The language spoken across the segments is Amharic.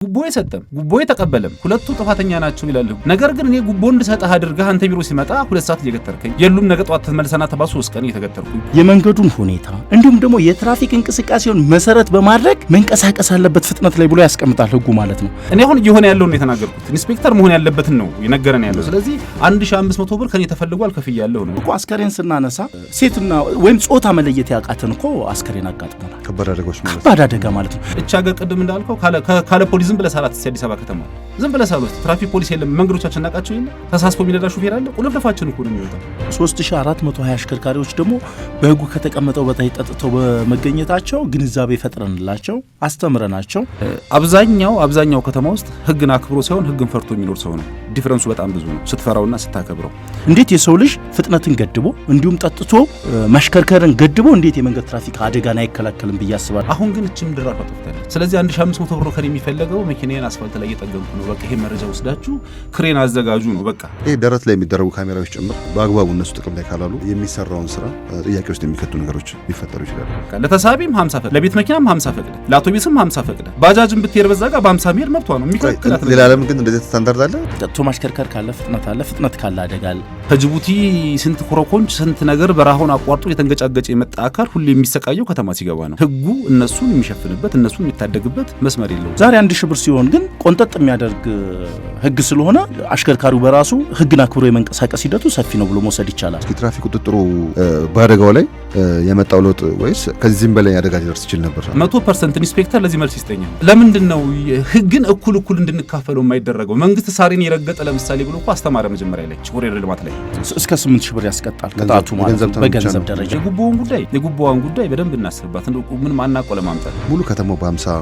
ጉቦ የሰጠም ጉቦ የተቀበለም ሁለቱ ጥፋተኛ ናቸው ይላል። ነገር ግን እኔ ጉቦ እንድሰጥህ አድርገህ አንተ ቢሮ ሲመጣ 2 ሰዓት እየገተርከኝ የሉም ነገ ጧት ተመልሰና ተባሱ 3 ቀን እየተገተርኩኝ የመንገዱን ሁኔታ እንዲሁም ደግሞ የትራፊክ እንቅስቃሴውን መሰረት በማድረግ መንቀሳቀስ ያለበት ፍጥነት ላይ ብሎ ያስቀምጣል ህጉ ማለት ነው። እኔ አሁን እየሆነ ያለው ነው የተናገርኩት። ኢንስፔክተር መሆን ያለበትን ነው የነገረን ያለው። ስለዚህ 1500 ብር ከኔ ተፈልጓል ከፍያለሁ ነው እኮ። አስከሬን ስናነሳ ሴትና ወይም ጾታ መለየት ያቃተን እኮ አስከሬን አጋጥሞናል። ከባድ አደጋ ማለት ነው። እቻ ሀገር ቅድም እንዳልከው ካለ ፖሊስ ዝም ብለህ ሳላት አዲስ አበባ ከተማ ዝም ብለህ ሳላት ትራፊክ ፖሊስ የለም። መንገዶቻችን ናቃቸው የለ ተሳስቦ የሚነዳ ሹፌር አለ። ቁልፍልፋችን እኮ ነው የሚወጣው። 3420 አሽከርካሪዎች ደግሞ በህጉ ከተቀመጠው በታይ ጠጥተው በመገኘታቸው ግንዛቤ ፈጥረንላቸው አስተምረናቸው አብዛኛው ከተማ ውስጥ ህግን አክብሮ ሳይሆን ህግን ፈርቶ የሚኖር ሰው ነው። ዲፈረንሱ በጣም ብዙ ነው ስትፈራውና ስታከብረው። እንዴት የሰው ልጅ ፍጥነትን ገድቦ እንዲሁም ጠጥቶ ማሽከርከርን ገድቦ እንዴት የመንገድ ትራፊክ አደጋን አይከላከልም ብዬ አስባለሁ። አሁን ግን እቺም ድራ ፈጥተናል። ስለዚህ 1500 ብር ከኔ የሚፈልገው መኪናዬን አስፋልት ላይ እየጠገንኩ ነው። በቃ ይሄ መረጃ ወስዳችሁ ክሬን አዘጋጁ ነው በቃ። ይሄ ደረት ላይ የሚደረጉ ካሜራዎች ጭምር በአግባቡ እነሱ ጥቅም ላይ ካላሉ የሚሰራውን ስራ ጥያቄ ውስጥ የሚከቱ ነገሮች ሊፈጠሩ ይችላሉ። ለተሳቢም 50 ፈቅደ፣ ለቤት መኪናም 50 ፈቅደ፣ ለአውቶቡስም 50 ፈቅደ፣ ባጃጅም ብትሄድ በዛ ጋር በ50 ሜር መብቷ ነው የሚከለክላት። ሌላ ዓለም ግን እንደዚህ ስታንዳርድ አለ። ጠጥቶ ማሽከርከር ካለ ፍጥነት ካለ አደጋ አለ። ከጅቡቲ ስንት ኮረኮንች ስንት ነገር በረሃውን አቋርጦ የተንገጫገጨ የመጣ አካል ሁሉ የሚሰቃየው ከተማ ሲገባ ነው። ህጉ እነሱን የሚሸፍንበት እነሱን የሚታደግበት መስመር የለውም። ዛሬ 1000 ብር ሲሆን ግን ቆንጠጥ የሚያደርግ ህግ ስለሆነ አሽከርካሪው በራሱ ህግን አክብሮ የመንቀሳቀስ ሂደቱ ሰፊ ነው ብሎ መውሰድ ይቻላል። ትራፊክ ቁጥጥሩ በአደጋው ላይ የመጣው ለውጥ ወይስ ከዚህም በላይ አደጋ ሊደርስ ይችል ነበር? 100% ኢንስፔክተር ለዚህ መልስ ይስጠኛል። ለምንድን ነው ህግን እኩል እንድንካፈለው የማይደረገው? መንግስት ሳሪን የረገጠ ለምሳሌ ብሎ እኮ አስተማረ መጀመሪያ ላይ ችግር ልማት ላይ እስከ 8000 ብር ያስቀጣል ቅጣቱ ማለት ነው በገንዘብ ደረጃ። የጉቦውን ጉዳይ በደንብ እናስብባት። ምን ማናቆ ለማምጣት ሙሉ ከተማው በ50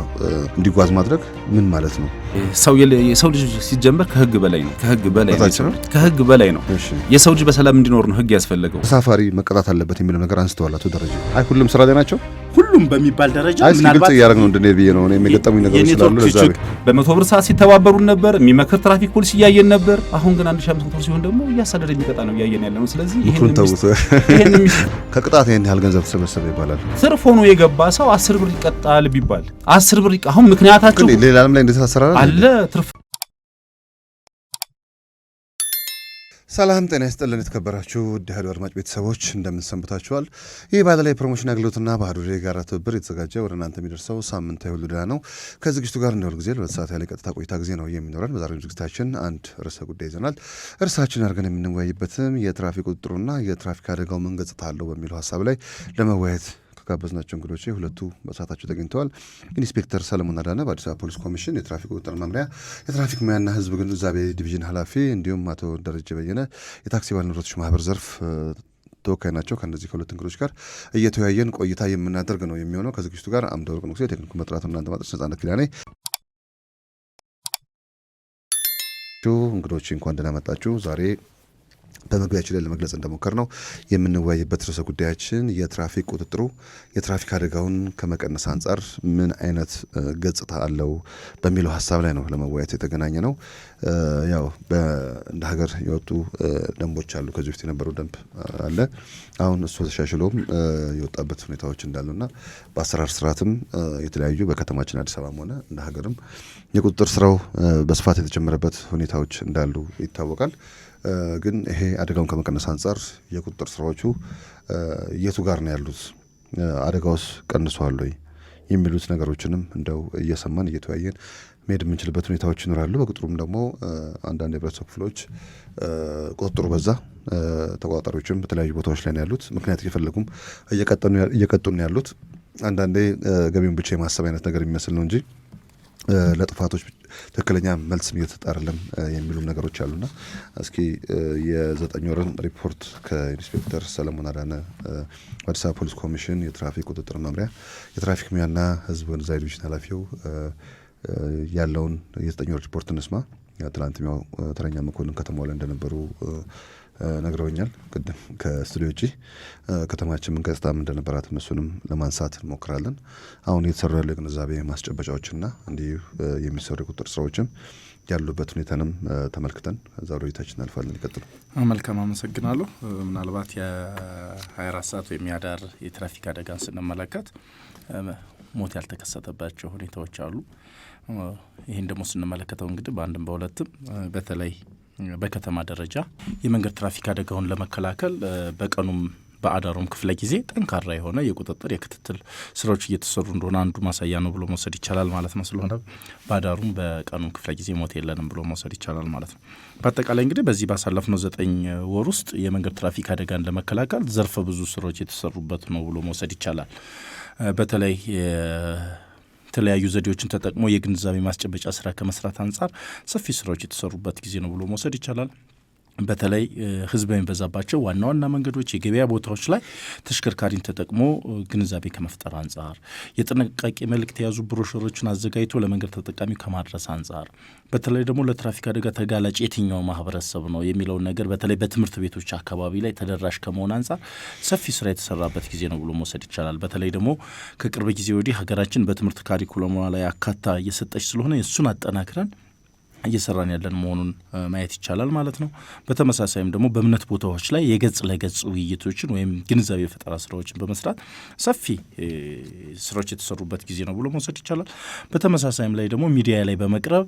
እንዲጓዝ ማድረግ ምን ማለት ነው? የሰው ልጅ ሲጀመር ከህግ በላይ ነው። ከህግ በላይ ነው። የሰው ልጅ በሰላም እንዲኖር ነው ህግ ያስፈልገው። ተሳፋሪ መቀጣት አለበት የሚለው ነገር አንስተዋል አቶ ደረጃ። ሁሉም ስራ ላይ ናቸው። ሁሉም በሚባል ደረጃ ምናልባት ያረግ ነው እንደኔ ብዬ ነው እኔ የሚገጠሙኝ ነገሮች ስላሉ ለዛ በ100 ብር ሰዓት ሲተባበሩን ነበር። የሚመክር ትራፊክ ፖሊስ እያየን ነበር። አሁን ግን 1500 ብር ሲሆን ደግሞ እያሳደደ የሚቀጣ ነው እያየን ያለ ነው። ስለዚህ ይሄን ከቅጣት ይሄን ያህል ገንዘብ ተሰበሰበ ይባላል። ትርፍ ሆኖ የገባ ሰው 10 ብር ይቀጣል ቢባል 10 ብር አሁን ምክንያታቸው ሌላ ዓለም ላይ እንደተሳሰራለ አለ ትርፍ። ሰላም ጤና ይስጥልን የተከበራችሁ ውድ አሐዱ አድማጭ ቤተሰቦች እንደምን ሰንብታችኋል? ይህ ባለላይ ፕሮሞሽን አገልግሎትና በአሐዱ ጋር ትብብር የተዘጋጀ ወደ እናንተ የሚደርሰው ሳምንታዊ ሁሉ ደህና ነው። ከዝግጅቱ ጋር እንደሁል ጊዜ ለሁለት ሰዓት ያለ ቀጥታ ቆይታ ጊዜ ነው የሚኖረን። በዛሬው ዝግጅታችን አንድ ርዕሰ ጉዳይ ይዘናል። እርሳችን አድርገን የምንወያይበትም የትራፊክ ቁጥጥሩና የትራፊክ አደጋው ምን ገጽታ አለው በሚለው ሀሳብ ላይ ለመወያየት ጋበዝናቸው እንግዶቼ ሁለቱ በሰዓታቸው ተገኝተዋል። ኢንስፔክተር ሰለሞን አዳነ በአዲስ አበባ ፖሊስ ኮሚሽን የትራፊክ ቁጥጥር መምሪያ የትራፊክ ሙያና ሕዝብ ግንዛቤ ዲቪዥን ኃላፊ፣ እንዲሁም አቶ ደረጀ በየነ የታክሲ ባለንብረቶች ማህበር ዘርፍ ተወካይ ናቸው። ከእነዚህ ከሁለት እንግዶች ጋር እየተወያየን ቆይታ የምናደርግ ነው የሚሆነው። ከዝግጅቱ ጋር አምደ ወርቅ ንጉሴ፣ ቴክኒኩ መጥራቱ እናንተ ማጥስ ነጻነት ኪዳኔ። እንግዶች እንኳን ደህና መጣችሁ። ዛሬ በመግቢያችን ላይ ለመግለጽ እንደሞከር ነው የምንወያይበት ርዕሰ ጉዳያችን የትራፊክ ቁጥጥሩ የትራፊክ አደጋውን ከመቀነስ አንጻር ምን አይነት ገጽታ አለው በሚለው ሀሳብ ላይ ነው ለመወያየት የተገናኘ ነው። ያው እንደ ሀገር የወጡ ደንቦች አሉ። ከዚህ በፊት የነበረው ደንብ አለ። አሁን እሱ ተሻሽሎም የወጣበት ሁኔታዎች እንዳሉና በአሰራር ስርዓትም የተለያዩ በከተማችን አዲስ አበባም ሆነ እንደ ሀገርም የቁጥጥር ስራው በስፋት የተጀመረበት ሁኔታዎች እንዳሉ ይታወቃል። ግን ይሄ አደጋውን ከመቀነስ አንጻር የቁጥጥር ስራዎቹ የቱ ጋር ነው ያሉት? አደጋውስ ቀንሷል ወይ የሚሉት ነገሮችንም እንደው እየሰማን እየተወያየን መሄድ የምንችልበት ሁኔታዎች ይኖራሉ። በቁጥሩም ደግሞ አንዳንድ የህብረተሰብ ክፍሎች ቁጥጥሩ በዛ፣ ተቆጣጣሪዎችም በተለያዩ ቦታዎች ላይ ነው ያሉት። ምክንያት እየፈለጉም እየቀጡን ያሉት አንዳንዴ ገቢውን ብቻ የማሰብ አይነት ነገር የሚመስል ነው እንጂ ለጥፋቶች ትክክለኛ መልስ እየተሰጠ አይደለም የሚሉም ነገሮች አሉና እስኪ የ9 ወርን ሪፖርት ከኢንስፔክተር ሰለሞን አዳነ አዲስ አበባ ፖሊስ ኮሚሽን የትራፊክ ቁጥጥር መምሪያ የትራፊክ ሙያና ሕዝብ ግንዛቤ ዲቪዥን ኃላፊው ያለውን የ9 ወር ሪፖርት እንስማ። ትናንትኛው ተረኛ መኮንን ከተማው ላይ እንደነበሩ ነግረውኛል። ቅድም ከስቱዲዮ ውጪ ከተማችን ምን ገጽታም እንደነበራት እነሱንም ለማንሳት እንሞክራለን። አሁን እየተሰሩ ያሉ የግንዛቤ ማስጨበጫዎችና እንዲህ የሚሰሩ የቁጥጥር ስራዎችም ያሉበት ሁኔታንም ተመልክተን እዛ ወደ ቤታችን አልፋለን። ይቀጥሉ። መልካም አመሰግናለሁ። ምናልባት የ24 ሰዓት ወይም የአዳር የትራፊክ አደጋን ስንመለከት ሞት ያልተከሰተባቸው ሁኔታዎች አሉ። ይህን ደግሞ ስንመለከተው እንግዲህ በአንድም በሁለትም በተለይ በከተማ ደረጃ የመንገድ ትራፊክ አደጋውን ለመከላከል በቀኑም በአዳሩም ክፍለ ጊዜ ጠንካራ የሆነ የቁጥጥር የክትትል ስራዎች እየተሰሩ እንደሆነ አንዱ ማሳያ ነው ብሎ መውሰድ ይቻላል ማለት ነው። ስለሆነ በአዳሩም በቀኑም ክፍለ ጊዜ ሞት የለንም ብሎ መውሰድ ይቻላል ማለት ነው። በአጠቃላይ እንግዲህ በዚህ ባሳለፍነው 9 ወር ውስጥ የመንገድ ትራፊክ አደጋን ለመከላከል ዘርፈ ብዙ ስራዎች የተሰሩበት ነው ብሎ መውሰድ ይቻላል። በተለይ የተለያዩ ዘዴዎችን ተጠቅሞ የግንዛቤ ማስጨበጫ ስራ ከመስራት አንጻር ሰፊ ስራዎች የተሰሩበት ጊዜ ነው ብሎ መውሰድ ይቻላል። በተለይ ህዝብ የሚበዛባቸው ዋና ዋና መንገዶች፣ የገበያ ቦታዎች ላይ ተሽከርካሪን ተጠቅሞ ግንዛቤ ከመፍጠር አንጻር የጥንቃቄ መልእክት የያዙ ብሮሸሮችን አዘጋጅቶ ለመንገድ ተጠቃሚ ከማድረስ አንጻር በተለይ ደግሞ ለትራፊክ አደጋ ተጋላጭ የትኛው ማህበረሰብ ነው የሚለውን ነገር በተለይ በትምህርት ቤቶች አካባቢ ላይ ተደራሽ ከመሆን አንጻር ሰፊ ስራ የተሰራበት ጊዜ ነው ብሎ መውሰድ ይቻላል። በተለይ ደግሞ ከቅርብ ጊዜ ወዲህ ሀገራችን በትምህርት ካሪኩለሟ ላይ አካታ እየሰጠች ስለሆነ እሱን አጠናክረን እየሰራን ያለን መሆኑን ማየት ይቻላል ማለት ነው። በተመሳሳይም ደግሞ በእምነት ቦታዎች ላይ የገጽ ለገጽ ውይይቶችን ወይም ግንዛቤ ፈጠራ ስራዎችን በመስራት ሰፊ ስራዎች የተሰሩበት ጊዜ ነው ብሎ መውሰድ ይቻላል። በተመሳሳይም ላይ ደግሞ ሚዲያ ላይ በመቅረብ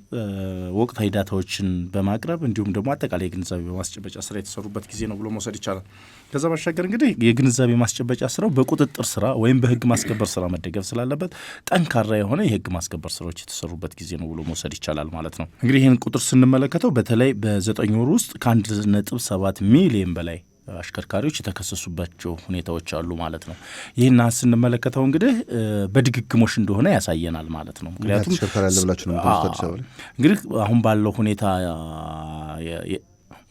ወቅታዊ ዳታዎችን በማቅረብ እንዲሁም ደግሞ አጠቃላይ የግንዛቤ ማስጨበጫ ስራ የተሰሩበት ጊዜ ነው ብሎ መውሰድ ይቻላል። ከዛ ባሻገር እንግዲህ የግንዛቤ ማስጨበጫ ስራው በቁጥጥር ስራ ወይም በህግ ማስከበር ስራ መደገፍ ስላለበት ጠንካራ የሆነ የህግ ማስከበር ስራዎች የተሰሩበት ጊዜ ነው ብሎ መውሰድ ይቻላል ማለት ነው። እንግዲህ ይህን ቁጥር ስንመለከተው በተለይ በ9 ወር ውስጥ ከ1.7 ሚሊዮን በላይ አሽከርካሪዎች የተከሰሱባቸው ሁኔታዎች አሉ ማለት ነው። ይህን ስንመለከተው እንግዲህ በድግግሞሽ እንደሆነ ያሳየናል ማለት ነው። ምክንያቱም እንግዲህ አሁን ባለው ሁኔታ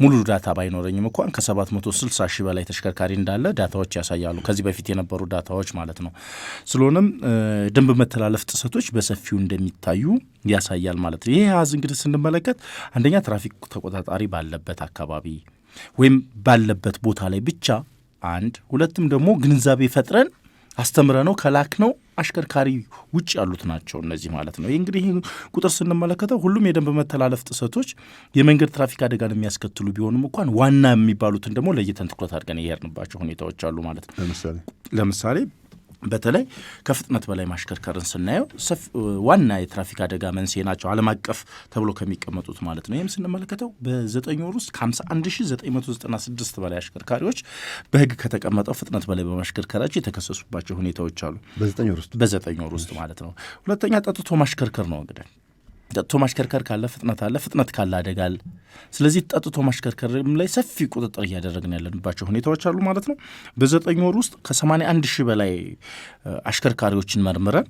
ሙሉ ዳታ ባይኖረኝም እንኳን ከ760 ሺህ በላይ ተሽከርካሪ እንዳለ ዳታዎች ያሳያሉ፣ ከዚህ በፊት የነበሩ ዳታዎች ማለት ነው። ስለሆነም ደንብ መተላለፍ ጥሰቶች በሰፊው እንደሚታዩ ያሳያል ማለት ነው። ይህ አሃዝ እንግዲህ ስንመለከት አንደኛ ትራፊክ ተቆጣጣሪ ባለበት አካባቢ ወይም ባለበት ቦታ ላይ ብቻ አንድ፣ ሁለትም ደግሞ ግንዛቤ ፈጥረን አስተምረ ነው ከላክ ነው አሽከርካሪ ውጭ ያሉት ናቸው እነዚህ ማለት ነው። ይህ እንግዲህ ቁጥር ስንመለከተው ሁሉም የደንብ መተላለፍ ጥሰቶች የመንገድ ትራፊክ አደጋን የሚያስከትሉ ቢሆንም እንኳን ዋና የሚባሉትን ደግሞ ለይተን ትኩረት አድርገን የሄድንባቸው ሁኔታዎች አሉ ማለት ነው። ለምሳሌ በተለይ ከፍጥነት በላይ ማሽከርከርን ስናየው ዋና የትራፊክ አደጋ መንስኤ ናቸው ዓለም አቀፍ ተብሎ ከሚቀመጡት ማለት ነው። ይህም ስንመለከተው በ9 ወር ውስጥ ከ51996 በላይ አሽከርካሪዎች በህግ ከተቀመጠው ፍጥነት በላይ በማሽከርከራቸው የተከሰሱባቸው ሁኔታዎች አሉ በ9 ወር ውስጥ ማለት ነው። ሁለተኛ ጠጥቶ ማሽከርከር ነው። እንግዲህ ጠጥቶ ማሽከርከር ካለ ፍጥነት አለ፣ ፍጥነት ካለ አደጋ አለ። ስለዚህ ጠጥቶ ማሽከርከርም ላይ ሰፊ ቁጥጥር እያደረግን ያለንባቸው ሁኔታዎች አሉ ማለት ነው። በ9 ወር ውስጥ ከ81 ሺህ በላይ አሽከርካሪዎችን መርምረን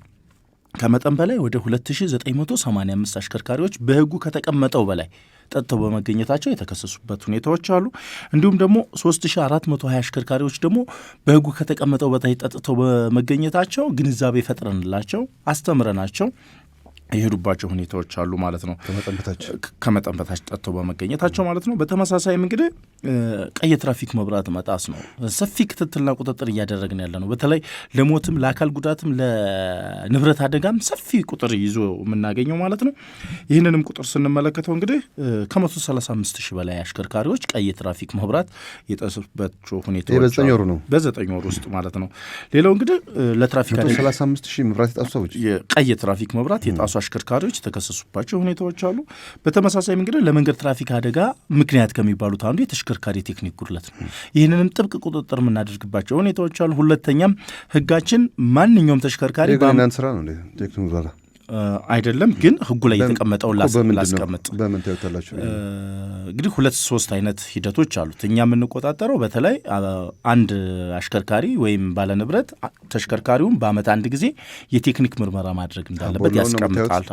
ከመጠን በላይ ወደ 2985 አሽከርካሪዎች በህጉ ከተቀመጠው በላይ ጠጥተው በመገኘታቸው የተከሰሱበት ሁኔታዎች አሉ። እንዲሁም ደግሞ 3420 አሽከርካሪዎች ደግሞ በህጉ ከተቀመጠው በላይ ጠጥተው በመገኘታቸው ግንዛቤ ፈጥረንላቸው አስተምረናቸው የሄዱባቸው ሁኔታዎች አሉ ማለት ነው። ከመጠን በታች ጠጥተው በመገኘታቸው ማለት ነው። በተመሳሳይም እንግዲህ ቀይ ትራፊክ መብራት መጣስ ነው። ሰፊ ክትትልና ቁጥጥር እያደረግን ያለ ነው። በተለይ ለሞትም ለአካል ጉዳትም ለንብረት አደጋም ሰፊ ቁጥር ይዞ የምናገኘው ማለት ነው። ይህንንም ቁጥር ስንመለከተው እንግዲህ ከ135 ሺህ በላይ አሽከርካሪዎች ቀይ ትራፊክ መብራት የጣሱባቸው ሁኔታዎች በ9 ወር ውስጥ ማለት ነው። ሌላው እንግዲህ ለትራፊክ አደጋ 135 ሺህ መብራት የጣሱ ሰዎች ቀይ ትራፊክ መብራት የጣሱ አሽከርካሪዎች የተከሰሱባቸው ሁኔታዎች አሉ። በተመሳሳይም እንግዲህ ለመንገድ ትራፊክ አደጋ ምክንያት ከሚባሉት አንዱ የተሽከርካሪ ቴክኒክ ጉድለት ነው። ይህንንም ጥብቅ ቁጥጥር የምናደርግባቸው ሁኔታዎች አሉ። ሁለተኛም ህጋችን ማንኛውም ተሽከርካሪ ስራ ነው ቴክኒክ ጉድለት አይደለም፣ ግን ህጉ ላይ የተቀመጠው ላስቀምጥ በምን ታዩታላችሁ? እንግዲህ 2-3 አይነት ሂደቶች አሉት። እኛ የምንቆጣጠረው በተለይ አንድ አሽከርካሪ ወይም ባለንብረት ተሽከርካሪውን በአመት አንድ ጊዜ የቴክኒክ ምርመራ ማድረግ እንዳለበት ያስቀምጣል።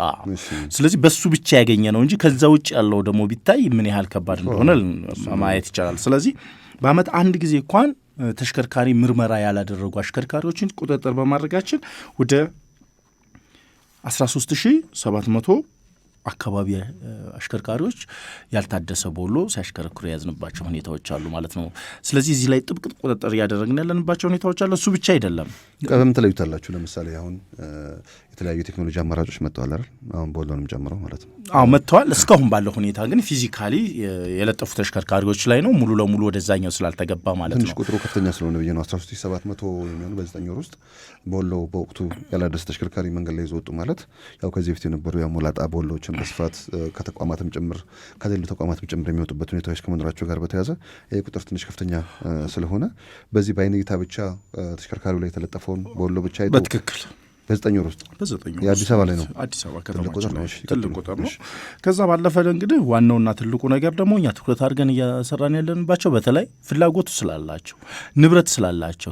ስለዚህ በሱ ብቻ ያገኘ ነው እንጂ ከዛ ውጭ ያለው ደግሞ ቢታይ ምን ያህል ከባድ እንደሆነ ማየት ይቻላል። ስለዚህ በአመት አንድ ጊዜ እንኳን ተሽከርካሪ ምርመራ ያላደረጉ አሽከርካሪዎችን ቁጥጥር በማድረጋችን ወደ 13700 አካባቢ አሽከርካሪዎች ያልታደሰ ቦሎ ሲያሽከረክሩ የያዝንባቸው ሁኔታዎች አሉ ማለት ነው። ስለዚህ እዚህ ላይ ጥብቅ ቁጥጥር እያደረግን ያለንባቸው ሁኔታዎች አሉ። እሱ ብቻ አይደለም። በምን ተለዩታላችሁ? ለምሳሌ አሁን የተለያዩ ቴክኖሎጂ አማራጮች መጥተዋል አይደል? አሁን ቦሎንም ጨምረው ማለት ነው። አዎ መጥተዋል። እስካሁን ባለው ሁኔታ ግን ፊዚካሊ የለጠፉ ተሽከርካሪዎች ላይ ነው ሙሉ ለሙሉ ወደዛኛው ስላልተገባ ማለት ነው። ትንሽ ቁጥሩ ከፍተኛ ስለሆነ ብዬ ነው 13700 የሚሆኑ በ9 ወር ውስጥ ቦሎ በወቅቱ ያላደሰ ተሽከርካሪ መንገድ ላይ ይዘወጡ ማለት ያው ከዚህ በፊት የነበሩ የሞላጣ ቦሎዎችን በስፋት ከተቋማትም ጭምር ከሌሉ ተቋማትም ጭምር የሚወጡበት ሁኔታዎች ከመኖራቸው ጋር በተያያዘ ይህ ቁጥር ትንሽ ከፍተኛ ስለሆነ በዚህ በአይን እይታ ብቻ ተሽከርካሪው ላይ የተለጠፈውን ቦሎ ብቻ አይቶ በትክክል በ9 ወር ውስጥ የአዲስ አበባ ላይ ነው። አዲስ አበባ ከተማችን ላይ ትልቅ ቁጥር ነው። ከዛ ባለፈ እንግዲህ ዋናውና ትልቁ ነገር ደግሞ እኛ ትኩረት አድርገን እያሰራን ያለንባቸው በተለይ ፍላጎቱ ስላላቸው ንብረት ስላላቸው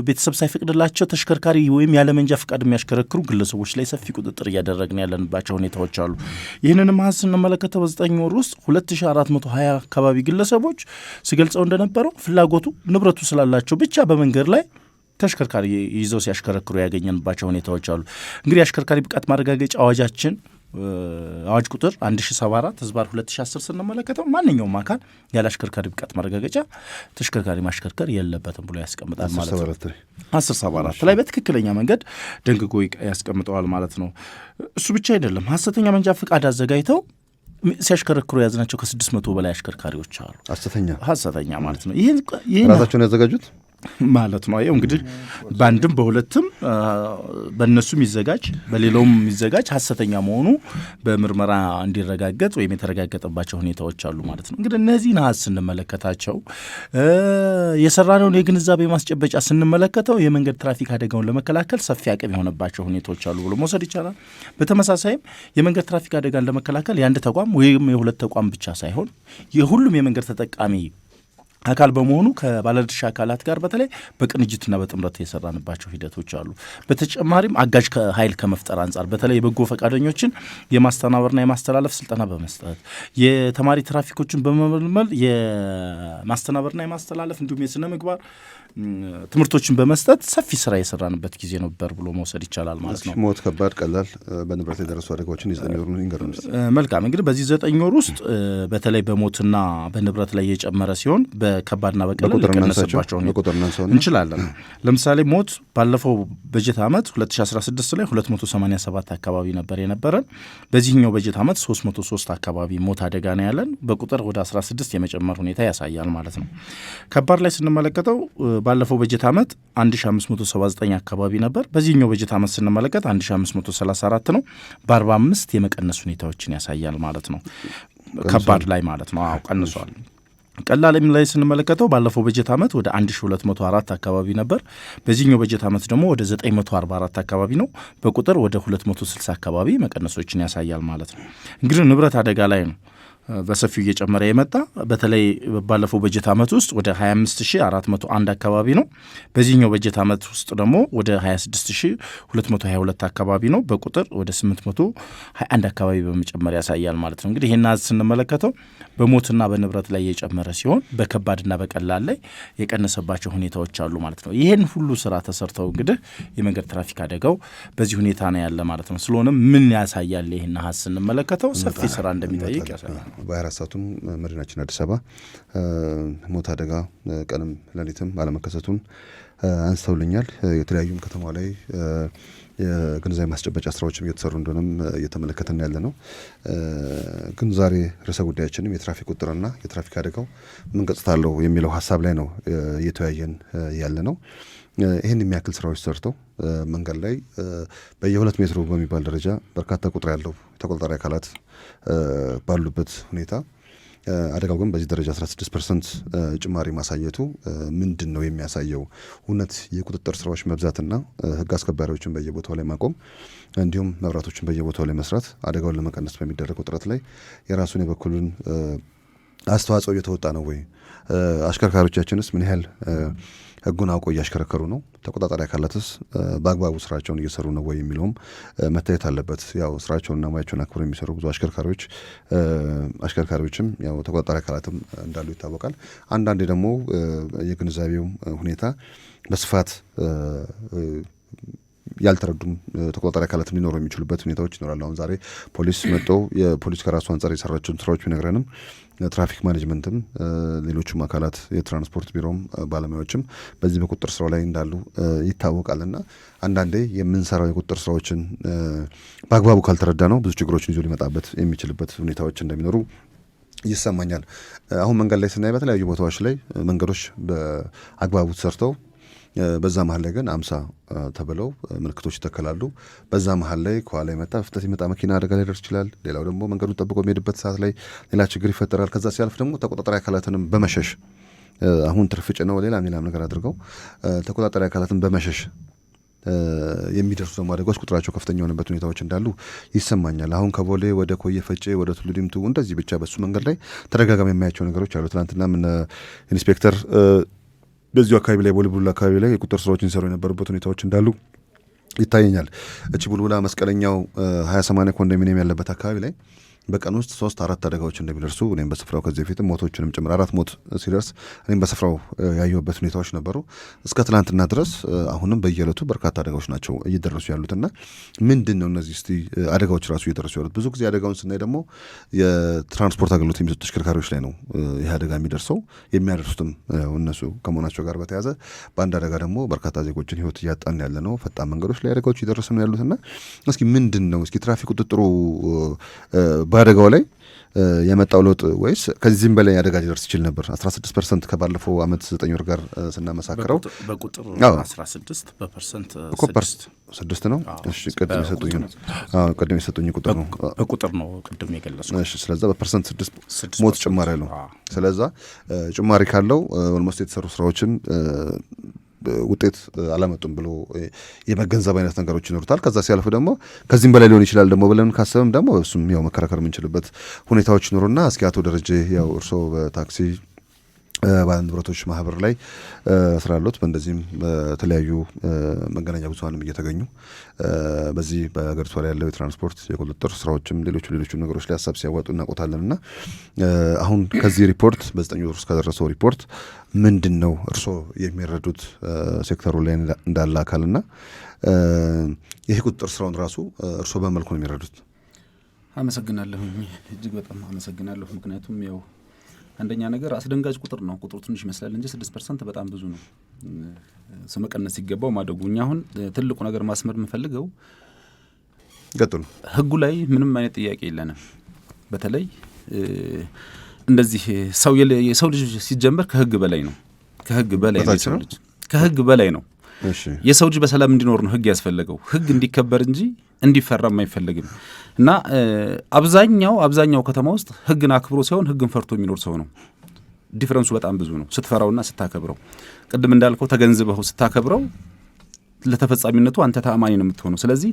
ቤተሰብ ሳይፈቅድላቸው ተሽከርካሪ ወይም ያለ መንጃ ፈቃድ የሚያሽከረክሩ ግለሰቦች ላይ ሰፊ ቁጥጥር እያደረግን ያለንባቸው ሁኔታዎች አሉ። ይህንን ማስ ስንመለከተው በ9 ወር ውስጥ 2420 አካባቢ ግለሰቦች ሲገልጸው እንደነበረው ፍላጎቱ ንብረቱ ስላላቸው ብቻ በመንገድ ላይ ተሽከርካሪ ይዘው ሲያሽከረክሩ ያገኘንባቸው ሁኔታዎች አሉ። እንግዲህ አሽከርካሪ ብቃት ማረጋገጫ አዋጃችን አዋጅ ቁጥር 1074/2010 ስንመለከተው ማንኛውም አካል ያለ አሽከርካሪ ብቃት ማረጋገጫ ተሽከርካሪ ማሽከርከር የለበትም ብሎ ያስቀምጣል ማለት ነው። 1074 ላይ በትክክለኛ መንገድ ደንግጎ ያስቀምጠዋል ማለት ነው። እሱ ብቻ አይደለም፣ ሐሰተኛ መንጃ ፈቃድ አዘጋጅተው ሲያሽከረክሩ ያዝናቸው ከ600 በላይ አሽከርካሪዎች አሉ። ሐሰተኛ ማለት ነው። ይሄን ራሳቸውን ያዘጋጁት ማለት ነው። ይሄው እንግዲህ በአንድም በሁለትም በእነሱ የሚዘጋጅ በሌላውም የሚዘጋጅ ሐሰተኛ መሆኑ በምርመራ እንዲረጋገጥ ወይም የተረጋገጠባቸው ሁኔታዎች አሉ ማለት ነው። እንግዲህ እነዚህን ሀስ ስንመለከታቸው የሰራነውን የግንዛቤ ማስጨበጫ ስንመለከተው የመንገድ ትራፊክ አደጋውን ለመከላከል ሰፊ አቅም የሆነባቸው ሁኔታዎች አሉ ብሎ መውሰድ ይቻላል። በተመሳሳይም የመንገድ ትራፊክ አደጋን ለመከላከል የአንድ ተቋም ወይም የሁለት ተቋም ብቻ ሳይሆን የሁሉም የመንገድ ተጠቃሚ አካል በመሆኑ ከባለድርሻ አካላት ጋር በተለይ በቅንጅትና በጥምረት የሰራንባቸው ሂደቶች አሉ። በተጨማሪም አጋዥ ኃይል ከመፍጠር አንጻር በተለይ የበጎ ፈቃደኞችን የማስተናበርና የማስተላለፍ ስልጠና በመስጠት የተማሪ ትራፊኮችን በመመልመል የማስተናበርና የማስተላለፍ እንዲሁም የስነ ምግባር ትምህርቶችን በመስጠት ሰፊ ስራ የሰራንበት ጊዜ ነበር ብሎ መውሰድ ይቻላል ማለት ነው። ሞት፣ ከባድ፣ ቀላል በንብረት የደረሱ አደጋዎችን የ9 ወር ይንገሩን። መልካም እንግዲህ በዚህ 9 ወር ውስጥ በተለይ በሞትና በንብረት ላይ የጨመረ ሲሆን በከባድና በቀላል ሊቀነስባቸው እንችላለን። ለምሳሌ ሞት ባለፈው በጀት ዓመት 2016 ላይ 287 አካባቢ ነበር የነበረን። በዚህኛው በጀት ዓመት 303 አካባቢ ሞት አደጋ ነው ያለን። በቁጥር ወደ 16 የመጨመር ሁኔታ ያሳያል ማለት ነው። ከባድ ላይ ስንመለከተው ባለፈው በጀት ዓመት 1579 አካባቢ ነበር። በዚህኛው በጀት ዓመት ስንመለከት 1534 ነው። በ45 የመቀነስ ሁኔታዎችን ያሳያል ማለት ነው። ከባድ ላይ ማለት ነው። አዎ ቀንሷል። ቀላልም ላይ ስንመለከተው ባለፈው በጀት ዓመት ወደ 1204 አካባቢ ነበር። በዚህኛው በጀት ዓመት ደግሞ ወደ 944 አካባቢ ነው። በቁጥር ወደ 260 አካባቢ መቀነሶችን ያሳያል ማለት ነው። እንግዲህ ንብረት አደጋ ላይ ነው በሰፊው እየጨመረ የመጣ በተለይ ባለፈው በጀት ዓመት ውስጥ ወደ 25401 አካባቢ ነው። በዚህኛው በጀት ዓመት ውስጥ ደግሞ ወደ 26222 አካባቢ ነው። በቁጥር ወደ 821 አካባቢ በመጨመር ያሳያል ማለት ነው። እንግዲህ ይህን ስንመለከተው በሞትና በንብረት ላይ የጨመረ ሲሆን በከባድና በቀላል ላይ የቀነሰባቸው ሁኔታዎች አሉ ማለት ነው። ይህን ሁሉ ስራ ተሰርተው እንግዲህ የመንገድ ትራፊክ አደጋው በዚህ ሁኔታ ነው ያለ ማለት ነው። ስለሆነም ምን ያሳያል? ይህን ሀስ ስንመለከተው ሰፊ ስራ እንደሚጠይቅ ያሳያል። በ24 ሰዓቱም መዲናችን አዲስ አበባ ሞት አደጋ ቀንም ሌሊትም አለመከሰቱን አንስተውልኛል። የተለያዩም ከተማ ላይ የግንዛቤ ማስጨበጫ ስራዎችም እየተሰሩ እንደሆነም እየተመለከትን ያለ ነው። ግን ዛሬ ርዕሰ ጉዳያችንም የትራፊክ ቁጥጥርና የትራፊክ አደጋው ምን ገጽታ አለው የሚለው ሀሳብ ላይ ነው እየተወያየን ያለ ነው። ይህን የሚያክል ስራዎች ሰርተው መንገድ ላይ በየ2 ሜትሩ በሚባል ደረጃ በርካታ ቁጥር ያለው ተቆጣጣሪ አካላት ባሉበት ሁኔታ አደጋው ግን በዚህ ደረጃ 16% ጭማሪ ማሳየቱ ምንድን ነው የሚያሳየው? እውነት የቁጥጥር ስራዎች መብዛትና ህግ አስከባሪዎችን በየቦታው ላይ ማቆም እንዲሁም መብራቶችን በየቦታው ላይ መስራት አደጋውን ለመቀነስ በሚደረገው ጥረት ላይ የራሱን የበኩሉን አስተዋጽኦ እየተወጣ ነው ወይ? አሽከርካሪዎቻችንስ ምን ያህል ህጉን አውቆ እያሽከረከሩ ነው? ተቆጣጣሪ አካላትስ በአግባቡ ስራቸውን እየሰሩ ነው ወይ የሚለውም መታየት አለበት። ያው ስራቸውንና ሙያቸውን አክብረው የሚሰሩ ብዙ አሽከርካሪዎችም ያው ተቆጣጣሪ አካላትም እንዳሉ ይታወቃል። አንዳንዴ ደግሞ የግንዛቤው ሁኔታ በስፋት ያልተረዱም ተቆጣጣሪ አካላትም ሊኖሩ የሚችሉበት ሁኔታዎች ይኖራሉ። አሁን ዛሬ ፖሊስ መጥቶ የፖሊስ ከራሱ አንጻር የሰራቸውን ስራዎች ቢነግረንም ትራፊክ ማኔጅመንትም ሌሎችም አካላት የትራንስፖርት ቢሮም ባለሙያዎችም በዚህ በቁጥጥር ስራው ላይ እንዳሉ ይታወቃልና አንዳንዴ የምንሰራው የቁጥጥር ስራዎችን በአግባቡ ካልተረዳ ነው ብዙ ችግሮችን ይዞ ሊመጣበት የሚችልበት ሁኔታዎች እንደሚኖሩ ይሰማኛል። አሁን መንገድ ላይ ስናይ በተለያዩ ቦታዎች ላይ መንገዶች በአግባቡ ተሰርተው በዛ መሀል ላይ ግን 50 ተብለው ምልክቶች ይተከላሉ። በዛ መሀል ላይ ከኋላ የመጣ ፍጥነት የመጣ መኪና አደጋ ሊደርስ ይችላል። ሌላው ደግሞ መንገዱን ጠብቆ የሚሄድበት ሰዓት ላይ ሌላ ችግር ይፈጠራል። ከዛ ሲያልፍ ደግሞ ተቆጣጣሪ አካላትንም በመሸሽ አሁን ትርፍጭ ነው ሌላም ነገር አድርገው ተቆጣጣሪ አካላትን በመሸሽ የሚደርሱ ደግሞ አደጋዎች ቁጥራቸው ከፍተኛ የሆነበት ሁኔታዎች እንዳሉ ይሰማኛል። አሁን ከቦሌ ወደ ኮየ ፈጬ ወደ ቱሉ ዲምቱ እንደዚህ ብቻ በሱ መንገድ ላይ ተደጋጋሚ የማያቸው ነገሮች አሉ። ትናንትና ምን ኢንስፔክተር በዚሁ አካባቢ ላይ ቦሌ ቡልቡላ አካባቢ ላይ የቁጥጥር ስራዎችን ሲሰሩ የነበሩበት ሁኔታዎች እንዳሉ ይታየኛል። እቺ ቡልቡላ መስቀለኛው 20/80 ኮንዶሚኒየም ያለበት አካባቢ ላይ በቀን ውስጥ 3-4 አደጋዎች እንደሚደርሱ እኔም በስፍራው ከዚህ በፊትም ሞቶችንም ጭምር 4 ሞት ሲደርስ እኔም በስፍራው ያየሁበት ሁኔታዎች ነበሩ። እስከ ትናንትና ድረስ አሁንም በየዕለቱ በርካታ አደጋዎች ናቸው እየደረሱ ያሉትና ምንድን ነው እነዚህ እስቲ አደጋዎች ራሱ እየደረሱ ያሉት? ብዙ ጊዜ አደጋውን ስናይ ደግሞ የትራንስፖርት አገልግሎት የሚሰጡ ተሽከርካሪዎች ላይ ነው ይህ አደጋ የሚደርሰው። የሚያደርሱትም እነሱ ከመሆናቸው ጋር በተያያዘ በአንድ አደጋ ደግሞ በርካታ ዜጎችን ሕይወት እያጣን ያለ ነው። ፈጣን መንገዶች ላይ አደጋዎች እየደረሱ ነው ያሉትና እስኪ ምንድን ነው እስኪ ትራፊክ ቁጥጥሩ በአደጋው ላይ የመጣው ለውጥ ወይስ ከዚህም በላይ አደጋ ሊደርስ ይችል ነበር? 16% ከባለፈው ዓመት 9 ወር ጋር ስናመሳክረው በቁጥር 16 በፐርሰንት 6 ነው። እሺ ቅድም የሰጡኝ ቁጥር ነው በቁጥር ነው ቅድም የገለጽኩት። እሺ ስለዛ በፐርሰንት 6 ሞት ጭማሪ አለው። ስለዛ ጭማሪ ካለው ኦልሞስት የተሰሩ ስራዎችን ውጤት አላመጡም ብሎ የመገንዘብ አይነት ነገሮች ይኖሩታል። ከዛ ሲያልፍ ደግሞ ከዚህም በላይ ሊሆን ይችላል ደግሞ ብለን ካሰብም ደግሞ እሱም ያው መከራከር የምንችልበት ሁኔታዎች ይኖሩና እስኪ አቶ ደረጀ ያው እርስዎ በታክሲ ባለንብረቶች ማህበር ላይ ስራሎት በእንደዚህም በተለያዩ መገናኛ ብዙሃንም እየተገኙ በዚህ በሀገሪቷ ላይ ያለው የትራንስፖርት የቁጥጥር ስራዎችም ሌሎቹ ነገሮች ላይ ሀሳብ ሲያዋጡ እናውቆታለንና አሁን ከዚህ ሪፖርት በ9 ወር ውስጥ ከደረሰው ሪፖርት ምንድን ነው እርስዎ የሚረዱት ሴክተሩ ላይ እንዳለ አካልና ይህ ቁጥጥር ስራውን ራሱ እርስዎ በመልኩ ነው የሚረዱት? አመሰግናለሁ። እጅግ በጣም አመሰግናለሁ። ምክንያቱም ያው አንደኛ ነገር አስደንጋጭ ቁጥር ነው። ቁጥሩ ትንሽ ይመስላል እንጂ 6% በጣም ብዙ ነው። መቀነስ ሲገባው ማደጉ። እኛ አሁን ትልቁ ነገር ማስመር የምፈልገው ገጥሉ ህጉ ላይ ምንም አይነት ጥያቄ የለንም። በተለይ እንደዚህ የሰው ልጅ ሲጀመር ከህግ በላይ ነው። ከህግ በላይ ነው። የሰው ልጅ ከህግ በላይ ነው። የሰው ልጅ በሰላም እንዲኖር ነው ህግ ያስፈለገው። ህግ እንዲከበር እንጂ እንዲፈራም አይፈልግም። እና አብዛኛው ከተማ ውስጥ ህግን አክብሮ ሳይሆን ህግን ፈርቶ የሚኖር ሰው ነው። ዲፈረንሱ በጣም ብዙ ነው። ስትፈራውና ስታከብረው፣ ቅድም እንዳልከው ተገንዝበው ስታከብረው ለተፈጻሚነቱ አንተ ተአማኒ ነው የምትሆነው። ስለዚህ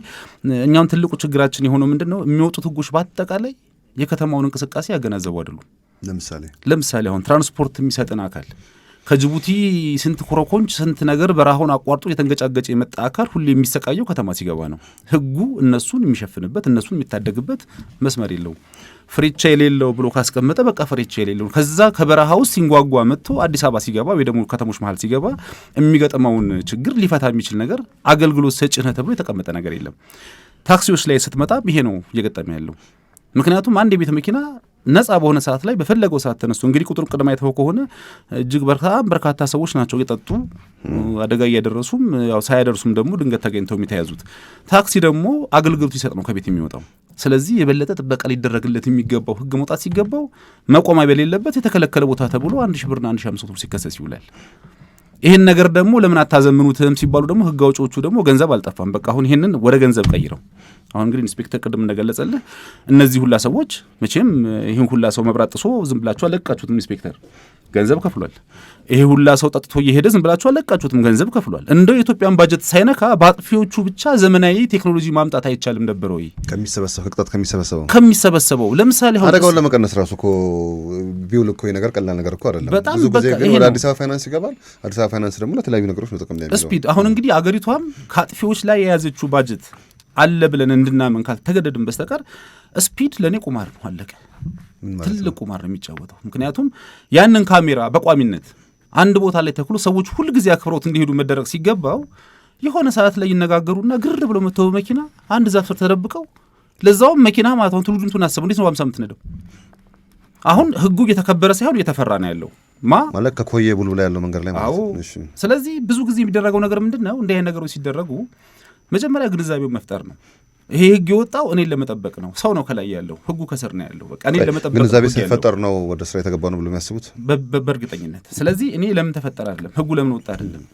እኛውን ትልቁ ችግራችን የሆነው ምንድነው? የሚወጡት ህጎች በአጠቃላይ የከተማውን እንቅስቃሴ ያገናዘቡ አይደሉም። ለምሳሌ አሁን ትራንስፖርት የሚሰጥን አካል ከጅቡቲ ስንት ኮረኮንች ስንት ነገር በረሃውን አቋርጦ የተንገጫገጨ የመጣ አካል ሁሉ የሚሰቃየው ከተማ ሲገባ ነው። ህጉ እነሱን የሚሸፍንበት እነሱን የሚታደግበት መስመር የለው። ፍሬቻ የሌለው ብሎ ካስቀመጠ በቃ ፍሬቻ የሌለው ከዛ ከበረሃ ውስጥ ሲንጓጓ መጥቶ አዲስ አበባ ሲገባ ወይ ደግሞ ከተሞች መሀል ሲገባ የሚገጥመውን ችግር ሊፈታ የሚችል ነገር አገልግሎት ሰጪ ነህ ተብሎ የተቀመጠ ነገር የለም። ታክሲዎች ላይ ስትመጣ ይሄ ነው እየገጠመ ያለው። ምክንያቱም አንድ የቤት መኪና ነጻ በሆነ ሰዓት ላይ በፈለገው ሰዓት ተነስቶ እንግዲህ ቁጥሩ ቅድም አይተው ከሆነ እጅግ በርካታ ሰዎች ናቸው የጠጡ አደጋ እያደረሱም ያው ሳያደርሱም ደግሞ ድንገት ተገኝተው የሚተያዙት። ታክሲ ደግሞ አገልግሎት ይሰጥ ነው ከቤት የሚወጣው። ስለዚህ የበለጠ ጥበቃ ሊደረግለት የሚገባው ህግ መውጣት ሲገባው መቆም በሌለበት የተከለከለ ቦታ ተብሎ 1000 ብርና 1500 ብር ሲከሰስ ይውላል። ይሄን ነገር ደግሞ ለምን አታዘምኑትም ሲባሉ ደግሞ ህግ አውጪዎቹ ደግሞ ገንዘብ አልጠፋም፣ በቃ አሁን ይሄንን ወደ ገንዘብ ቀይረው። አሁን እንግዲህ ኢንስፔክተር ቅድም እንደገለጸልህ እነዚህ ሁላ ሰዎች መቼም ይሄን ሁላ ሰው መብራት ጥሶ ዝም ብላችሁ አለቃችሁትም። ኢንስፔክተር ገንዘብ ከፍሏል። ይሄ ሁላ ሰው ጠጥቶ እየሄደ ዝም ብላችሁ አለቃችሁትም፣ ገንዘብ ከፍሏል። እንደው የኢትዮጵያን ባጀት ሳይነካ በአጥፊዎቹ ብቻ ዘመናዊ ቴክኖሎጂ ማምጣት አይቻልም ነበር ወይ? ከሚሰበሰበው ለምሳሌ አሁን አደጋውን ለመቀነስ ራሱ እኮ ቢውል እኮ ነገር ቀላል ነገር እኮ አይደለም። ብዙ ጊዜ ግን ወደ አዲስ አበባ ፋይናንስ ይገባል። አዲስ አበባ ፋይናንስ ደግሞ ለተለያዩ ነገሮች ነው ጥቅም ላይ የሚውለው። ስፒድ አሁን እንግዲህ አገሪቷም ከአጥፊዎች ላይ የያዘችው ባጀት አለ ብለን እንድናመን ካልተገደድን በስተቀር ስፒድ ለኔ ቁማር ነው፣ አለቀ። ትልቅ ቁማር ነው የሚጫወተው። ምክንያቱም ያንን ካሜራ በቋሚነት አንድ ቦታ ላይ ተክሎ ሰዎች ሁሉ ጊዜ አክብረውት እንዲሄዱ መደረግ ሲገባው የሆነ ሰዓት ላይ ይነጋገሩና ግር ብሎ መተው መኪና አንድ ዛፍ ስር ተደብቀው ለዛውም መኪና ማለት ነው ትሉድንቱን አሰቡ እንዴት ነው 50 የምትነደው? አሁን ህጉ እየተከበረ ሳይሆን እየተፈራ ነው ያለው ማለት ከኮየ ቡልቡላ ያለው መንገድ ላይ ማለት ነው። እሺ ስለዚህ ብዙ ጊዜ የሚደረገው ነገር ምንድነው እንዲህ አይነት ነገሮች ሲደረጉ መጀመሪያ ግንዛቤው መፍጠር ነው። ይሄ ህግ የወጣው እኔን ለመጠበቅ ነው። ሰው ነው ከላይ ያለው፣ ህጉ ከስር ነው ያለው። በቃ እኔን ለመጠበቅ ግንዛቤ ሲፈጠር ነው ወደ ስራ የተገባው ነው ብሎ የሚያስቡት በእርግጠኝነት። ስለዚህ እኔ ለምን ተፈጠረ አይደለም፣ ህጉ ለምን ወጣ አይደለም፣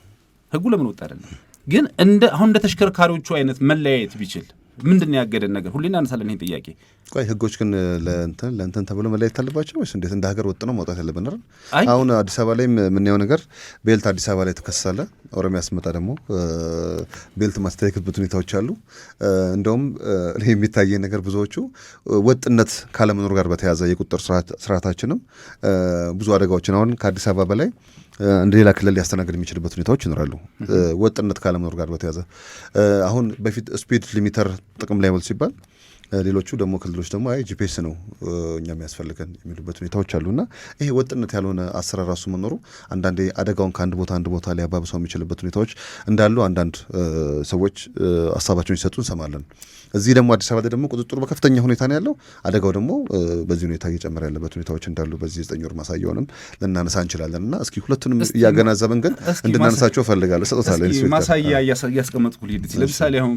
ህጉ ለምን ወጣ አይደለም። ግን አሁን እንደ ተሽከርካሪዎቹ አይነት መለያየት ቢችል ምንድነው ያገደን ነገር? ሁሌ እናነሳለን ይሄን ጥያቄ። ቆይ ህጎች ግን ለእንትን ተብሎ መለያየት አለባቸው ወይስ እንዴት? እንደ ሀገር ወጥ ነው መውጣት ያለብን አይደል? አሁን አዲስ አበባ ላይ የምናየው ነገር ቤልት አዲስ አበባ ላይ ተከሳለ፣ ኦሮሚያ ስመጣ ደግሞ ቤልት ማስተካከልበት ሁኔታዎች አሉ። እንደውም የሚታየን ነገር ብዙዎቹ ወጥነት ካለመኖር ጋር በተያያዘ የቁጥጥር ስርዓታችንም ብዙ አደጋዎችን አሁን ከአዲስ አበባ በላይ እንደ ሌላ ክልል ሊያስተናግድ የሚችልበት ሁኔታዎች ይኖራሉ። ወጥነት ካለመኖር ጋር በተያዘ አሁን በፊት ስፒድ ሊሚተር ጥቅም ላይ ወል ሲባል ሌሎቹ ደግሞ ክልሎች ደግሞ አይ ጂፒኤስ ነው እኛ የሚያስፈልገን የሚሉበት ሁኔታዎች አሉና ይሄ ወጥነት ያልሆነ አሰራር ራሱ መኖሩ አንዳንዴ አደጋውን ከአንድ ቦታ አንድ ቦታ ሊያባብሰው የሚችልበት ሁኔታዎች እንዳሉ አንዳንድ ሰዎች ሀሳባቸውን ሲሰጡ እንሰማለን። እዚህ ደግሞ አዲስ አበባ ላይ ደግሞ ቁጥጥሩ በከፍተኛ ሁኔታ ነው ያለው። አደጋው ደግሞ በዚህ ሁኔታ እየጨመረ ያለበት ሁኔታዎች እንዳሉ በዚህ 9 ወር ማሳያውንም ልናነሳ እንችላለን። እና እስኪ ሁለቱንም እያገናዘብን ግን እንድናነሳቸው ፈልጋለሁ። ሰጥታለህ ማሳያ እያስቀመጥኩ ልሂድ። ለምሳሌ አሁን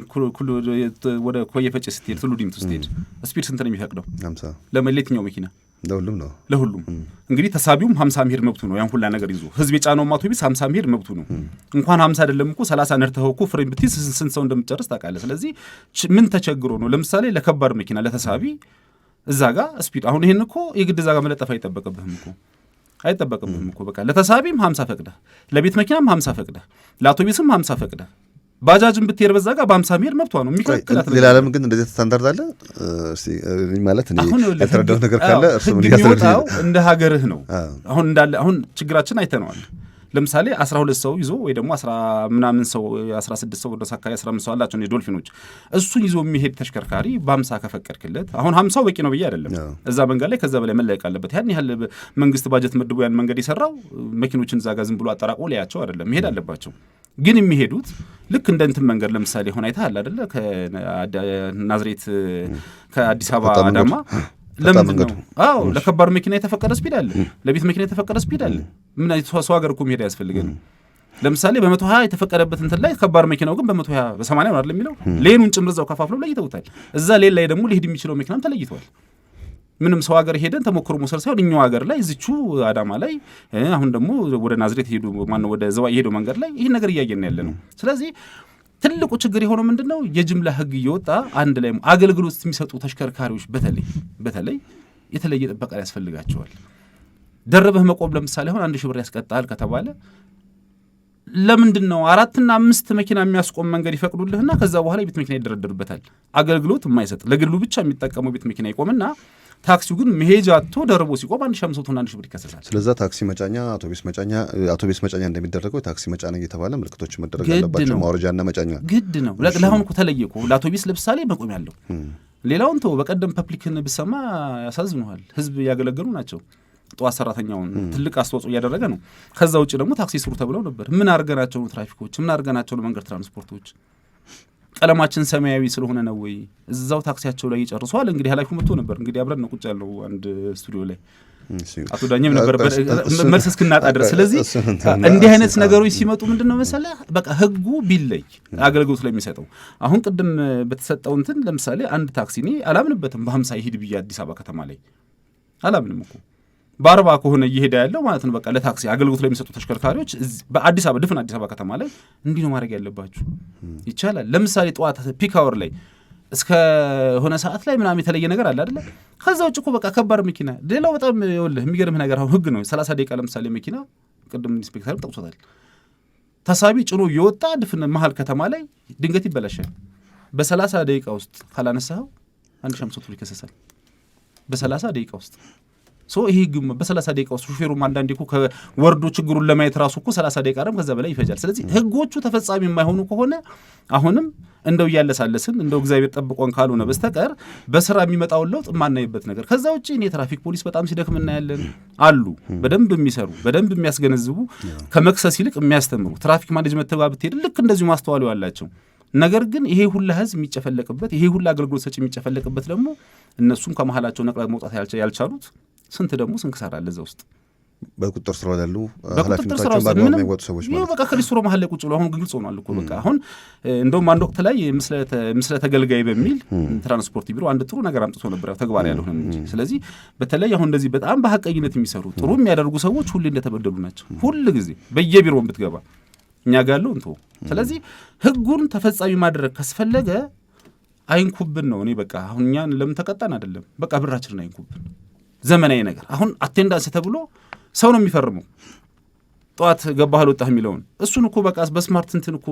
ወደ ኮየ ፈጨ ስትሄድ ቱሉ ዲምቱ ስትሄድ ስፒድ ስንት ነው የሚፈቅደው? 50 ለየትኛው መኪና? ለሁሉም ነው። ለሁሉም እንግዲህ ተሳቢውም 50 መሄድ መብቱ ነው። ያን ሁላ ነገር ይዞ ህዝብ የጫነው አውቶቡስ 50 መሄድ መብቱ ነው። እንኳን 50 አይደለም እኮ 30 ነርተው እኮ ፍሬም ብትይዝ ስንት ሰው እንደምትጨርስ ታውቃለህ። ስለዚህ ምን ተቸግሮ ነው? ለምሳሌ ለከባድ መኪና ለተሳቢ እዛ ጋር ስፒድ አሁን ይሄን እኮ የግድ እዛ ጋር መለጠፍ አይጠበቅብህም እኮ በቃ ለተሳቢም 50 ፈቅደህ፣ ለቤት መኪናም 50 ፈቅደህ፣ ለአውቶቡስም 50 ፈቅደህ፣ ባጃጅን ብትሄድ በዛ ጋር በ50 መሄድ መብቷ ነው። የሚከለክላት ሌላ ዓለም ግን እንደዚህ ስታንዳርድ አለ ማለት እኔ የተረዳው ነገር ካለ እርሱ ምን ያስረዳው እንደ ሀገርህ ነው። አሁን እንዳለ አሁን ችግራችን አይተነዋል። ለምሳሌ 12 ሰው ይዞ ወይ ደግሞ 10 ምናምን ሰው 16 ሰው ወደ አካባቢ 15 ሰው አላቸው ነው ዶልፊኖች። እሱን ይዞ የሚሄድ ተሽከርካሪ በ50 ከፈቀድክለት አሁን 50 በቂ ነው ብዬ አይደለም። እዛ መንገድ ላይ ከዛ በላይ መለየቅ አለበት። ያን ያህል መንግስት ባጀት መድቦ ያን መንገድ የሰራው መኪኖችን እዛ ጋር ዝም ብሎ አጠራቅሞ ሊያቸው አይደለም፣ መሄድ አለባቸው። ግን የሚሄዱት ልክ እንደ እንትን መንገድ ለምሳሌ ሆነ አይተሃል አይደለ? ከናዝሬት ከአዲስ አበባ አዳማ ለምንድን ነው? አዎ ለከባድ መኪና የተፈቀደ ስፒድ አለ፣ ለቤት መኪና የተፈቀደ ስፒድ አለ። ምን አይነት ሰው ሀገር እኮ መሄድ ያስፈልገን? ለምሳሌ በ120 የተፈቀደበት እንትን ላይ ከባድ መኪናው ግን በ120 በ80 ነው አይደል የሚለው። ሌኑን ጭምር እዛው ከፋፍለው ለይተውታል። እዛ ሌላ ላይ ደግሞ ሊሄድ የሚችለው መኪናም ተለይቷል። ምንም ሰው ሀገር ሄደን ተሞክሮ መውሰድ ሳይሆን እኛው ሀገር ላይ እዚቹ አዳማ ላይ አሁን ደግሞ ወደ ናዝሬት ሄዱ ማነው ወደ ዘዋ የሄደው መንገድ ላይ ይህን ነገር እያየን ያለ ነው። ስለዚህ ትልቁ ችግር የሆነው ምንድነው? የጅምላ ህግ እየወጣ አንድ ላይ አገልግሎት የሚሰጡ ተሽከርካሪዎች በተለይ የተለየ ጥበቃ ያስፈልጋቸዋል። ደረበህ መቆም ለምሳሌ አሁን 1000 ብር ያስቀጣል ከተባለ ለምንድን ነው 4 እና 5 መኪና የሚያስቆም መንገድ ይፈቅዱልህና ከዛ በኋላ የቤት መኪና ይደረደርበታል። አገልግሎት የማይሰጥ ለግሉ ብቻ የሚጠቀመው ቤት መኪና ይቆምና ታክሲው ግን መሄጃ አጥቶ ደርቦ ሲቆም 1500 እና 1000 ብር ይከሰሳል። ስለዚህ ታክሲ መጫኛ አውቶቡስ መጫኛ እንደሚደረገው ታክሲ መጫኛ እየተባለ ምልክቶች መደረግ አለባቸው። ማውረጃና መጫኛ ግድ ነው። ለአሁን እኮ ተለየ እኮ ለአውቶቡስ ለምሳሌ መቆም ያለው ሌላውን ተው። በቀደም ፐብሊክን ብሰማ ያሳዝኑሃል። ህዝብ ያገለገሉ ናቸው። ጠዋት ሰራተኛውን ትልቅ አስተዋጽኦ እያደረገ ነው። ከዛ ውጭ ደግሞ ታክሲ ስሩ ተብለው ነበር። ምን አርገናቸው ነው? ትራፊኮች ምን አርገናቸው ነው? መንገድ ትራንስፖርቶች ቀለማችን ሰማያዊ ስለሆነ ነው ወይ? እዛው ታክሲያቸው ላይ ይጨርሷል። እንግዲህ ኃላፊው መጥቶ ነበር። እንግዲህ አብረን ነው ቁጭ ያለው አንድ ስቱዲዮ ላይ አቶ ዳኘም ነበር መልስ እስክናጣ ድረስ። ስለዚህ እንዲህ አይነት ነገሮች ሲመጡ ምንድነው መሰለህ በቃ ህጉ ቢለይ አገልግሎት ላይ የሚሰጠው አሁን ቅድም በተሰጠው እንትን ለምሳሌ አንድ ታክሲ እኔ አላምንበትም በ50 ይሄድ ብዬ አዲስ አበባ ከተማ ላይ አላምንም እኮ በ40 ከሆነ እየሄደ ያለው ማለት ነው። በቃ ለታክሲ አገልግሎት ላይ የሚሰጡ ተሽከርካሪዎች በአዲስ አበባ ድፍን አዲስ አበባ ከተማ ላይ እንዲህ ነው ማድረግ ያለባችሁ። ይቻላል። ለምሳሌ ጠዋት ፒክ አወር ላይ እስከ ሆነ ሰዓት ላይ ምናምን የተለየ ነገር አለ አይደለ? ከዛ ውጭ እኮ በቃ ከባድ መኪና ሌላው በጣም ይኸውልህ የሚገርምህ ነገር አሁን ህግ ነው 30 ደቂቃ ለምሳሌ መኪና ቅድም ኢንስፔክተር ጠቅሶታል። ተሳቢ ጭኖ እየወጣ ድፍን መሀል ከተማ ላይ ድንገት ይበላሻል። በ30 ደቂቃ ውስጥ ካላነሳኸው 1500 ብር ይከሰሳል። በ30 ደቂቃ ውስጥ ይሄ ግን በ30 ደቂቃ ውስጥ ሹፌሩም አንዳንዴ እኮ ከወርዶ ችግሩን ለማየት ራሱ እኮ 30 ደቂቃ አይደለም ከዛ በላይ ይፈጃል። ስለዚህ ህጎቹ ተፈጻሚ የማይሆኑ ከሆነ አሁንም እንደው እያለሳለስን እንደው እግዚአብሔር ጠብቆን ካልሆነ በስተቀር በስራ የሚመጣውን ለውጥ የማናይበት ነገር። ከዛ ውጪ እኔ ትራፊክ ፖሊስ በጣም ሲደክም እናያለን አሉ በደንብ የሚሰሩ በደንብ የሚያስገነዝቡ ከመክሰስ ይልቅ የሚያስተምሩ ትራፊክ ማኔጅመንት ተባብ ብትሄድ ልክ እንደዚሁ ማስተዋሉ ያላቸው። ነገር ግን ይሄ ሁላ ህዝብ የሚጨፈለቅበት ይሄ ሁላ አገልግሎት ሰጪ የሚጨፈለቅበት ደግሞ እነሱም ከመሃላቸው ነቅላት መውጣት ያልቻሉት ስንት ደግሞ ስንክሳር አለ እዛ ውስጥ በቁጥጥር ስር ያሉ ኃላፊነታቸውን በአግባቡ የሚወጡ ሰዎች ማለት በቃ ከሊስትሮ መሀል ላይ ቁጭ ብሎ አሁን ግልጽ ሆኗል እኮ በቃ አሁን እንደውም አንድ ወቅት ላይ ምስለ ተገልጋይ በሚል ትራንስፖርት ቢሮ አንድ ጥሩ ነገር አምጥቶ ነበር ተግባር ያለው እንጂ። ስለዚህ በተለይ አሁን እንደዚህ በጣም በሐቀኝነት የሚሰሩ ጥሩ የሚያደርጉ ሰዎች ሁሌ እንደተበደሉ ናቸው። ሁሉ ጊዜ በየቢሮው ብትገባ እኛ ጋር ያለው እንቶ ስለዚህ ህጉን ተፈጻሚ ማድረግ ካስፈለገ አይንኩብን ነው። እኔ በቃ አሁን እኛን ለምን ተቀጣን አይደለም በቃ ብራችንን አይንኩብን። ዘመናዊ ነገር አሁን አቴንዳንስ ተብሎ ሰው ነው የሚፈርመው ጠዋት ገባህ አልወጣህ የሚለውን እሱን እኮ በቃ በስማርት እንትን እኮ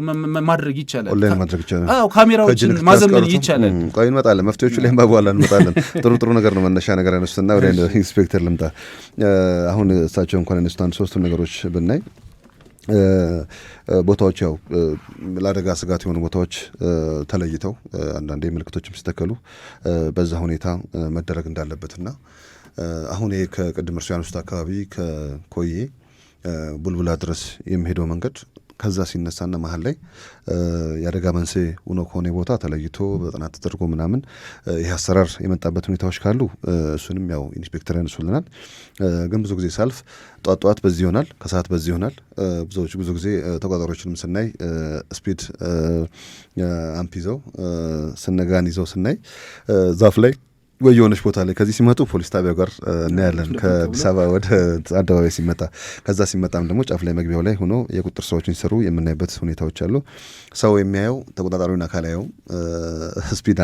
ማድረግ ይቻላል። ኦንላይን ማድረግ ይቻላል። አዎ ካሜራዎችን ማዘመን ይቻላል። ቆይ እንመጣለን፣ መፍትሄዎቹ ላይ በኋላ እንመጣለን። ጥሩ ነገር ነው መነሻ ነገር ያነሱትና ወደ ኢንስፔክተር ልምጣ። አሁን እሳቸው እንኳን ያነሱት አንድ ሶስቱ ነገሮች ብናይ ቦታዎች ያው ለአደጋ ስጋት የሆኑ ቦታዎች ተለይተው አንዳንዴ ምልክቶችም ሲተከሉ በዛ ሁኔታ መደረግ እንዳለበትና አሁን ይሄ ከቅድም እርሱ ያነሱት አካባቢ ከኮዬ ቡልቡላ ድረስ የሚሄደው መንገድ ከዛ ሲነሳና መሀል ላይ የአደጋ መንስኤ ሆኖ ከሆነ ቦታ ተለይቶ በጥናት ተደርጎ ምናምን ይህ አሰራር የመጣበት ሁኔታዎች ካሉ እሱንም ያው ኢንስፔክተር ያነሱልናል። ግን ብዙ ጊዜ ሳልፍ ጧት በዚህ ይሆናል፣ ከሰዓት በዚህ ይሆናል። ብዙ ጊዜ ተቆጣጣሪዎችንም ስናይ ስፒድ አምፕ ይዘው ስነጋን ይዘው ስናይ ዛፍ ላይ ወይ የሆነች ቦታ ላይ ከዚህ ሲመጡ ፖሊስ ጣቢያው ጋር እናያለን። ከአዲስ አበባ ወደ አደባባይ ሲመጣ ከዛ ሲመጣም ደግሞ ጫፍ ላይ መግቢያው ላይ ሆኖ የቁጥጥር ስራዎችን ሲሰሩ የምናይበት ሁኔታዎች አሉ። ሰው የሚያየው ተቆጣጣሪውን አካል አያየውም፣ ስፒድ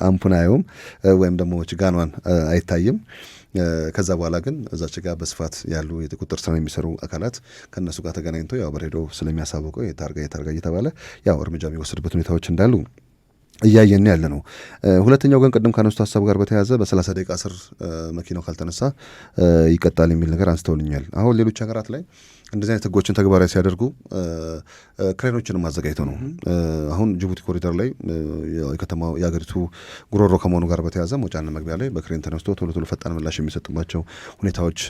አምፑን አያየውም፣ ወይም ደግሞ ችጋኗን አይታይም። ከዛ በኋላ ግን እዛች ጋር በስፋት ያሉ የቁጥጥር ስራ የሚሰሩ አካላት ከእነሱ ጋር ተገናኝቶ ያው በሬዲዮ ስለሚያሳውቀው የታርጋ እየተባለ ያው እርምጃ የሚወሰድበት ሁኔታዎች እንዳሉ እያየን ያለ ነው። ሁለተኛው ግን ቅድም ካነሱት ሀሳብ ጋር በተያያዘ በ30 ደቂቃ ስር መኪናው ካልተነሳ ይቀጣል የሚል ነገር አንስተውልኛል። አሁን ሌሎች ሀገራት ላይ እንደዚህ አይነት ህጎችን ተግባራዊ ሲያደርጉ ክሬኖችንም አዘጋጅተው ነው። አሁን ጅቡቲ ኮሪደር ላይ የከተማው የሀገሪቱ ጉሮሮ ከመሆኑ ጋር በተያያዘ መውጫና መግቢያ ላይ በክሬን ተነስቶ ቶሎ ፈጣን ምላሽ የሚሰጡባቸው ሁኔታዎች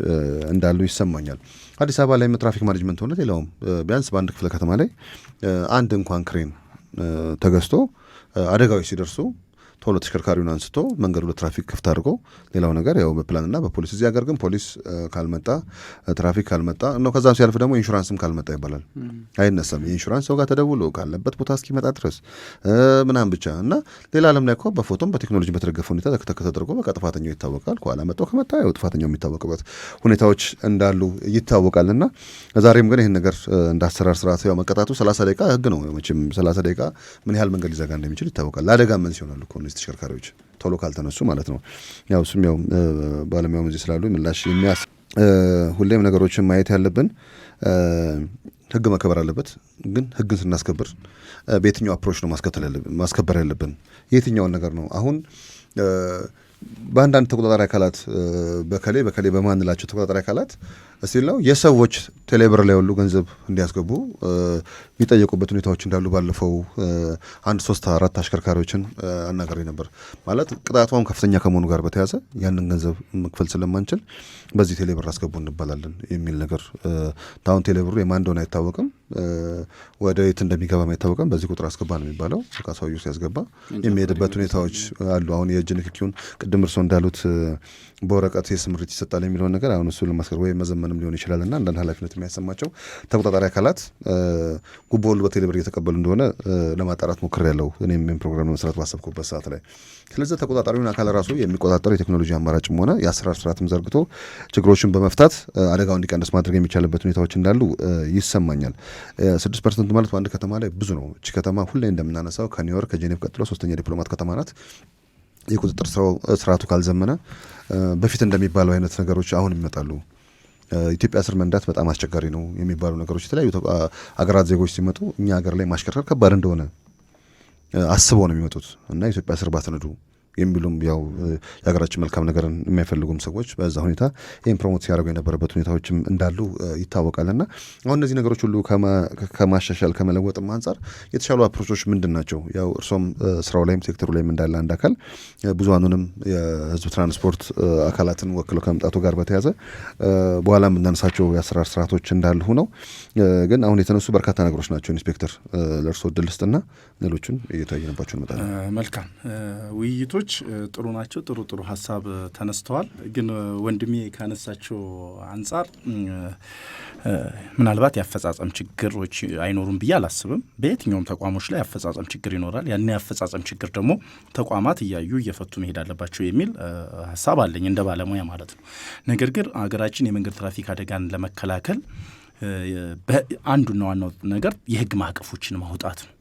እንዳሉ ይሰማኛል። አዲስ አበባ ላይ ትራፊክ ማኔጅመንት ሆነ ሌላውም ቢያንስ በአንድ ክፍለ ከተማ ላይ አንድ እንኳን ክሬን ተገዝቶ አደጋዎች ሲደርሱ ቶሎ ተሽከርካሪውን አንስቶ መንገዱ ለትራፊክ ክፍት አድርጎ ሌላው ነገር ያው በፕላንና በፖሊስ እዚህ ሀገር ግን ፖሊስ ካልመጣ ትራፊክ ካልመጣ ነው። ከዛም ሲያልፍ ደግሞ ኢንሹራንስም ካልመጣ ይባላል አይነሳም። የኢንሹራንስ ሰው ጋር ተደውሎ ካለበት ቦታ እስኪመጣ ድረስ ምናምን ብቻ እና ሌላ ዓለም ላይ እኮ በፎቶም በቴክኖሎጂ በተደገፈ ሁኔታ ተደርጎ በቃ ጥፋተኛው ይታወቃል። ከኋላ መጣው ከመጣ ያው ጥፋተኛው የሚታወቅበት ሁኔታዎች እንዳሉ ይታወቃል። እና ዛሬም ግን ይህን ነገር እንዳሰራር ስርዓት ያው መቀጣቱ 30 ደቂቃ ህግ ነው። መቼም 30 ደቂቃ ምን ያህል መንገድ ሊዘጋ እንደሚችል ይታወቃል። ለአደጋ ምን ሲሆናል እኮ ተሽከርካሪዎች ቶሎ ካልተነሱ ማለት ነው። ያው እሱም ያው ባለሙያው እዚህ ስላሉ ምላሽ ሁሌም ነገሮችን ማየት ያለብን ህግ መከበር አለበት። ግን ህግን ስናስከብር በየትኛው አፕሮች ነው ማስከበር ያለብን? የትኛውን ነገር ነው? አሁን በአንዳንድ ተቆጣጣሪ አካላት በከሌ በማንላቸው ተቆጣጣሪ አካላት እስቲል ነው የሰዎች ቴሌብር ላይ ሁሉ ገንዘብ እንዲያስገቡ የሚጠየቁበት ሁኔታዎች እንዳሉ ባለፈው 1-3-4 አሽከርካሪዎችን አናገሬ ነበር። ማለት ቅጣቷም ከፍተኛ ከመሆኑ ጋር በተያዘ ያንን ገንዘብ መክፈል ስለማንችል በዚህ ቴሌብር አስገቡ እንባላለን የሚል ነገር። ታውን ቴሌብሩ የማን እንደሆነ አይታወቅም፣ ወደ የት እንደሚገባ አይታወቅም። በዚህ ቁጥር አስገባ ነው የሚባለው። ሰውዬው ሲያስገባ የሚሄድበት ሁኔታዎች አሉ። አሁን የእጅ ንክኪውን ቅድም እርሶ እንዳሉት በወረቀት የስምሪት ይሰጣል የሚለውን ነገር አሁን እሱን ለማስከር ወይ መዘመንም ሊሆን ይችላል እና አንዳንድ ኃላፊነት የሚያሰማቸው ተቆጣጣሪ አካላት ጉቦ ሁሉ በቴሌብር እየተቀበሉ እንደሆነ ለማጣራት ሞክሬያለሁ እኔም ፕሮግራም ለመስራት ባሰብኩበት ሰዓት ላይ። ስለዚህ ተቆጣጣሪውን አካል ራሱ የሚቆጣጠር የቴክኖሎጂ አማራጭም ሆነ የአሰራር ስርዓትም ዘርግቶ ችግሮችን በመፍታት አደጋው እንዲቀንስ ማድረግ የሚቻልበት ሁኔታዎች እንዳሉ ይሰማኛል። 6% ማለት በአንድ ከተማ ላይ ብዙ ነው። እቺ ከተማ ሁሌ እንደምናነሳው ከኒውዮርክ ከጄኔቭ ቀጥሎ 3ኛ ዲፕሎማት ከተማ ናት። የቁጥጥር ስርዓቱ ካልዘመነ በፊት እንደሚባለው አይነት ነገሮች አሁን ይመጣሉ። ኢትዮጵያ ስር መንዳት በጣም አስቸጋሪ ነው የሚባሉ ነገሮች የተለያዩ አገራት ዜጎች ሲመጡ እኛ ሀገር ላይ ማሽከርከር ከባድ እንደሆነ አስበው ነው የሚመጡት እና ኢትዮጵያ ስር ባትነዱ የሚሉም ያው የሀገራችን መልካም ነገርን የሚያፈልጉም ሰዎች በዛ ሁኔታ ይህን ፕሮሞት ሲያደርጉ የነበረበት ሁኔታዎችም እንዳሉ ይታወቃልና አሁን እነዚህ ነገሮች ሁሉ ከማሻሻል ከመለወጥም አንጻር የተሻሉ አፕሮቾች ምንድን ናቸው? ያው እርሶም ስራው ላይም ሴክተሩ ላይም እንዳለ አንድ አካል ብዙሃኑንም የህዝብ ትራንስፖርት አካላትን ወክለው ከመምጣቱ ጋር በተያዘ በኋላ የምናነሳቸው የአሰራር ስርዓቶች እንዳሉ ሆነው ግን አሁን የተነሱ በርካታ ነገሮች ናቸው። ኢንስፔክተር ለእርሶ እድል ስጥና ሌሎቹን እየታየንባቸው እንመጣለን። መልካም ውይይቶች ጥሩ ናቸው። ጥሩ ሀሳብ ተነስተዋል። ግን ወንድሜ ካነሳቸው አንጻር ምናልባት የአፈጻጸም ችግሮች አይኖሩም ብዬ አላስብም። በየትኛውም ተቋሞች ላይ የአፈጻጸም ችግር ይኖራል። ያን የአፈጻጸም ችግር ደግሞ ተቋማት እያዩ እየፈቱ መሄድ አለባቸው የሚል ሀሳብ አለኝ እንደ ባለሙያ ማለት ነው። ነገር ግን ሀገራችን የመንገድ ትራፊክ አደጋን ለመከላከል አንዱና ዋናው ነገር የህግ ማዕቀፎችን ማውጣት ነው።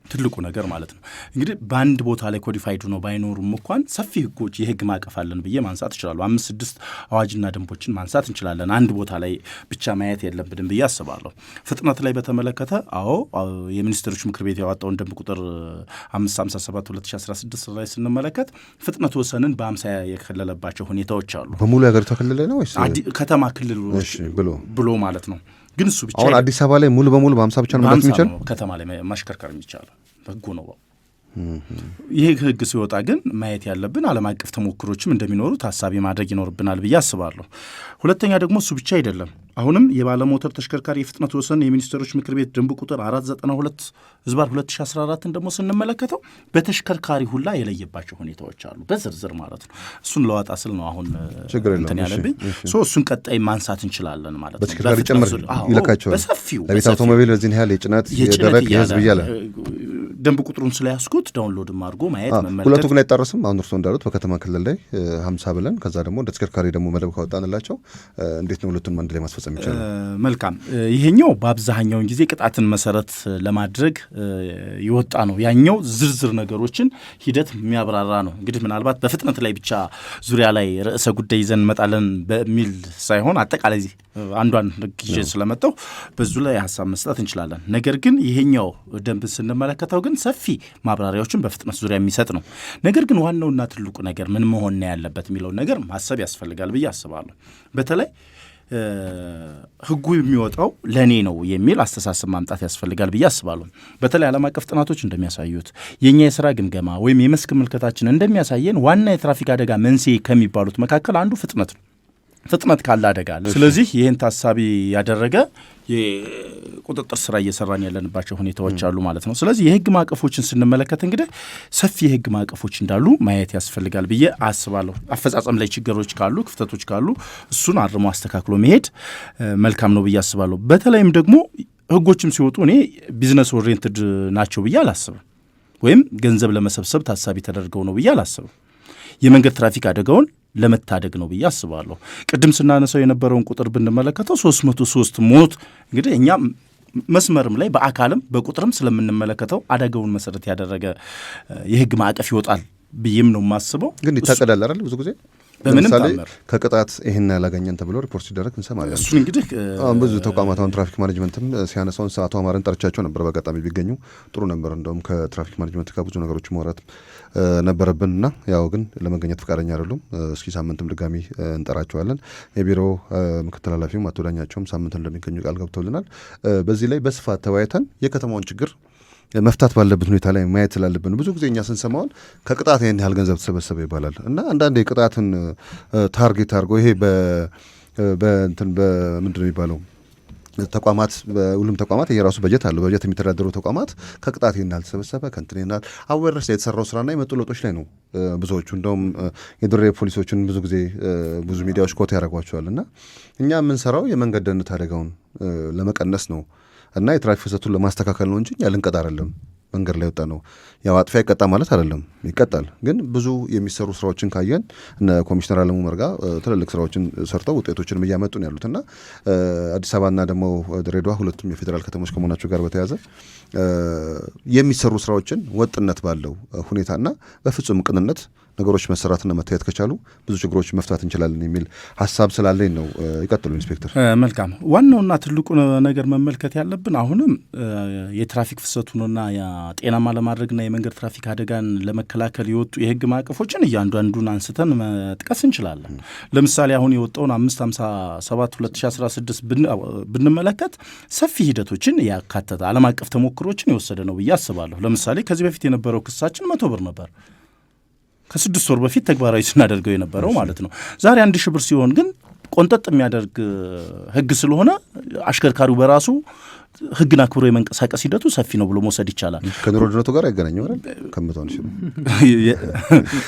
ትልቁ ነገር ማለት ነው። እንግዲህ በአንድ ቦታ ላይ ኮዲፋይድ ነው ባይኖሩም እንኳን ሰፊ ህጎች የህግ ማዕቀፍ አለን ብዬ ማንሳት እችላለሁ። 5-6 አዋጅና ደንቦችን ማንሳት እንችላለን። አንድ ቦታ ላይ ብቻ ማየት የለብንም ብዬ አስባለሁ። ፍጥነት ላይ በተመለከተ የሚኒስትሮች ምክር ቤት ያወጣውን ደንብ ቁጥር 557/2016 ላይ ስንመለከት ፍጥነት ወሰንን በ50 የከለለባቸው ሁኔታዎች አሉ። በሙሉ የሀገሪቱ ክልል ላይ ነው ወይስ ከተማ ክልሎች ብሎ ማለት ነው? ግን እሱ ብቻ አሁን አዲስ አበባ ላይ ሙሉ በሙሉ በ50 ብቻ ነው ማለት የሚቻል ከተማ ላይ ማሽከርከር የሚቻለው ህጉ ነው። ይሄ ህግ ሲወጣ ግን ማየት ያለብን ዓለም አቀፍ ተሞክሮችም እንደሚኖሩ ታሳቢ ማድረግ ይኖርብናል ብዬ አስባለሁ። ሁለተኛ ደግሞ እሱ ብቻ አይደለም። አሁንም የባለሞተር ተሽከርካሪ የፍጥነት ወሰን የሚኒስትሮች ምክር ቤት ደንብ ቁጥር 492/2014 ደግሞ ስንመለከተው በተሽከርካሪ ሁላ የለየባቸው ሁኔታዎች አሉ በዝርዝር ማለት ነው። እሱን ለዋጣ ስል ነው አሁን እንትን ያለብኝ። እሱን ቀጣይ ማንሳት እንችላለን ማለት ነው። በተሽከርካሪ ጭምር ይለካቸዋል። በሰፊው ለቤት አውቶሞቢል በዚህ ያህል የጭነት የደረቅ የህዝብ እያለ ደንብ ቁጥሩን ስለያዝኩት ዳውንሎድም አድርጎ ማየት መመልከት። ሁለቱ ግን አይጣረስም። አሁን እርስዎ እንዳሉት በከተማ ክልል ላይ 50 ብለን ከዛ ደግሞ እንደ ተሽከርካሪ ደግሞ መደብ ካወጣንላቸው እንዴት ነው ሁለቱን አንድ ላይ ማስፈጸም ይቻላል? መልካም። ይሄኛው በአብዛኛውን ጊዜ ቅጣትን መሰረት ለማድረግ ይወጣ ነው። ያኛው ዝርዝር ነገሮችን ሂደት የሚያብራራ ነው። እንግዲህ ምናልባት በፍጥነት ላይ ብቻ ዙሪያ ላይ ርዕሰ ጉዳይ ይዘን እንመጣለን በሚል ሳይሆን አጠቃላይ አንዷን ጊዜ ስለመጣው በዙ ላይ ሀሳብ መስጠት እንችላለን። ነገር ግን ይሄኛው ደንብ ስንመለከተው ግን ሰፊ ማብራሪያዎችን በፍጥነት ዙሪያ የሚሰጥ ነው። ነገር ግን ዋናውና ትልቁ ነገር ምን መሆን ነው ያለበት የሚለውን ነገር ማሰብ ያስፈልጋል ብዬ አስባለሁ። በተለይ ህጉ የሚወጣው ለእኔ ነው የሚል አስተሳሰብ ማምጣት ያስፈልጋል ብዬ አስባለሁ። በተለይ ዓለም አቀፍ ጥናቶች እንደሚያሳዩት የእኛ የስራ ግምገማ ወይም የመስክ ምልከታችን እንደሚያሳየን ዋና የትራፊክ አደጋ መንስኤ ከሚባሉት መካከል አንዱ ፍጥነት ነው። ፍጥነት ካለ አደጋ አለ። ስለዚህ ይህን ታሳቢ ያደረገ የቁጥጥር ስራ እየሰራን ያለንባቸው ሁኔታዎች አሉ ማለት ነው። ስለዚህ የህግ ማዕቀፎችን ስንመለከት እንግዲህ ሰፊ የህግ ማዕቀፎች እንዳሉ ማየት ያስፈልጋል ብዬ አስባለሁ። አፈጻጸም ላይ ችግሮች ካሉ፣ ክፍተቶች ካሉ እሱን አርሞ አስተካክሎ መሄድ መልካም ነው ብዬ አስባለሁ። በተለይም ደግሞ ህጎችም ሲወጡ እኔ ቢዝነስ ኦሪየንትድ ናቸው ብዬ አላስብም፣ ወይም ገንዘብ ለመሰብሰብ ታሳቢ ተደርገው ነው ብዬ አላስብም። የመንገድ ትራፊክ አደጋውን ለመታደግ ነው ብዬ አስባለሁ። ቅድም ስናነሳው የነበረውን ቁጥር ብንመለከተው 303 ሞት እንግዲህ እኛ መስመርም ላይ በአካልም በቁጥርም ስለምንመለከተው አደጋውን መሰረት ያደረገ የህግ ማዕቀፍ ይወጣል ብዬም ነው የማስበው። ግን ይታቀዳል አይደል? ብዙ ጊዜ በምንም ታምር ከቅጣት ይሄን ያላገኘን ተብሎ ሪፖርት ሲደረግ እንሰማለን። እሱን እንግዲህ ብዙ ተቋማት አሁን ትራፊክ ማኔጅመንትም ሲያነሳውን አቶ አማረን ጠርቻቸው ነበር። በአጋጣሚ ቢገኙ ጥሩ ነበር። እንደውም ከትራፊክ ማኔጅመንት ጋር ብዙ ነገሮች ማውራት ነበረብንና ያው ግን ለመገኘት ፈቃደኛ አይደሉም። እስኪ ሳምንትም ድጋሚ እንጠራቸዋለን። የቢሮ ምክትል ኃላፊውም አቶ ዳኛቸውም ሳምንት እንደሚገኙ ቃል ገብተውልናል። በዚህ ላይ በስፋት ተወያይተን የከተማውን ችግር መፍታት ባለበት ሁኔታ ላይ ማየት ስላለብን ብዙ ጊዜ እኛ ስንሰማውን ከቅጣት ይህን ያህል ገንዘብ ተሰበሰበ ይባላል እና አንዳንድ ቅጣትን ታርጌት አድርጎ ይሄ በእንትን በምንድን ነው የሚባለው ተቋማት በሁሉም ተቋማት የራሱ በጀት አለው። በጀት የሚተዳደሩ ተቋማት ከቅጣት ይህን ያህል ተሰበሰበ ከእንትን ይህን ያህል አዌርነስ የተሰራው ስራና የመጡ ለውጦች ላይ ነው ብዙዎቹ እንደውም የድሬ ፖሊሶችን ብዙ ጊዜ ብዙ ሚዲያዎች ኮት ያደርጓቸዋል እና እኛ የምንሰራው የመንገድ ደህንነት አደጋውን ለመቀነስ ነው እና የትራፊክ ፍሰቱን ለማስተካከል ነው እንጂ እኛ ልንቀጣ አይደለም። መንገድ ላይ ወጣ ነው ያው አጥፊ አይቀጣ ማለት አይደለም፣ ይቀጣል። ግን ብዙ የሚሰሩ ስራዎችን ካየን እነ ኮሚሽነር አለሙ መርጋ ትልልቅ ስራዎችን ሰርተው ውጤቶችንም እያመጡ ነው ያሉትና አዲስ አበባና ደግሞ ድሬዳዋ ሁለቱም የፌዴራል ከተሞች ከመሆናቸው ጋር በተያያዘ የሚሰሩ ስራዎችን ወጥነት ባለው ሁኔታና በፍጹም ቅንነት ነገሮች መሰራትና መታየት ከቻሉ ብዙ ችግሮች መፍታት እንችላለን የሚል ሀሳብ ስላለኝ ነው። ይቀጥሉ ኢንስፔክተር። መልካም። ዋናውና ትልቁ ነገር መመልከት ያለብን አሁንም የትራፊክ ፍሰቱንና ጤናማ ለማድረግና የመንገድ ትራፊክ አደጋን ለመከላከል የወጡ የህግ ማዕቀፎችን እያንዳንዱን አንስተን መጥቀስ እንችላለን። ለምሳሌ አሁን የወጣውን 557/2016 ብንመለከት ሰፊ ሂደቶችን ያካተተ ዓለም አቀፍ ተሞክሮችን የወሰደ ነው ብዬ አስባለሁ። ለምሳሌ ከዚህ በፊት የነበረው ክሳችን 100 ብር ነበር። ከ6 ወር በፊት ተግባራዊ ስናደርገው የነበረው ማለት ነው። ዛሬ 1000 ብር ሲሆን ግን ቆንጠጥ የሚያደርግ ህግ ስለሆነ አሽከርካሪው በራሱ ህግን አክብሮ የመንቀሳቀስ ሂደቱ ሰፊ ነው ብሎ መውሰድ ይቻላል። ከኑሮ ውድነቱ ጋር አይገናኝም አይደል? ከምታውን ሲሉ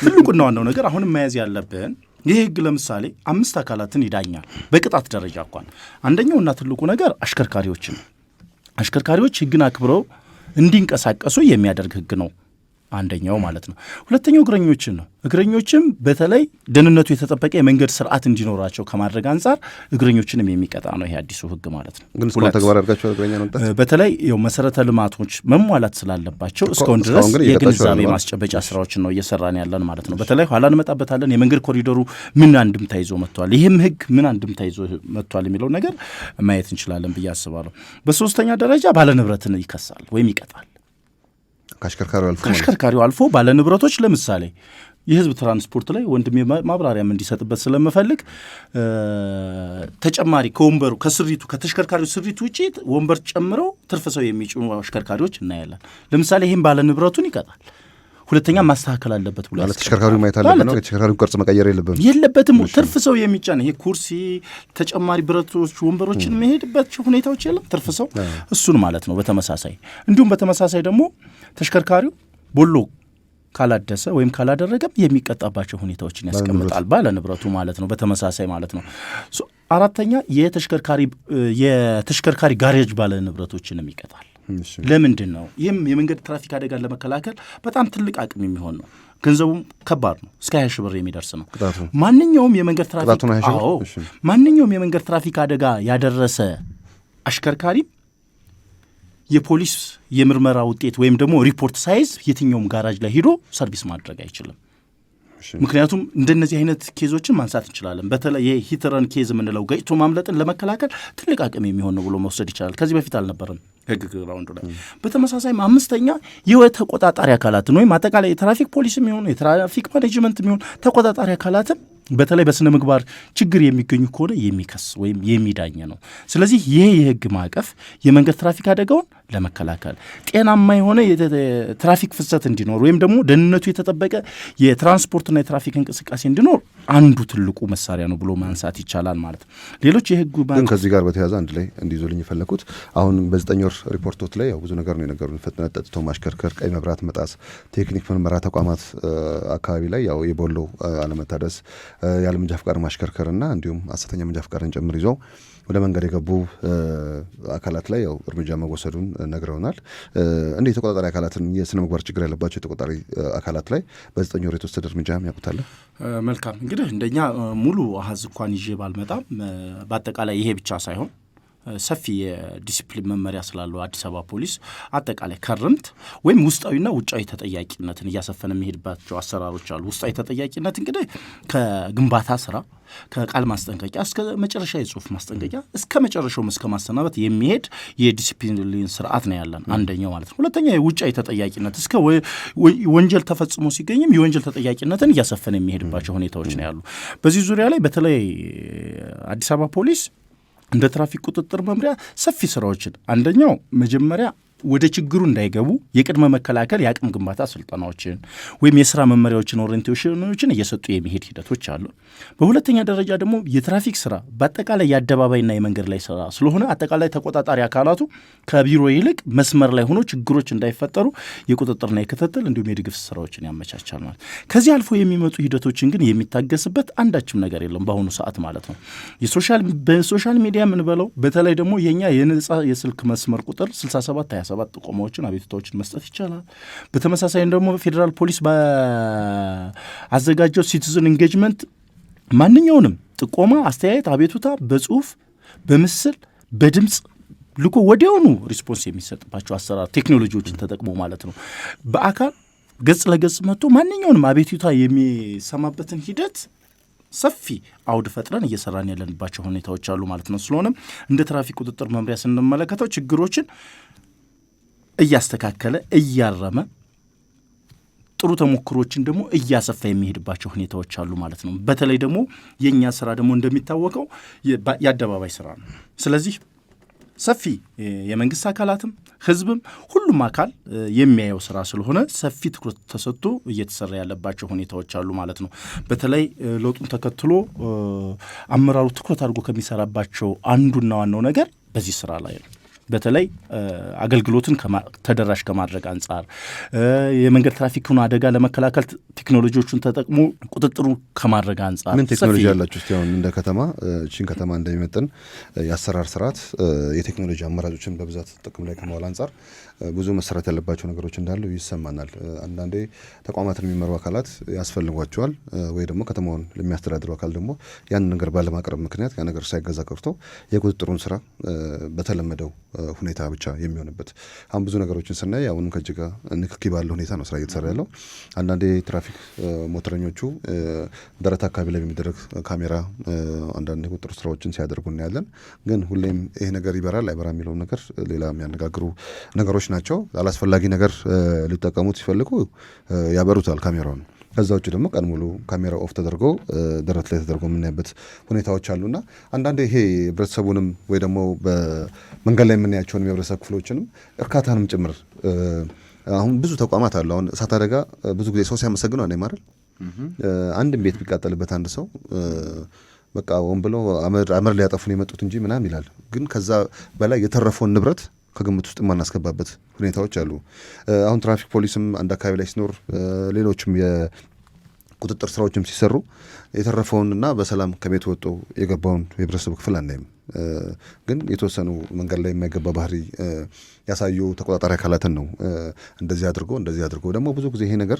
ትልቁና ዋናው ነገር አሁንም መያዝ ያለብን ይህ ህግ ለምሳሌ 5 አካላትን ይዳኛል በቅጣት ደረጃ እንኳን። አንደኛውና ትልቁ ነገር አሽከርካሪዎች ህግን አክብረው እንዲንቀሳቀሱ የሚያደርግ ህግ ነው አንደኛው ማለት ነው። ሁለተኛው እግረኞችን ነው። እግረኞችም በተለይ ደህንነቱ የተጠበቀ የመንገድ ስርዓት እንዲኖራቸው ከማድረግ አንጻር እግረኞችንም የሚቀጣ ነው ይሄ አዲሱ ህግ ማለት ነው። ግን እስካሁን ተግባር አድርጋቸው እግረኛ ነው። በተለይ መሰረተ ልማቶች መሟላት ስላለባቸው እስካሁን ድረስ የግንዛቤ ማስጨበጫ ስራዎችን ነው እየሰራን ያለን ማለት ነው። በተለይ ኋላ እንመጣበታለን። የመንገድ ኮሪዶሩ ምን አንድምታ ይዞ መጥቷል፣ ይህም ህግ ምን አንድምታ ይዞ መጥቷል የሚለው ነገር ማየት እንችላለን ብዬ አስባለሁ። በሶስተኛ ደረጃ ባለንብረትን ይከሳል ወይም ይቀጣል። ከአሽከርካሪው አልፎ ባለንብረቶች ለምሳሌ የህዝብ ትራንስፖርት ላይ ወንድሜ ማብራሪያም እንዲሰጥበት ስለምፈልግ ተጨማሪ ከወንበሩ ከስሪቱ ከተሽከርካሪው ስሪቱ ውጪ ወንበር ጨምረው ትርፍ ሰው የሚጭኑ አሽከርካሪዎች እናያለን። ለምሳሌ ይህም ባለንብረቱን ይቀጣል። ሁለተኛ ማስተካከል አለበት ብሎ ተሽከርካሪው ማየት አለበት ነው። የተሽከርካሪው ቅርጽ መቀየር የለበትም። ትርፍ ሰው የሚጫን ይሄ ኩርሲ፣ ተጨማሪ ብረቶች፣ ወንበሮችን መሄድበት ሁኔታዎች የለም። ትርፍ ሰው እሱን ማለት ነው። በተመሳሳይ እንዲሁም በተመሳሳይ ደግሞ ተሽከርካሪው ቦሎ ካላደሰ ወይም ካላደረገም የሚቀጣባቸው ሁኔታዎችን ያስቀምጣል ባለ ንብረቱ ማለት ነው። በተመሳሳይ ማለት ነው። አራተኛ የተሽከርካሪ ጋሬጅ ባለ ንብረቶችንም ይቀጣል። ለምንድን ነው? ይህም የመንገድ ትራፊክ አደጋን ለመከላከል በጣም ትልቅ አቅም የሚሆን ነው። ገንዘቡም ከባድ ነው። እስከ 20 ሺህ ብር የሚደርስ ነው። ማንኛውም የመንገድ ትራፊክ አደጋ ያደረሰ አሽከርካሪ የፖሊስ የምርመራ ውጤት ወይም ደግሞ ሪፖርት ሳይዝ የትኛውም ጋራጅ ላይ ሂዶ ሰርቪስ ማድረግ አይችልም። ምክንያቱም እንደነዚህ አይነት ኬዞችን ማንሳት እንችላለን። በተለይ የሂትረን ኬዝ የምንለው ገጭቶ ማምለጥን ለመከላከል ትልቅ አቅም የሚሆን ነው ብሎ መውሰድ ይቻላል። ከዚህ በፊት አልነበረም ህግ ግራውንድ ላይ። በተመሳሳይም አምስተኛ የተቆጣጣሪ አካላትን ወይም አጠቃላይ የትራፊክ ፖሊስ የሚሆኑ የትራፊክ ማኔጅመንት የሚሆኑ ተቆጣጣሪ አካላትን በተለይ በስነ ምግባር ችግር የሚገኙ ከሆነ የሚከስ ወይም የሚዳኝ ነው። ስለዚህ ይሄ የህግ ማዕቀፍ የመንገድ ትራፊክ አደጋውን ለመከላከል ጤናማ የሆነ የትራፊክ ፍሰት እንዲኖር ወይም ደግሞ ደህንነቱ የተጠበቀ የትራንስፖርትና የትራፊክ እንቅስቃሴ እንዲኖር አንዱ ትልቁ መሳሪያ ነው ብሎ ማንሳት ይቻላል ማለት ነው። ሌሎች የህግ ግን ከዚህ ጋር በተያያዘ አንድ ላይ እንዲይዙልኝ የፈለኩት አሁን በ9 ወር ሪፖርቶች ላይ ያው ብዙ ነገር ነው የነገሩን። ፍጥነት ጠጥቶ ማሽከርከር፣ ቀይ መብራት መጣስ፣ ቴክኒክ ምርመራ ተቋማት አካባቢ ላይ ያው የቦሎ አለመታደስ፣ ያለ መንጃ ፈቃድ ማሽከርከርና እንዲሁም ሐሰተኛ መንጃ ፈቃድን ጭምር ይዘው ወደ መንገድ የገቡ አካላት ላይ ያው እርምጃ መወሰዱን ነግረውናል። እንደ የተቆጣጣሪ አካላትን የስነ ምግባር ችግር ያለባቸው የተቆጣጣሪ አካላት ላይ በ9 ወር የተወሰደ እርምጃ ያውቁታል? መልካም እንግዲህ እንደኛ ሙሉ አሃዝ እንኳን ይዤ ባልመጣም በአጠቃላይ ይሄ ብቻ ሳይሆን ሰፊ የዲሲፕሊን መመሪያ ስላለው አዲስ አበባ ፖሊስ አጠቃላይ ከርምት ወይም ውስጣዊና ውጫዊ ተጠያቂነትን እያሰፈነ የሚሄድባቸው አሰራሮች አሉ። ውስጣዊ ተጠያቂነት እንግዲህ ከግንባታ ስራ ከቃል ማስጠንቀቂያ እስከ መጨረሻ የጽሁፍ ማስጠንቀቂያ እስከ መጨረሻው እስከ ማሰናበት የሚሄድ የዲሲፕሊን ስርዓት ነው ያለን አንደኛው ማለት ነው። ሁለተኛ የውጫዊ ተጠያቂነት እስከ ወንጀል ተፈጽሞ ሲገኝም የወንጀል ተጠያቂነትን እያሰፈነ የሚሄድባቸው ሁኔታዎች ነው ያሉ። በዚህ ዙሪያ ላይ በተለይ አዲስ አበባ ፖሊስ እንደ ትራፊክ ቁጥጥር መምሪያ ሰፊ ስራዎችን አንደኛው መጀመሪያ ወደ ችግሩ እንዳይገቡ የቅድመ መከላከል የአቅም ግንባታ ስልጠናዎችን ወይም የስራ መመሪያዎችን ኦሪየንቴሽኖችን እየሰጡ የሚሄድ ሂደቶች አሉ። በሁለተኛ ደረጃ ደግሞ የትራፊክ ስራ በአጠቃላይ የአደባባይና የመንገድ ላይ ስራ ስለሆነ አጠቃላይ ተቆጣጣሪ አካላቱ ከቢሮ ይልቅ መስመር ላይ ሆኖ ችግሮች እንዳይፈጠሩ የቁጥጥርና የክትትል እንዲሁም የድጋፍ ስራዎችን ያመቻቻል ማለት። ከዚህ አልፎ የሚመጡ ሂደቶችን ግን የሚታገስበት አንዳችም ነገር የለም በአሁኑ ሰዓት ማለት ነው። በሶሻል ሚዲያ የምንበለው በተለይ ደግሞ የኛ የነጻ የስልክ መስመር ቁጥር 67 ጥቆማዎችን አቤቱታዎችን መስጠት ይቻላል። በተመሳሳይ ደግሞ ፌዴራል ፖሊስ በአዘጋጀው ሲቲዝን ኢንጌጅመንት ማንኛውንም ጥቆማ፣ አስተያየት፣ አቤቱታ በጽሁፍ በምስል በድምፅ ልኮ ወዲያውኑ ሪስፖንስ የሚሰጥባቸው አሰራር ቴክኖሎጂዎችን ተጠቅሞ ማለት ነው። በአካል ገጽ ለገጽ መጥቶ ማንኛውንም አቤቱታ የሚሰማበትን ሂደት ሰፊ አውድ ፈጥረን እየሰራን ያለንባቸው ሁኔታዎች አሉ ማለት ነው። ስለሆነም እንደ ትራፊክ ቁጥጥር መምሪያ ስንመለከተው ችግሮችን እያስተካከለ እያረመ ጥሩ ተሞክሮችን ደግሞ እያሰፋ የሚሄድባቸው ሁኔታዎች አሉ ማለት ነው። በተለይ ደግሞ የኛ ስራ ደግሞ እንደሚታወቀው የአደባባይ ስራ ነው። ስለዚህ ሰፊ የመንግስት አካላትም ህዝብም ሁሉም አካል የሚያየው ስራ ስለሆነ ሰፊ ትኩረት ተሰጥቶ እየተሰራ ያለባቸው ሁኔታዎች አሉ ማለት ነው። በተለይ ለውጡን ተከትሎ አመራሩ ትኩረት አድርጎ ከሚሰራባቸው አንዱና ዋናው ነገር በዚህ ስራ ላይ ነው። በተለይ አገልግሎትን ተደራሽ ከማድረግ አንጻር የመንገድ ትራፊክን አደጋ ለመከላከል ቴክኖሎጂዎችን ተጠቅሞ ቁጥጥሩ ከማድረግ አንጻር ምን ቴክኖሎጂ ያላችሁ እስቲ አሁን እንደ ከተማ እቺን ከተማ እንደሚመጥን የአሰራር ስርዓት የቴክኖሎጂ አማራጮችን በብዛት ጥቅም ላይ ከማዋል አንጻር ብዙ መሰራት ያለባቸው ነገሮች እንዳሉ ይሰማናል። አንዳንዴ ተቋማትን የሚመሩ አካላት ያስፈልጓቸዋል ወይ ደግሞ ከተማውን ለሚያስተዳድሩ አካል ደግሞ ያን ነገር ባለማቅረብ ምክንያት ያ ነገር ሳይገዛ ቀርቶ የቁጥጥሩን ስራ በተለመደው ሁኔታ ብቻ የሚሆንበት አሁን ብዙ ነገሮችን ስናይ አሁንም ከእጅ ጋር ንክኪ ባለው ሁኔታ ነው ስራ እየተሰራ ያለው። አንዳንዴ ትራፊክ ሞተረኞቹ ደረት አካባቢ ላይ የሚደረግ ካሜራ አንዳንድ የቁጥጥር ስራዎችን ሲያደርጉ እናያለን። ግን ሁሌም ይሄ ነገር ይበራል አይበራ የሚለውን ነገር ሌላ የሚያነጋግሩ ነገሮች ናቸው። አላስፈላጊ ነገር ሊጠቀሙት ሲፈልጉ ያበሩታል ካሜራውን። ከዛ ውጭ ደግሞ ቀን ሙሉ ካሜራ ኦፍ ተደርጎ ደረት ላይ ተደርጎ የምናይበት ሁኔታዎች አሉና አንዳንዴ ይሄ ህብረተሰቡንም ወይ ደግሞ በመንገድ ላይ የምናያቸውን የህብረተሰብ ክፍሎችንም እርካታንም ጭምር አሁን ብዙ ተቋማት አሉ። አሁን እሳት አደጋ ብዙ ጊዜ ሰው ሲያመሰግነው እኔ ማረል አንድም ቤት ቢቃጠልበት አንድ ሰው በቃ ወን ብሎ አመር ሊያጠፉን የመጡት እንጂ ምናምን ይላል። ግን ከዛ በላይ የተረፈውን ንብረት ከግምት ውስጥ የማናስገባበት ሁኔታዎች አሉ። አሁን ትራፊክ ፖሊስም አንድ አካባቢ ላይ ሲኖር ሌሎችም የቁጥጥር ስራዎችም ሲሰሩ የተረፈውንና በሰላም ከቤት ወጥቶ የገባውን የህብረተሰቡ ክፍል አናይም። ግን የተወሰኑ መንገድ ላይ የማይገባ ባህሪ ያሳዩ ተቆጣጣሪ አካላትን ነው እንደዚህ አድርጎ ደግሞ ብዙ ጊዜ ይሄ ነገር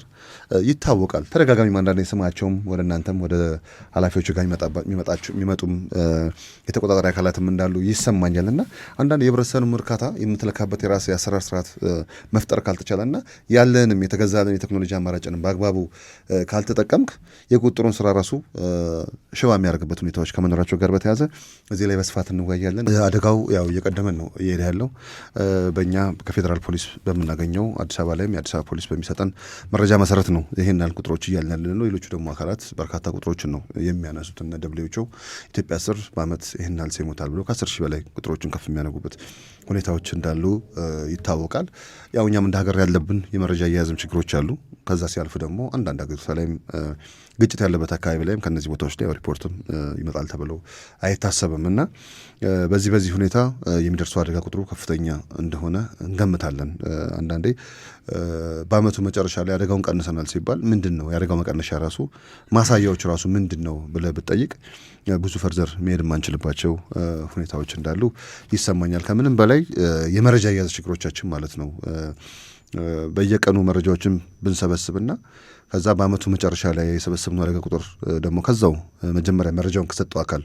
ይታወቃል። ተደጋጋሚ አንዳንዴ ስማቸውም ወደ እናንተም ወደ ኃላፊዎቹ ጋር የሚመጡም የተቆጣጣሪ አካላትም እንዳሉ ይሰማኛልና አንዳንድ የህብረተሰቡን እርካታ የምትለካበት የራስ የአሰራር ስርዓት መፍጠር ካልተቻለና ያለንም የተገዛልን የቴክኖሎጂ አማራጭንም በአግባቡ ካልተጠቀምክ የቁጥሩን ስራ ራሱ ሽባ የሚያደርግበት ሁኔታዎች ከመኖራቸው ጋር በተያያዘ እዚህ ላይ በስፋት እንወያያለን። አደጋው ያው እየቀደመን ነው እየሄደ ያለው በእኛ ከፌዴራል ፖሊስ በምናገኘው አዲስ አበባ ላይም የአዲስ አበባ ፖሊስ በሚሰጠን መረጃ መሰረት ነው ይሄን ያህል ቁጥሮች እያልን ያለ ነው። ሌሎቹ ደግሞ አካላት በርካታ ቁጥሮችን ነው የሚያነሱት። እነ ደብሊውኤችኦ ኢትዮጵያ 10 በአመት ይሄን ያህል ሰው ይሞታል ብሎ ከ10 ሺህ በላይ ቁጥሮችን ከፍ የሚያነጉበት ሁኔታዎች እንዳሉ ይታወቃል። ያው እኛም እንደ ሀገር ያለብን የመረጃ አያያዝም ችግሮች አሉ። ከዛ ሲያልፍ ደግሞ አንዳንድ ሀገሪቷ ላይም ግጭት ያለበት አካባቢ ላይም ከነዚህ ቦታዎች ላይ ሪፖርትም ይመጣል ተብሎ አይታሰብም እና በዚህ ሁኔታ የሚደርሱ አደጋ ቁጥሩ ከፍተኛ እንደሆነ እንገምታለን። አንዳንዴ በአመቱ መጨረሻ ላይ አደጋውን ቀንሰናል ሲባል ምንድን ነው የአደጋው መቀነሻ ራሱ ማሳያዎች ራሱ ምንድን ነው ብለህ ብትጠይቅ ብዙ ፈርዘር መሄድ የማንችልባቸው ሁኔታዎች እንዳሉ ይሰማኛል። ከምንም በላይ የመረጃ አያያዝ ችግሮቻችን ማለት ነው። በየቀኑ መረጃዎችን ብንሰበስብና ከዛ በአመቱ መጨረሻ ላይ የሰበሰብነው አደጋ ቁጥር ደግሞ ከዛው መጀመሪያ መረጃውን ከሰጠው አካል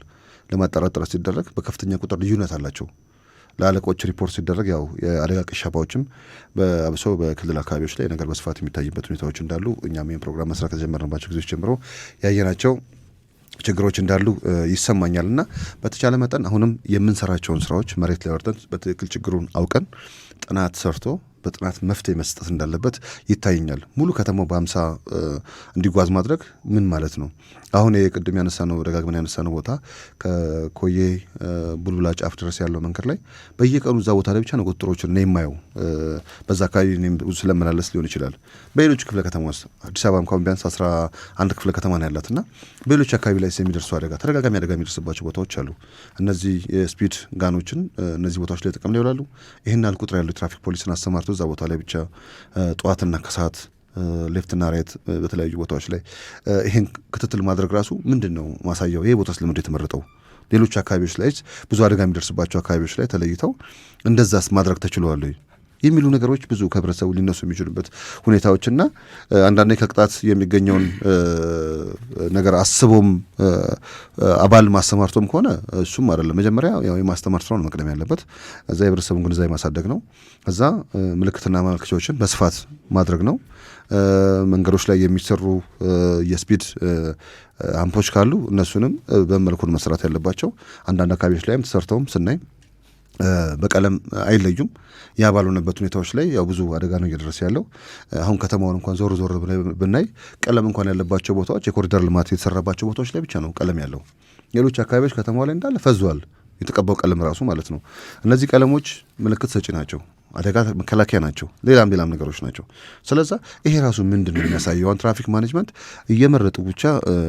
ለማጣራት ጥረት ሲደረግ በከፍተኛ ቁጥር ልዩነት አላቸው። ለአለቆች ሪፖርት ሲደረግ ያው የአደጋ ቅሻባዎችም በአብሶ በክልል አካባቢዎች ላይ ነገር በስፋት የሚታይበት ሁኔታዎች እንዳሉ እኛም ይህን ፕሮግራም መስራት ከጀመርንባቸው ጊዜዎች ጀምሮ ያየናቸው ችግሮች እንዳሉ ይሰማኛል እና በተቻለ መጠን አሁንም የምንሰራቸውን ስራዎች መሬት ላይ ወርደን በትክክል ችግሩን አውቀን ጥናት ሰርቶ በጥናት መፍትሄ መስጠት እንዳለበት ይታየኛል። ሙሉ ከተማው በ50 እንዲጓዝ ማድረግ ምን ማለት ነው? አሁን የቅድም ያነሳነው ደጋግመን ያነሳነው ቦታ ከኮዬ ቡልቡላ ጫፍ ድረስ ያለው መንገድ ላይ በየቀኑ እዛ ቦታ ላይ ብቻ ነው ቁጥሮችን ነው የማየው። በዛ አካባቢ ብዙ ስለመላለስ ሊሆን ይችላል። በሌሎች ክፍለ ከተማ ውስጥ አዲስ አበባ እንኳን ቢያንስ 11 ክፍለ ከተማ ነው ያላትና በሌሎች አካባቢ ላይ የሚደርሱ አደጋ ተደጋጋሚ አደጋ የሚደርስባቸው ቦታዎች አሉ። እነዚህ የስፒድ ጋኖችን እነዚህ ቦታዎች ላይ ጥቅም ላይ ይውላሉ። ይህን ያህል ቁጥር ያለው ትራፊክ ፖሊስን አሰማርቶ እዛ ቦታ ላይ ብቻ ጠዋትና ከሰዓት ሌፍትና ራይት በተለያዩ ቦታዎች ላይ ይሄን ክትትል ማድረግ ራሱ ምንድን ነው ማሳያው? ይሄ ቦታ ስለምንድን የተመረጠው? ሌሎች አካባቢዎች ላይ ብዙ አደጋ የሚደርስባቸው አካባቢዎች ላይ ተለይተው እንደዛስ ማድረግ ተችሏል የሚሉ ነገሮች ብዙ ከህብረተሰቡ ሊነሱ የሚችሉበት ሁኔታዎችና አንዳንዴ ከቅጣት የሚገኘውን ነገር አስቦም አባል ማስተማርቶም ከሆነ እሱም አይደለም። መጀመሪያ ያው የማስተማር ስራው ነው መቅደም ያለበት። እዛ የህብረተሰቡን ግንዛቤ ማሳደግ ነው። እዛ ምልክትና ማመልከቻዎችን በስፋት ማድረግ ነው። መንገዶች ላይ የሚሰሩ የስፒድ አምፖች ካሉ እነሱንም በመልኩን መስራት ያለባቸው። አንዳንድ አካባቢዎች ላይም ተሰርተውም ስናይ በቀለም አይለዩም። ያ ባልሆነበት ሁኔታዎች ላይ ያው ብዙ አደጋ ነው እየደረሰ ያለው። አሁን ከተማውን እንኳን ዞር ዞር ብናይ ቀለም እንኳን ያለባቸው ቦታዎች የኮሪደር ልማት የተሰራባቸው ቦታዎች ላይ ብቻ ነው ቀለም ያለው። ሌሎች አካባቢዎች ከተማው ላይ እንዳለ ፈዟል፣ የተቀባው ቀለም ራሱ ማለት ነው። እነዚህ ቀለሞች ምልክት ሰጪ ናቸው፣ አደጋ መከላከያ ናቸው፣ ሌላም ነገሮች ናቸው። ስለዛ ይሄ ራሱ ምንድን ነው የሚያሳየው? አሁን ትራፊክ ማኔጅመንት እየመረጡ ብቻ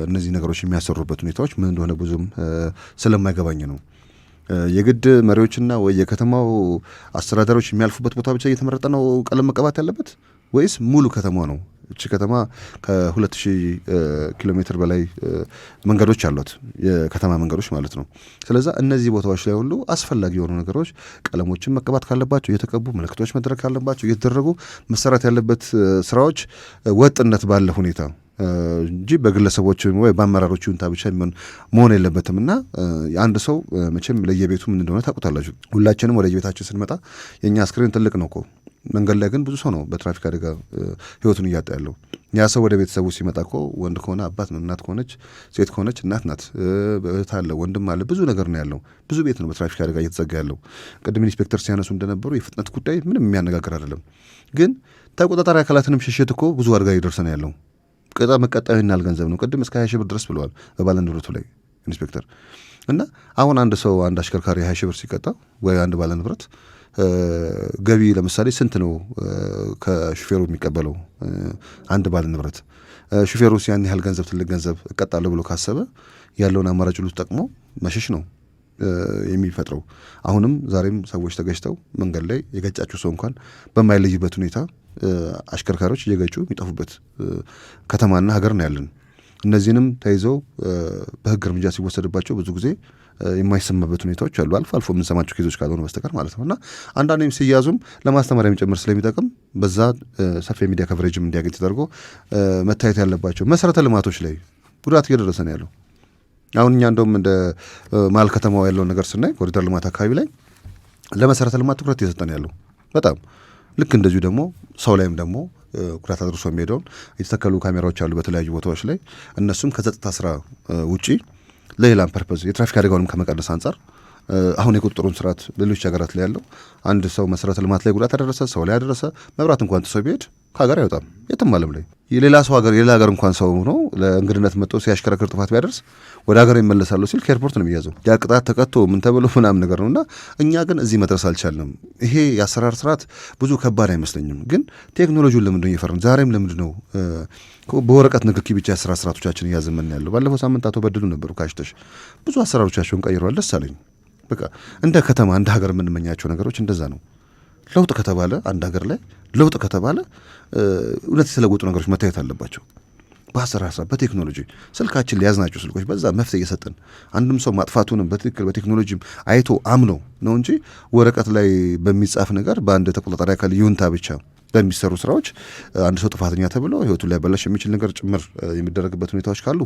እነዚህ ነገሮች የሚያሰሩበት ሁኔታዎች ምን እንደሆነ ብዙም ስለማይገባኝ ነው። የግድ መሪዎችና ወይ የከተማው አስተዳዳሪዎች የሚያልፉበት ቦታ ብቻ እየተመረጠ ነው ቀለም መቀባት ያለበት ወይስ ሙሉ ከተማ ነው? እቺ ከተማ ከ2000 ኪሎ ሜትር በላይ መንገዶች አሏት፣ የከተማ መንገዶች ማለት ነው። ስለዚህ እነዚህ ቦታዎች ላይ ሁሉ አስፈላጊ የሆኑ ነገሮች ቀለሞችን መቀባት ካለባቸው እየተቀቡ፣ ምልክቶች መድረግ ካለባቸው እየተደረጉ መሰራት ያለበት ስራዎች ወጥነት ባለ ሁኔታ እንጂ በግለሰቦች ወይ በአመራሮች ይሁንታ ብቻ መሆን የለበትም። እና አንድ ሰው መቼም ለየቤቱ ምን እንደሆነ ታውቁታላችሁ። ሁላችንም ወደ የቤታችን ስንመጣ የእኛ አስክሬን ትልቅ ነው እኮ፣ መንገድ ላይ ግን ብዙ ሰው ነው በትራፊክ አደጋ ህይወቱን እያጣ ያለው። ያ ሰው ወደ ቤተሰቡ ሲመጣ እኮ ወንድ ከሆነ አባት ነው፣ እናት ከሆነች ሴት ከሆነች እናት ናት፣ እህት አለ፣ ወንድም አለ፣ ብዙ ነገር ነው ያለው። ብዙ ቤት ነው በትራፊክ አደጋ እየተዘጋ ያለው። ቅድም ኢንስፔክተር ሲያነሱ እንደነበሩ የፍጥነት ጉዳይ ምንም የሚያነጋግር አይደለም። ግን ተቆጣጣሪ አካላትንም ሽሽት እኮ ብዙ አደጋ እየደረሰ ነው ያለው። መቀጣዩ ይናል ገንዘብ ነው። ቅድም እስከ 20 ሺህ ብር ድረስ ብለዋል በባለ ንብረቱ ላይ ኢንስፔክተር። እና አሁን አንድ ሰው አንድ አሽከርካሪ 20 ሺህ ብር ሲቀጣ ወይ አንድ ባለ ንብረት ገቢ ለምሳሌ ስንት ነው ከሹፌሩ የሚቀበለው? አንድ ባለ ንብረት ሹፌሩ ያን ያህል ገንዘብ ትልቅ ገንዘብ እቀጣለሁ ብሎ ካሰበ ያለውን አማራጭ ሁሉ ተጠቅሞ መሸሽ ነው የሚፈጥረው። አሁንም ዛሬም ሰዎች ተገጭተው መንገድ ላይ የገጫቸው ሰው እንኳን በማይለይበት ሁኔታ አሽከርካሪዎች እየገጩ የሚጠፉበት ከተማና ሀገር ነው ያለን። እነዚህንም ተይዘው በህግ እርምጃ ሲወሰድባቸው ብዙ ጊዜ የማይሰማበት ሁኔታዎች አሉ፣ አልፎ አልፎ የምንሰማቸው ኬዞች ካልሆነ በስተቀር ማለት ነው። እና አንዳንዴም ሲያዙም ለማስተማሪያ የሚጨምር ስለሚጠቅም በዛ ሰፊ የሚዲያ ከቨሬጅም እንዲያገኝ ተደርጎ መታየት ያለባቸው መሰረተ ልማቶች ላይ ጉዳት እየደረሰ ነው ያለው። አሁን እኛ እንደውም እንደ መሀል ከተማው ያለውን ነገር ስናይ ኮሪደር ልማት አካባቢ ላይ ለመሰረተ ልማት ትኩረት እየሰጠን ያለው በጣም ልክ እንደዚሁ ደግሞ ሰው ላይም ደግሞ ጉዳት አድርሶ የሚሄደውን የተተከሉ ካሜራዎች አሉ በተለያዩ ቦታዎች ላይ። እነሱም ከጸጥታ ስራ ውጪ ለሌላም ፐርፐዝ የትራፊክ አደጋውንም ከመቀነስ አንጻር አሁን የቁጥጥሩን ስርዓት ሌሎች ሀገራት ላይ ያለው አንድ ሰው መሰረተ ልማት ላይ ጉዳት አደረሰ፣ ሰው ላይ ያደረሰ፣ መብራት እንኳን ጥሶ ቢሄድ ከሀገር አይወጣም። የትም ዓለም ላይ የሌላ ሀገር እንኳን ሰው ሆኖ ለእንግድነት መጥቶ ሲያሽከረክር ጥፋት ቢያደርስ ወደ ሀገር ይመለሳሉ ሲል ከኤርፖርት ነው የሚያዘው። ያ ቅጣት ተቀጥቶ ምን ተብሎ ምናምን ነገር ነው። እና እኛ ግን እዚህ መድረስ አልቻልንም። ይሄ የአሰራር ስርዓት ብዙ ከባድ አይመስለኝም። ግን ቴክኖሎጂውን ለምንድነው እየፈረን ዛሬም ለምንድነው በወረቀት ንክኪ ብቻ የአሰራር ስርዓቶቻችን እያዘመን ያለው? ባለፈው ሳምንት አቶ በድሉ ነበሩ ካሽተሽ ብዙ አሰራሮቻቸውን ቀይረዋል። ደስ አለኝ። በቃ እንደ ከተማ እንደ ሀገር የምንመኛቸው ነገሮች እንደዛ ነው። ለውጥ ከተባለ አንድ ሀገር ላይ ለውጥ ከተባለ እውነት የተለወጡ ነገሮች መታየት አለባቸው። በአሰራር ስራ በቴክኖሎጂ ስልካችን ሊያዝናቸው ስልኮች በዛ መፍትሄ እየሰጠን አንድም ሰው ማጥፋቱንም በትክክል በቴክኖሎጂም አይቶ አምኖ ነው እንጂ ወረቀት ላይ በሚጻፍ ነገር በአንድ ተቆጣጣሪ አካል ይሁንታ ብቻ በሚሰሩ ስራዎች አንድ ሰው ጥፋተኛ ተብሎ ህይወቱን ሊያበላሽ የሚችል ነገር ጭምር የሚደረግበት ሁኔታዎች ካሉ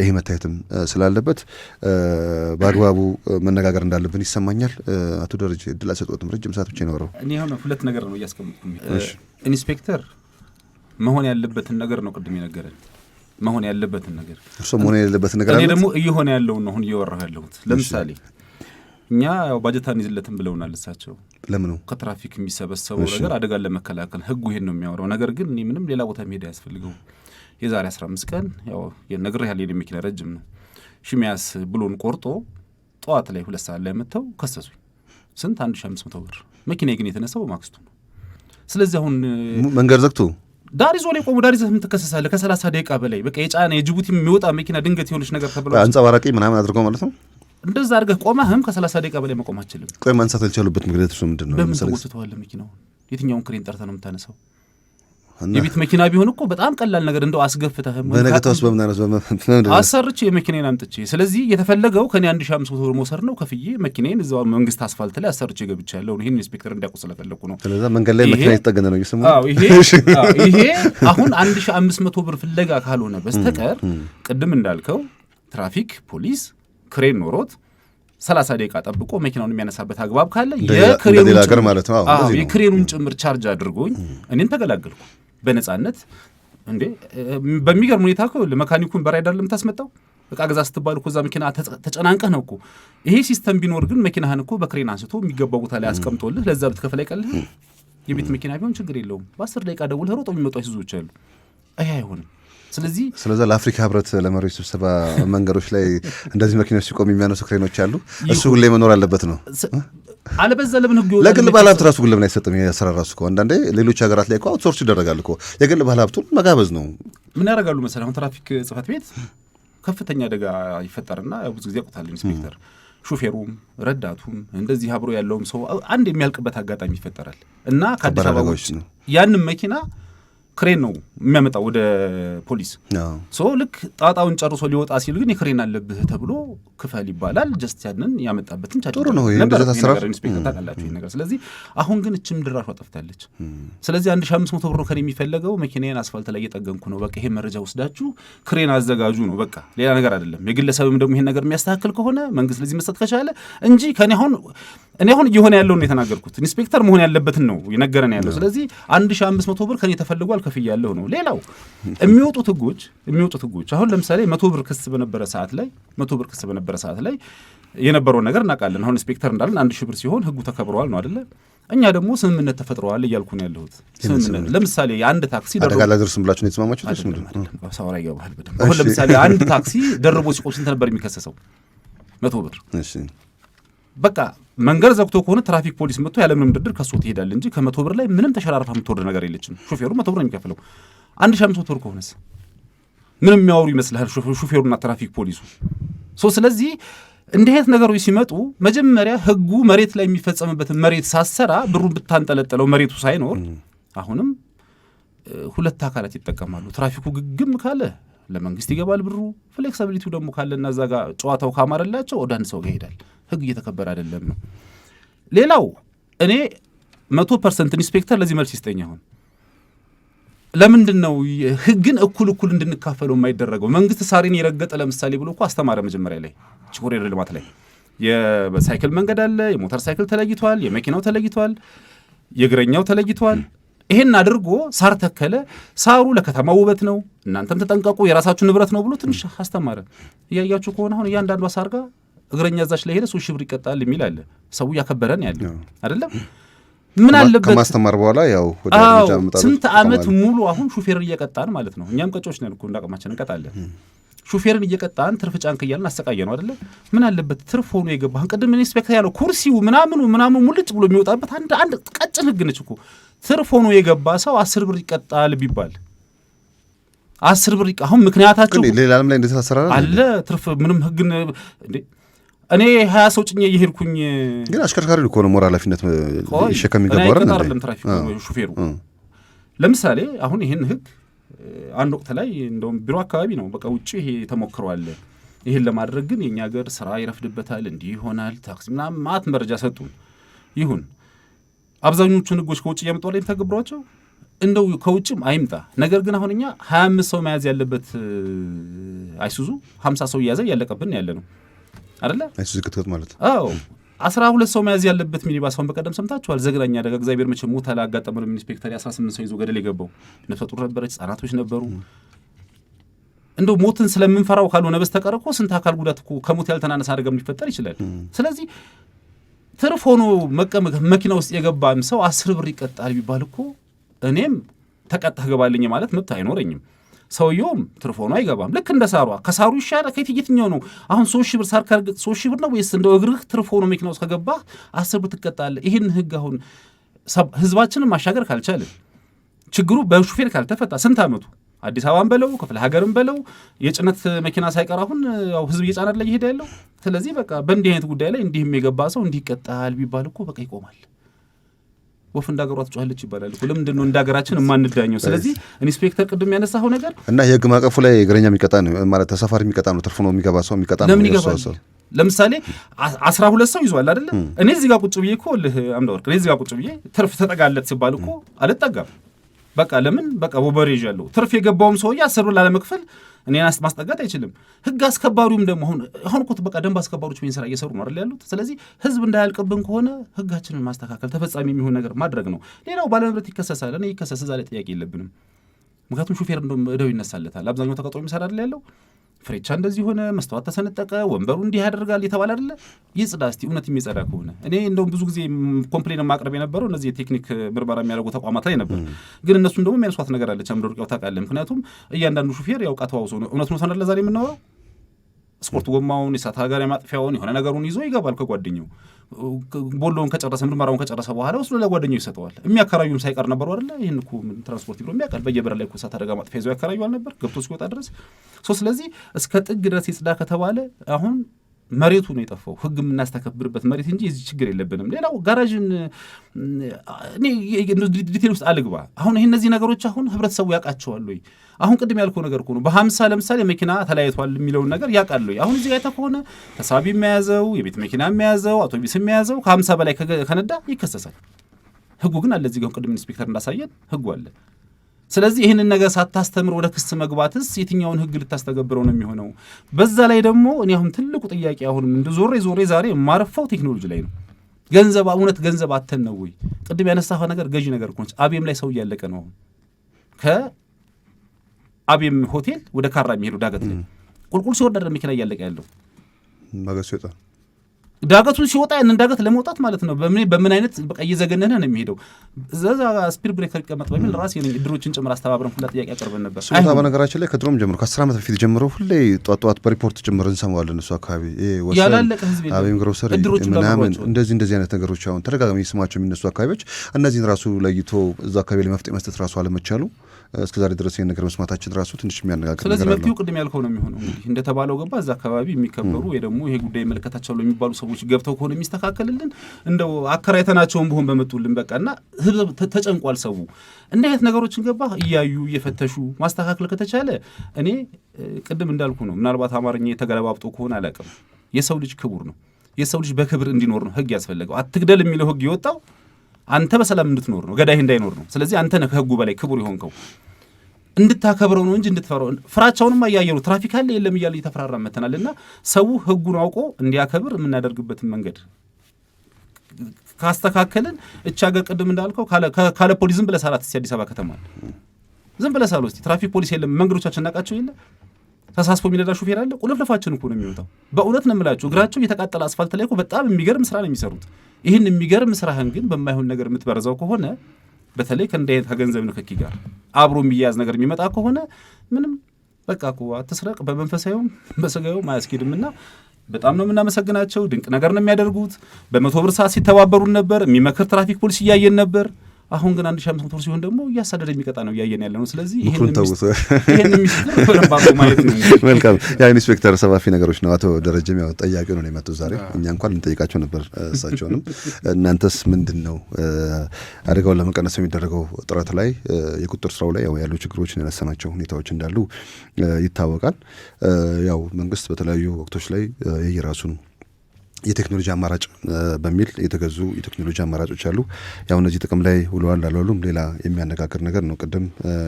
ይሄ መታየትም ስላለበት በአግባቡ መነጋገር እንዳለብን ይሰማኛል። አቶ ደረጀ እድል አልሰጠሁትም፣ ረጅም ሰዓት ብቻ ነው። እኔ አሁን ሁለት ነገር ነው እያስቀመጥኩኝ። ኢንስፔክተር መሆን ያለበትን ነገር ነው ቅድም የነገረን፣ መሆን ያለበትን ነገር እርሶ መሆን ያለበትን ነገር እኔ ደግሞ እየሆነ ያለውን ነው አሁን እየወራሁ ያለሁት። ለምሳሌ እኛ ያው ባጀት አንይዝለትም ብለውናል እሳቸው። ለምን ነው ከትራፊክ የሚሰበሰበው ነገር አደጋን ለመከላከል ህጉ ይሄን ነው የሚያወራው። ነገር ግን እኔ ምንም ሌላ ቦታ መሄድ አያስፈልገው። የዛሬ 15 ቀን ያው የነገር ያለ የመኪና ረጅም ነው ሽሚያስ ብሎን ቆርጦ ጠዋት ላይ 2 ሰዓት ላይ መተው ከሰሱኝ። ስንት 1500 ብር። መኪና ግን የተነሳው ማክስቱ ነው። ስለዚህ አሁን መንገድ ዘግቶ ዳር ይዞ ላይ ቆሞ ዳር ይዘህ ምን ትከሰሳለህ? ከ30 ደቂቃ በላይ በቃ የጫነ የጅቡቲ የሚወጣ መኪና ድንገት ይኸውልሽ ነገር ተብሎ አንጸባራቂ ምናምን አድርገው ማለት ነው። እንደዛ አድርገህ ቆመህም ከ30 ደቂቃ በላይ መቆም አትችልም። ቆይ ማንሳት አልቻሉበት ምክንያት እሱ ምንድን ነው? ለምን ተወስተዋል? መኪናውን የትኛውን ክሬን ጠርተህ ነው የምታነሳው? የቤት መኪና ቢሆን እኮ በጣም ቀላል ነገር እንደው አስገፍተህም በነገታውስ በመናነስ አሰርቼ የመኪናዬን አምጥቼ ስለዚህ የተፈለገው ከኔ 1500 ብር መውሰድ ነው። ከፍዬ መኪናዬን እዛው መንግስት አስፋልት ላይ አሰርቼ ገብቻለሁ። ይሄን ኢንስፔክተር እንዲያውቁ ስለፈለኩ ነው። ስለዚህ መንገድ ላይ መኪና ይተገነ ነው ይስሙ። ይሄ አሁን 1500 ብር ፍለጋ ካልሆነ በስተቀር ቅድም እንዳልከው ትራፊክ ፖሊስ ክሬን ኖሮት 30 ደቂቃ ጠብቆ መኪናውን የሚያነሳበት አግባብ ካለ የክሬኑን ጭምር ቻርጅ አድርጎኝ እኔን ተገላገልኩ። በነጻነት እንዴ በሚገርም ሁኔታ እኮ ለመካኒኩን በራይድ አይደለም ታስመጣው በቃ ገዛ ስትባል እኮ እዛ መኪና ተጨናንቀህ ነው እኮ ይሄ ሲስተም ቢኖር ግን መኪናህን እኮ በክሬን አንስቶ የሚገባው ቦታ ላይ አስቀምጦልህ ለዛ ብትከፍል አይቀልህ የቤት መኪና ቢሆን ችግር የለውም በ10 ደቂቃ ደውለህ ሮጦ የሚመጡ አይሱዞች አሉ ይሄ አይሆንም ስለዚህ ለአፍሪካ ህብረት ለመሪዎች ስብሰባ መንገዶች ላይ እንደዚህ መኪናዎች ሲቆም የሚያነሱ ክሬኖች አሉ እሱ ሁሌ መኖር አለበት ነው አለበዛ ለምን ህግ ይወጣል ለግል ባለሀብት ራሱ ግን ለምን አይሰጥም ያሰራር ራሱ እኮ አንዳንዴ ሌሎች ሀገራት ላይ እኮ አውትሶርስ ይደረጋል እኮ የግል ባለሀብቱን መጋበዝ ነው ምን ያደርጋሉ መሰለህ አሁን ትራፊክ ጽሕፈት ቤት ከፍተኛ አደጋ ይፈጠርና ብዙ ጊዜ ያውቁታል ኢንስፔክተር ሹፌሩም ረዳቱም እንደዚህ አብሮ ያለውም ሰው አንድ የሚያልቅበት አጋጣሚ ይፈጠራል እና ከአዲስ አበባ ያንን መኪና ክሬን ነው የሚያመጣው ወደ ፖሊስ ሶ ልክ ጣጣውን ጨርሶ ሊወጣ ሲል ግን የክሬን አለብህ ተብሎ ክፈል ይባላል ጀስት ያንን ያመጣበትን ቻርጅ ጥሩ ነው እንደዛ ታሰራር ኢንስፔክተር ታውቃላችሁ ይሄን ነገር ስለዚህ አሁን ግን እችም ድራሿ ጠፍታለች ስለዚህ 1500 ብር ከኔ የሚፈልገው መኪናዬን አስፋልት ላይ እየጠገንኩ ነው በቃ ይሄ መረጃ ወስዳችሁ ክሬን አዘጋጁ ነው በቃ ሌላ ነገር አይደለም የግለሰብም ደግሞ ይሄን ነገር የሚያስተካክል ከሆነ መንግስት ለዚህ መስጠት ከቻለ እንጂ ከኔ አሁን እየሆነ ያለው ነው የተናገርኩት ኢንስፔክተር መሆን ያለበትን ነው የነገረን ያለው ስለዚህ 1500 ብር ከኔ ተፈልጓል ከፍ ያለው ነው ሌላው የሚወጡት ህጎች አሁን ለምሳሌ 100 ብር ክስ በነበረ ሰዓት ላይ የነበረው ነገር እናውቃለን አሁን ኢንስፔክተር እንዳለን 1000 ብር ሲሆን ህጉ ተከብረዋል ነው አይደለ እኛ ደግሞ ስምምነት ተፈጥሯል እያልኩ ነው ያለሁት ስምምነት ለምሳሌ አንድ ታክሲ አደጋ ላደርስም ብላችሁ ነው የተስማማችሁት ሳውራ ይገባል በደንብ አሁን ለምሳሌ አንድ ታክሲ ደርቦ ሲቆም ስንት ነበር የሚከሰሰው 100 ብር እሺ በቃ መንገድ ዘግቶ ከሆነ ትራፊክ ፖሊስ መጥቶ ያለምንም ድርድር ከሶ ትሄዳል እንጂ ከ100 ብር ላይ ምንም ተሸራርፋ የምትወርድ ነገር የለችም ሹፌሩ 100 ብር ነው የሚከፍለው 1500 ብር ከሆነስ ምንም የሚያወሩ ይመስላል ሹፌሩና ትራፊክ ፖሊሱ ስለዚህ እንዲህ አይነት ነገሮች ሲመጡ መጀመሪያ ህጉ መሬት ላይ የሚፈጸምበትን መሬት ሳሰራ ብሩን ብታንጠለጠለው መሬቱ ሳይኖር አሁንም ሁለት አካላት ይጠቀማሉ ትራፊኩ ግግም ካለ ለመንግስት ይገባል ብሩ ፍሌክሲቢሊቲው ደግሞ ካለና እዛ ጋር ጨዋታው ካማረላቸው ወደ አንድ ሰው ጋር ይሄዳል ህግ እየተከበረ አይደለም ነው ሌላው እኔ 100% ኢንስፔክተር ለዚህ መልስ ይስጠኝ አሁን ለምንድነው ህግን እኩል እንድንካፈለው የማይደረገው መንግስት ሳሪን ይረገጠ ለምሳሌ ብሎ እኮ አስተማረ መጀመሪያ ላይ ችኮሬር ልማት ላይ የሳይክል መንገድ አለ የሞተር ሳይክል ተለይቷል የመኪናው ተለይቷል የእግረኛው ተለይቷል ይሄን አድርጎ ሳር ተከለ ሳሩ ለከተማው ውበት ነው እናንተም ተጠንቀቁ የራሳችሁ ንብረት ነው ብሎ ትንሽ አስተማረ ያያችሁ ከሆነ አሁን እያንዳንዱ ሳር ጋር እግረኛ እዛች ላይ ሄደ 3 ሺህ ብር ይቀጣል የሚል አለ ሰው ያከበረን ያለ አይደለም ምን አለበት ከማስተማር በኋላ ያው ወደ ልጅ አመጣው ስንት አመት ሙሉ አሁን ሹፌር እየቀጣን ማለት ነው እኛም ቀጮች ነን እኮ እንዳቀማችን እንቀጣለን ሹፌርን እየቀጣን ትርፍ ጫንክ እያልን አሰቃየ ነው አይደለ ምን አለበት ትርፍ ሆኖ የገባህ ቅድም ኢንስፔክተር ያለው ኩርሲው ምናምኑ ሙልጭ ብሎ የሚወጣበት አንድ ቀጭን ህግ ነች እኮ ትርፍ ሆኖ የገባ ሰው 10 ብር ይቀጣል ቢባል 10 ብር አሁን ምክንያታቸው ሌላ ዓለም ላይ እንደዛ ተሰራራ አለ ትርፍ ምንም ህግ እንዴ እኔ 20 ሰው ጭኜ እየሄድኩኝ ግን አሽከርካሪው እኮ ነው ሞራል ኃላፊነት ይሸከም ይገባው አይደል ትራፊክ ሹፌሩ ለምሳሌ አሁን ይሄን ህግ አንድ ወቅት ላይ እንደውም ቢሮ አካባቢ ነው በቃ ውጪ ይሄ ተሞክሯል ይሄን ለማድረግ ግን የኛ ሀገር ስራ ይረፍድበታል እንዲህ ይሆናል ታክሲ ምናምን ማት መረጃ ሰጡን ይሁን አብዛኞቹን ህጎች ከውጪ ያመጣው ላይ ተገብሯቸው እንደው ከውጭም አይምጣ ነገር ግን አሁን እኛ 25 ሰው መያዝ ያለበት አይሱዙ 50 ሰው ያዘ ያለቀብን ያለ ነው አይደለ አይሱዙ ከተት ማለት አዎ 12 ሰው መያዝ ያለበት ሚኒባስ በቀደም ሰምታችኋል ዘግናኛ አደጋ እግዚአብሔር መቼም ሞታ ላጋጠመው ኢንስፔክተር 18 ሰው ይዞ ገደል የገባው ነፍሰ ጡር ነበረች ህጻናቶች ነበሩ እንደው ሞትን ስለምንፈራው ካልሆነ በስተቀር እኮ ስንት አካል ጉዳት እኮ ከሞት ያልተናነሰ አደጋ ሊፈጠር ይችላል ስለዚህ ትርፍ ሆኖ መኪና ውስጥ የገባም ሰው 10 ብር ይቀጣል ቢባል እኮ እኔም ተቀጣህ ገባልኝ ማለት መብት አይኖረኝም ሰውየውም ትርፍ ሆኖ አይገባም ልክ እንደ ሳሯ ከሳሩ ይሻላል ከየትኛው ነው አሁን 3 ሺህ ብር ሳር ካርግ 3 ሺህ ብር ነው ወይስ እንደው እግርህ ትርፍ ሆኖ መኪና ውስጥ ከገባህ 10 ብር ትቀጣለህ ይሄን ህግ አሁን ህዝባችንን ማሻገር ካልቻለ ችግሩ በሹፌር ካልተፈታ ስንት አመቱ አዲስ አበባን በለው ክፍለ ሀገርን በለው የጭነት መኪና ሳይቀር አሁን ያው ህዝብ እየጫነ ላይ ይሄድ ያለው ስለዚህ በቃ በእንዲህ አይነት ጉዳይ ላይ እንዲህም የገባ ሰው እንዲቀጣል ቢባል እኮ በቃ ይቆማል ወፍ እንዳገሯት ጮኸለች ይባላል እኮ ለምንድን ነው እንዳገራችን የማንዳኘው ስለዚህ ኢንስፔክተር ቅድም ያነሳው ነገር እና የህግ ማቀፉ ላይ እግረኛ የሚቀጣ ነው ማለት ተሳፋሪ የሚቀጣ ነው ትርፍ ነው የሚገባ ሰው የሚቀጣ ነው ለምን ይገባል ለምሳሌ 12 ሰው ይዟል አይደለ እኔ እዚህ ጋር ቁጭ ብዬ እኮ አምዳ ወርቅ እኔ እዚህ ጋር ቁጭ ብዬ ትርፍ ተጠጋለት ሲባል እኮ አልጠጋም በቃ ለምን በቃ ወበሬጅ ያለው ትርፍ የገባውም ሰውዬ 10 ብር ላለመክፈል እኔን ማስጠጋት አይችልም። ህግ አስከባሪውም ደግሞ አሁን እኮ በቃ ደንብ አስከባሪዎች ምን ስራ እየሰሩ ነው አይደል ያሉት። ስለዚህ ህዝብ እንዳያልቅብን ከሆነ ህጋችንን ማስተካከል ተፈጻሚ የሚሆን ነገር ማድረግ ነው። ሌላው ባለንብረት ይከሰሳል። እኔ ይከሰስ እዛ ላይ ጥያቄ የለብንም። ምክንያቱም ሹፌር እንደውም እደው ይነሳለታል። አብዛኛው ተቀጥሮ የሚሰራ አይደል ያለው። ፍሬቻ እንደዚህ ሆነ፣ መስተዋት ተሰነጠቀ፣ ወንበሩ እንዲህ ያደርጋል የተባለ አይደለ። ይጽዳ እስቲ እውነት የሚጸዳ ከሆነ። እኔ እንደውም ብዙ ጊዜ ኮምፕሌን ማቅረብ የነበረው እነዚህ የቴክኒክ ምርመራ የሚያደርጉ ተቋማት ላይ ነበር። ግን እነሱም ደግሞ የሚያነሷት ነገር አለች። አምደርቀው ታውቃለህ። ምክንያቱም እያንዳንዱ ሹፌር ያው ቃተዋው ሰው ነው። እውነት ነው ተናለ ዛሬ የምናወራው ስፖርት ጎማውን የሳት ሀገር ማጥፊያውን የሆነ ነገሩን ይዞ ይገባል ከጓደኛው። ቦሎውን ከጨረሰ ምርመራውን ከጨረሰ በኋላ ወስዶ ለጓደኛው ይሰጠዋል። የሚያከራዩም ሳይቀር ነበሩ አይደለ። ይሄን እኮ ትራንስፖርት ብሎ የሚያቀል በየበር ላይ እኮ እሳት አደጋ ማጥፊያ ይዘው ያከራዩ አልነበር ገብቶ እስኪወጣ ድረስ። ስለዚህ እስከ ጥግ ድረስ ይጽዳ ከተባለ አሁን መሬቱ ነው የጠፋው። ህግ የምናስተከብርበት መሬት እንጂ የዚህ ችግር የለብንም። ሌላው ጋራዥን እኔ ዲቴል ውስጥ አልግባ። አሁን ይሄ እነዚህ ነገሮች አሁን ህብረተሰቡ ያውቃቸዋል ወይ? አሁን ቅድም ያልከው ነገር እኮ ነው። በ50 ለምሳሌ መኪና ተለያይቷል የሚለውን ነገር ያውቃል ወይ? አሁን እዚህ ጋር ከሆነ ተሳቢ የሚያዘው የቤት መኪና የሚያዘው አውቶቡስ የሚያዘው ከ50 በላይ ከነዳ ይከሰሳል። ህጉ ግን አለ እዚህ ጋር ቅድም ኢንስፔክተር እንዳሳየን ህጉ አለ። ስለዚህ ይህንን ነገር ሳታስተምር ወደ ክስ መግባትስ የትኛውን ህግ ልታስተገብረው ነው የሚሆነው? በዛ ላይ ደግሞ እኔ አሁን ትልቁ ጥያቄ አሁንም እንደ ዞሬ ዛሬ የማረፋው ቴክኖሎጂ ላይ ነው። ገንዘብ እውነት ገንዘብ አተን ነው ወይ? ቅድም ያነሳኸው ነገር ገዢ ነገር እኮ ነች። አቤም ላይ ሰው እያለቀ ነው። ከአቤም ሆቴል ወደ ካራ የሚሄደው ዳገት ላይ ቁልቁል ሲወርድ መኪና እያለቀ ያለው ዳገቱን ሲወጣ ያንን ዳገት ለመውጣት ማለት ነው በምን አይነት በቃ እየዘገነነ ነው የሚሄደው። እዛ ስፒድ ብሬከር ይቀመጥ በሚል ራስ የድሮችን ጭምር አስተባብረን ሁላ ጥያቄ አቀርበን ነበር። ሱታ በነገራችን ላይ ከድሮም ጀምሮ ከ10 ዓመት በፊት ጀምሮ ሁሌ ጧት በሪፖርት ጭምር እንሰማዋለን። እሱ አካባቢ ያላለቀ ህዝብ አቤም ግሮሰሪ ምናምን እንደዚህ አይነት ነገሮች አሁን ተደጋጋሚ ስማቸው የሚነሱ አካባቢዎች እነዚህን ራሱ ለይቶ እዛ አካባቢ ላይ መፍትሄ መስጠት ራሱ አለመቻሉ እስከዛሬ ድረስ ይሄን ነገር መስማታችን ራሱ ትንሽ የሚያነጋግር ነገር አለ። ስለዚህ መፍትሄው ቅድም ያልከው ነው የሚሆነው። እንግዲህ እንደተባለው ገባ እዛ አካባቢ የሚከበሩ ወይ ደግሞ ይሄ ጉዳይ መልከታቸው ነው የሚባሉ ሰዎች ገብተው ከሆነ የሚስተካከልልን እንደው አከራይተናቸውን በሆን በመጡልን በቃና ህዝብ ተጨንቋል። ሰው እንደ አይነት ነገሮችን ገባ እያዩ እየፈተሹ ማስተካከል ከተቻለ እኔ ቅድም እንዳልኩ ነው። ምናልባት አማርኛ የተገለባብጦ ከሆነ አላውቅም። የሰው ልጅ ክቡር ነው። የሰው ልጅ በክብር እንዲኖር ነው ህግ ያስፈልገው። አትግደል የሚለው ህግ የወጣው አንተ በሰላም እንድትኖር ነው፣ ገዳይ እንዳይኖር ነው። ስለዚህ አንተ ነህ ከህጉ በላይ ክቡር የሆንከው እንድታከብረው ነው እንጂ እንድትፈራው። ፍራቻውንም አያየሩ ትራፊክ አለ የለም እያለ እየተፈራራ መተናልና ሰው ህጉን አውቆ እንዲያከብር የምናደርግበትን መንገድ ካስተካከልን እቻ ሀገር ቅድም እንዳልከው ካለ ፖሊስ ዝም ብለህ ሳላት አዲስ አበባ ከተማ ዝም ብለህ ሳል ውስጥ ትራፊክ ፖሊስ የለም። መንገዶቻችን እናቃቸው የለ ተሳስፎ የሚነዳ ሹፌር አለ። ቁልፍልፋችን እኮ ነው የሚወጣው። በእውነት ነው የምላችሁ። እግራቸው እየተቃጠለ አስፋልት ላይ እኮ በጣም የሚገርም ስራ ነው የሚሰሩት። ይህን የሚገርም ስራህን ግን በማይሆን ነገር የምትበረዛው ከሆነ በተለይ ከእንዲህ አይነት ከገንዘብ ንክኪ ጋር አብሮ የሚያያዝ ነገር የሚመጣ ከሆነ ምንም በቃ እኮ አትስረቅ፣ በመንፈሳዊውም በስጋዊውም አያስኬድምና በጣም ነው የምናመሰግናቸው። ድንቅ ነገር ነው የሚያደርጉት። በ100 ብር ሰዓት ሲተባበሩን ነበር። የሚመክር ትራፊክ ፖሊስ እያየን ነበር። አሁን ግን 1500 ብር ሲሆን ደግሞ እያሳደደ የሚቀጣ ነው እያየን ያለ ነው። ስለዚህ ይሄን ሚስጥር ማየት ነው። መልካም ያ ኢንስፔክተር ሰፋፊ ነገሮች ነው። አቶ ደረጀም ያው ጠያቂው ነው የመጡት ዛሬ። እኛ እንኳን ልንጠይቃቸው ነበር እሳቸውንም። እናንተስ ምንድነው አደጋውን ለመቀነስ የሚደረገው ጥረት ላይ የቁጥጥር ስራው ላይ ያሉ ችግሮችን ያነሳናቸው ሁኔታዎች እንዳሉ ይታወቃል። ያው መንግስት በተለያዩ ወቅቶች ላይ የየራሱን የቴክኖሎጂ አማራጭ በሚል የተገዙ የቴክኖሎጂ አማራጮች አሉ። ያው እነዚህ ጥቅም ላይ ውለዋል አልዋሉም ሌላ የሚያነጋግር ነገር ነው። ቅድም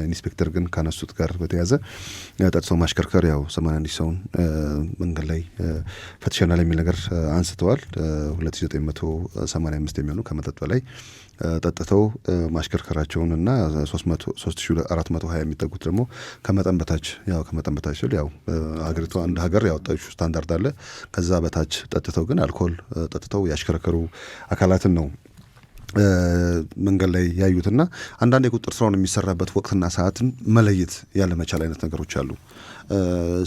ኢንስፔክተር ግን ካነሱት ጋር በተያያዘ ጠጥቶ ማሽከርከር ያው 81 ሰውን መንገድ ላይ ፈትሸናል የሚል ነገር አንስተዋል። 2985 የሚሆኑ ከመጠጥ በላይ ጠጥተው ማሽከርከራቸውን እና 3420 የሚጠጉት ደግሞ ከመጠን በታች ያው ሀገሪቱ አንድ ሀገር ያወጣችው ስታንዳርድ አለ። ከዛ በታች ጠጥተው ግን አልኮል ጠጥተው ያሽከረከሩ አካላትን ነው መንገድ ላይ ያዩትና አንዳንድ የቁጥጥር ስራውን የሚሰራበት ወቅትና ሰዓትን መለየት ያለ መቻል አይነት ነገሮች አሉ።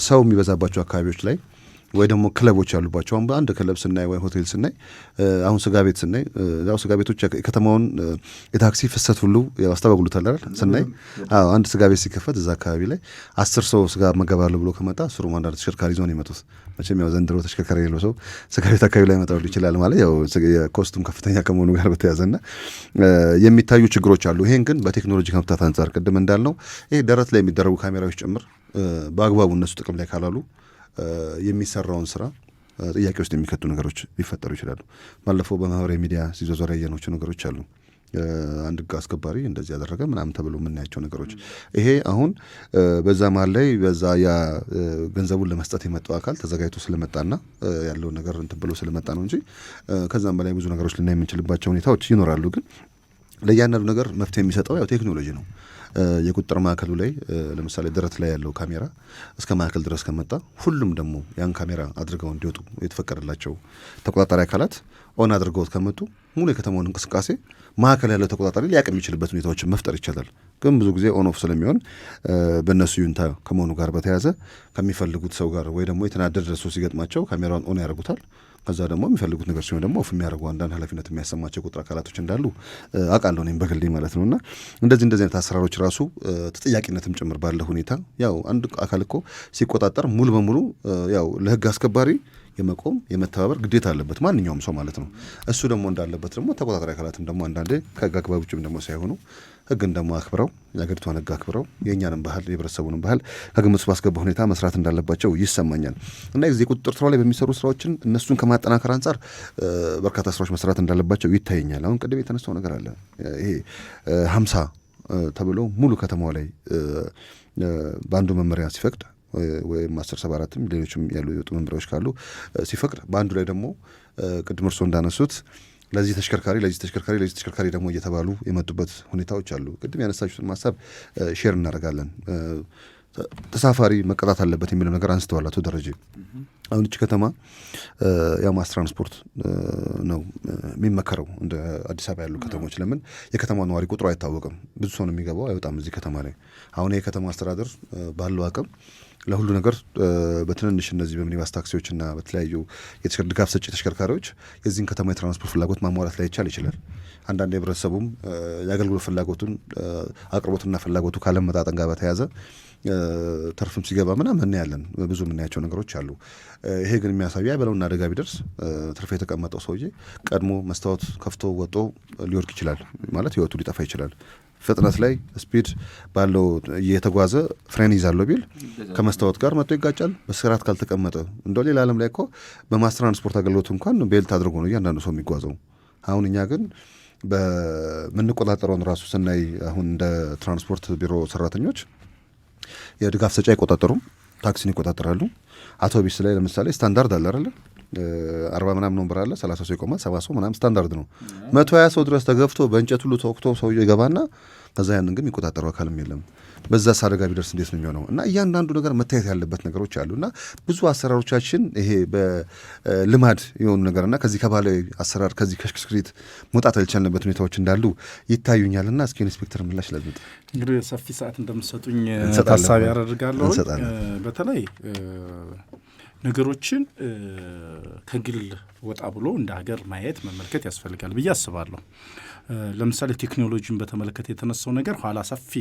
ሰው የሚበዛባቸው አካባቢዎች ላይ ወይ ደግሞ ክለቦች ያሉባቸው አሁን በአንድ ክለብ ስናይ ወይ ሆቴል ስናይ አሁን ስጋ ቤት ስናይ ያው ስጋ ቤቶች የከተማውን የታክሲ ፍሰት ሁሉ ያስተባብሉታል አይደል? ስናይ አንድ ስጋ ቤት ሲከፈት እዛ አካባቢ ላይ 10 ሰው ስጋ መገባለሁ ብሎ ከመጣ 10 አንዳንድ ተሽከርካሪ ይዞ ነው የመጡት። መቼም ያው ዘንድሮ ተሽከርካሪ የሌለው ሰው ስጋ ቤት አካባቢ ላይ መጣው ይችላል ማለት ያው የኮስቱም ከፍተኛ ከመሆኑ ጋር በተያያዘና የሚታዩ ችግሮች አሉ። ይሄን ግን በቴክኖሎጂ ከመፍታት አንጻር ቅድም እንዳልነው ይሄ ደረት ላይ የሚደረጉ ካሜራዎች ጭምር በአግባቡ እነሱ ጥቅም ላይ ካላሉ የሚሰራውን ስራ ጥያቄ ውስጥ የሚከቱ ነገሮች ሊፈጠሩ ይችላሉ። ባለፈው በማህበራዊ ሚዲያ ሲዞር ያየናቸው ነገሮች አሉ። አንድ ህግ አስከባሪ እንደዚህ ያደረገ ምናምን ተብሎ የምናያቸው ነገሮች ይሄ አሁን በዛ መሀል ላይ በዛ ያ ገንዘቡን ለመስጠት የመጣው አካል ተዘጋጅቶ ስለመጣና ያለው ነገር እንትን ብሎ ስለመጣ ነው እንጂ ከዛም በላይ ብዙ ነገሮች ልናይ የምንችልባቸው ሁኔታዎች ይኖራሉ። ግን ለእያንዳንዱ ነገር መፍትሄ የሚሰጠው ያው ቴክኖሎጂ ነው። የቁጥጥር ማዕከሉ ላይ ለምሳሌ ደረት ላይ ያለው ካሜራ እስከ ማዕከል ድረስ ከመጣ ሁሉም ደግሞ ያን ካሜራ አድርገው እንዲወጡ የተፈቀደላቸው ተቆጣጣሪ አካላት ኦን አድርገውት ከመጡ ሙሉ የከተማውን እንቅስቃሴ ማዕከል ያለው ተቆጣጣሪ ሊያውቅ የሚችልበት ሁኔታዎችን መፍጠር ይቻላል። ግን ብዙ ጊዜ ኦን ኦፍ ስለሚሆን በእነሱ ዩንታ ከመሆኑ ጋር በተያያዘ ከሚፈልጉት ሰው ጋር ወይ ደግሞ የተናደደ ሰው ሲገጥማቸው ካሜራውን ኦን ያደርጉታል። ከዛ ደግሞ የሚፈልጉት ነገር ሲሆን ደግሞ ኦፍ የሚያደርጉ አንዳንድ ኃላፊነት የሚያሰማቸው ቁጥር አካላቶች እንዳሉ አውቃለሁ እኔም በግሌ ማለት ነው። እና እንደዚህ አይነት አሰራሮች ራሱ ተጠያቂነትም ጭምር ባለ ሁኔታ ያው አንድ አካል እኮ ሲቆጣጠር ሙሉ በሙሉ ያው ለህግ አስከባሪ የመቆም የመተባበር ግዴታ አለበት ማንኛውም ሰው ማለት ነው። እሱ ደግሞ እንዳለበት ደግሞ ተቆጣጣሪ አካላትም ደግሞ አንዳንዴ ከህግ አግባብ ውጭም ደግሞ ሳይሆኑ ህግን ደግሞ አክብረው የሀገሪቷን ህግ አክብረው የእኛንም ባህል የህብረተሰቡንም ባህል ከግምት ውስጥ ባስገባ ሁኔታ መስራት እንዳለባቸው ይሰማኛል። እና የጊዜ ቁጥጥር ስራ ላይ በሚሰሩ ስራዎችን እነሱን ከማጠናከር አንጻር በርካታ ስራዎች መስራት እንዳለባቸው ይታየኛል። አሁን ቅድም የተነሳው ነገር አለ። ይሄ 50 ተብሎ ሙሉ ከተማው ላይ በአንዱ መመሪያ ሲፈቅድ ወይም 1074ም ሌሎችም ያሉ የወጡ መመሪያዎች ካሉ ሲፈቅድ በአንዱ ላይ ደግሞ ቅድም እርሶ እንዳነሱት ለዚህ ተሽከርካሪ ደግሞ እየተባሉ የመጡበት ሁኔታዎች አሉ። ቅድም ያነሳችሁትን ማሳብ ሼር እናደርጋለን። ተሳፋሪ መቀጣት አለበት የሚለው ነገር አንስተዋል አቶ ደረጀ። አሁን እቺ ከተማ ያው ማስ ትራንስፖርት ነው የሚመከረው እንደ አዲስ አበባ ያሉ ከተሞች። ለምን የከተማው ነዋሪ ቁጥሩ አይታወቅም፣ ብዙ ሰው ነው የሚገባው አይወጣም እዚህ ከተማ ላይ። አሁን የከተማ አስተዳደር ባለው አቅም ለሁሉ ነገር በትንንሽ እነዚህ በሚኒባስ ታክሲዎችና በተለያዩ ድጋፍ ሰጪ ተሽከርካሪዎች የዚህን ከተማ የትራንስፖርት ፍላጎት ማሟላት ላይ ይችላል። አንዳንድ የህብረተሰቡም የአገልግሎት ፍላጎቱን አቅርቦትና ፍላጎቱ ካለመጣጠን ጋር በተያያዘ ተርፍም ሲገባ ምናምን እናያለን። ብዙ የምናያቸው ነገሮች አሉ። ይሄ ግን የሚያሳዩ ያበለውና አደጋ ቢደርስ ተርፎ የተቀመጠው ሰውዬ ቀድሞ መስታወት ከፍቶ ወጦ ሊወድቅ ይችላል ማለት ህይወቱ ሊጠፋ ይችላል። ፍጥነት ላይ ስፒድ ባለው እየተጓዘ ፍሬን ይዛለው ቢል ከመስታወት ጋር መጥቶ ይጋጫል። በስርዓት ካልተቀመጠ እንደው ሌላ ዓለም ላይ እኮ በማስ ትራንስፖርት አገልግሎት እንኳን ቤልት አድርጎ ነው እያንዳንዱ ሰው የሚጓዘው። አሁን እኛ ግን በምንቆጣጠረውን ራሱ ስናይ አሁን እንደ ትራንስፖርት ቢሮ ሰራተኞች የድጋፍ ሰጪ አይቆጣጠሩም፣ ታክሲን ይቆጣጠራሉ። አውቶቢስ ላይ ለምሳሌ ስታንዳርድ አለ አይደል? 40 ምናምን ወንበር አለ፣ 30 ሰው ይቆማል፣ 70 ሰው ምናምን ስታንዳርድ ነው። 120 ሰው ድረስ ተገፍቶ በእንጨት ሁሉ ተወቅቶ ሰውዬው ይገባና ከዛ ያንን ግን የሚቆጣጠረው አካልም የለም። በዛ አደጋ ቢደርስ እንዴት ነው የሚሆነው? እና እያንዳንዱ ነገር መታየት ያለበት ነገሮች አሉ። እና ብዙ አሰራሮቻችን ይሄ በልማድ የሆኑ ነገርና ከዚህ ከባህላዊ አሰራር ከዚህ ከሽክርክሪት መውጣት ያልቻልንበት ሁኔታዎች እንዳሉ ይታዩኛል። እና እስኪ ኢንስፔክተር ምላሽ ለዝምጥ እንግዲህ ሰፊ ሰዓት እንደምትሰጡኝ ታሳቢ ያደርጋለሁ። በተለይ ነገሮችን ከግል ወጣ ብሎ እንደ ሀገር ማየት መመልከት ያስፈልጋል ብዬ አስባለሁ። ለምሳሌ ቴክኖሎጂን በተመለከተ የተነሳው ነገር ኋላ ሰፊ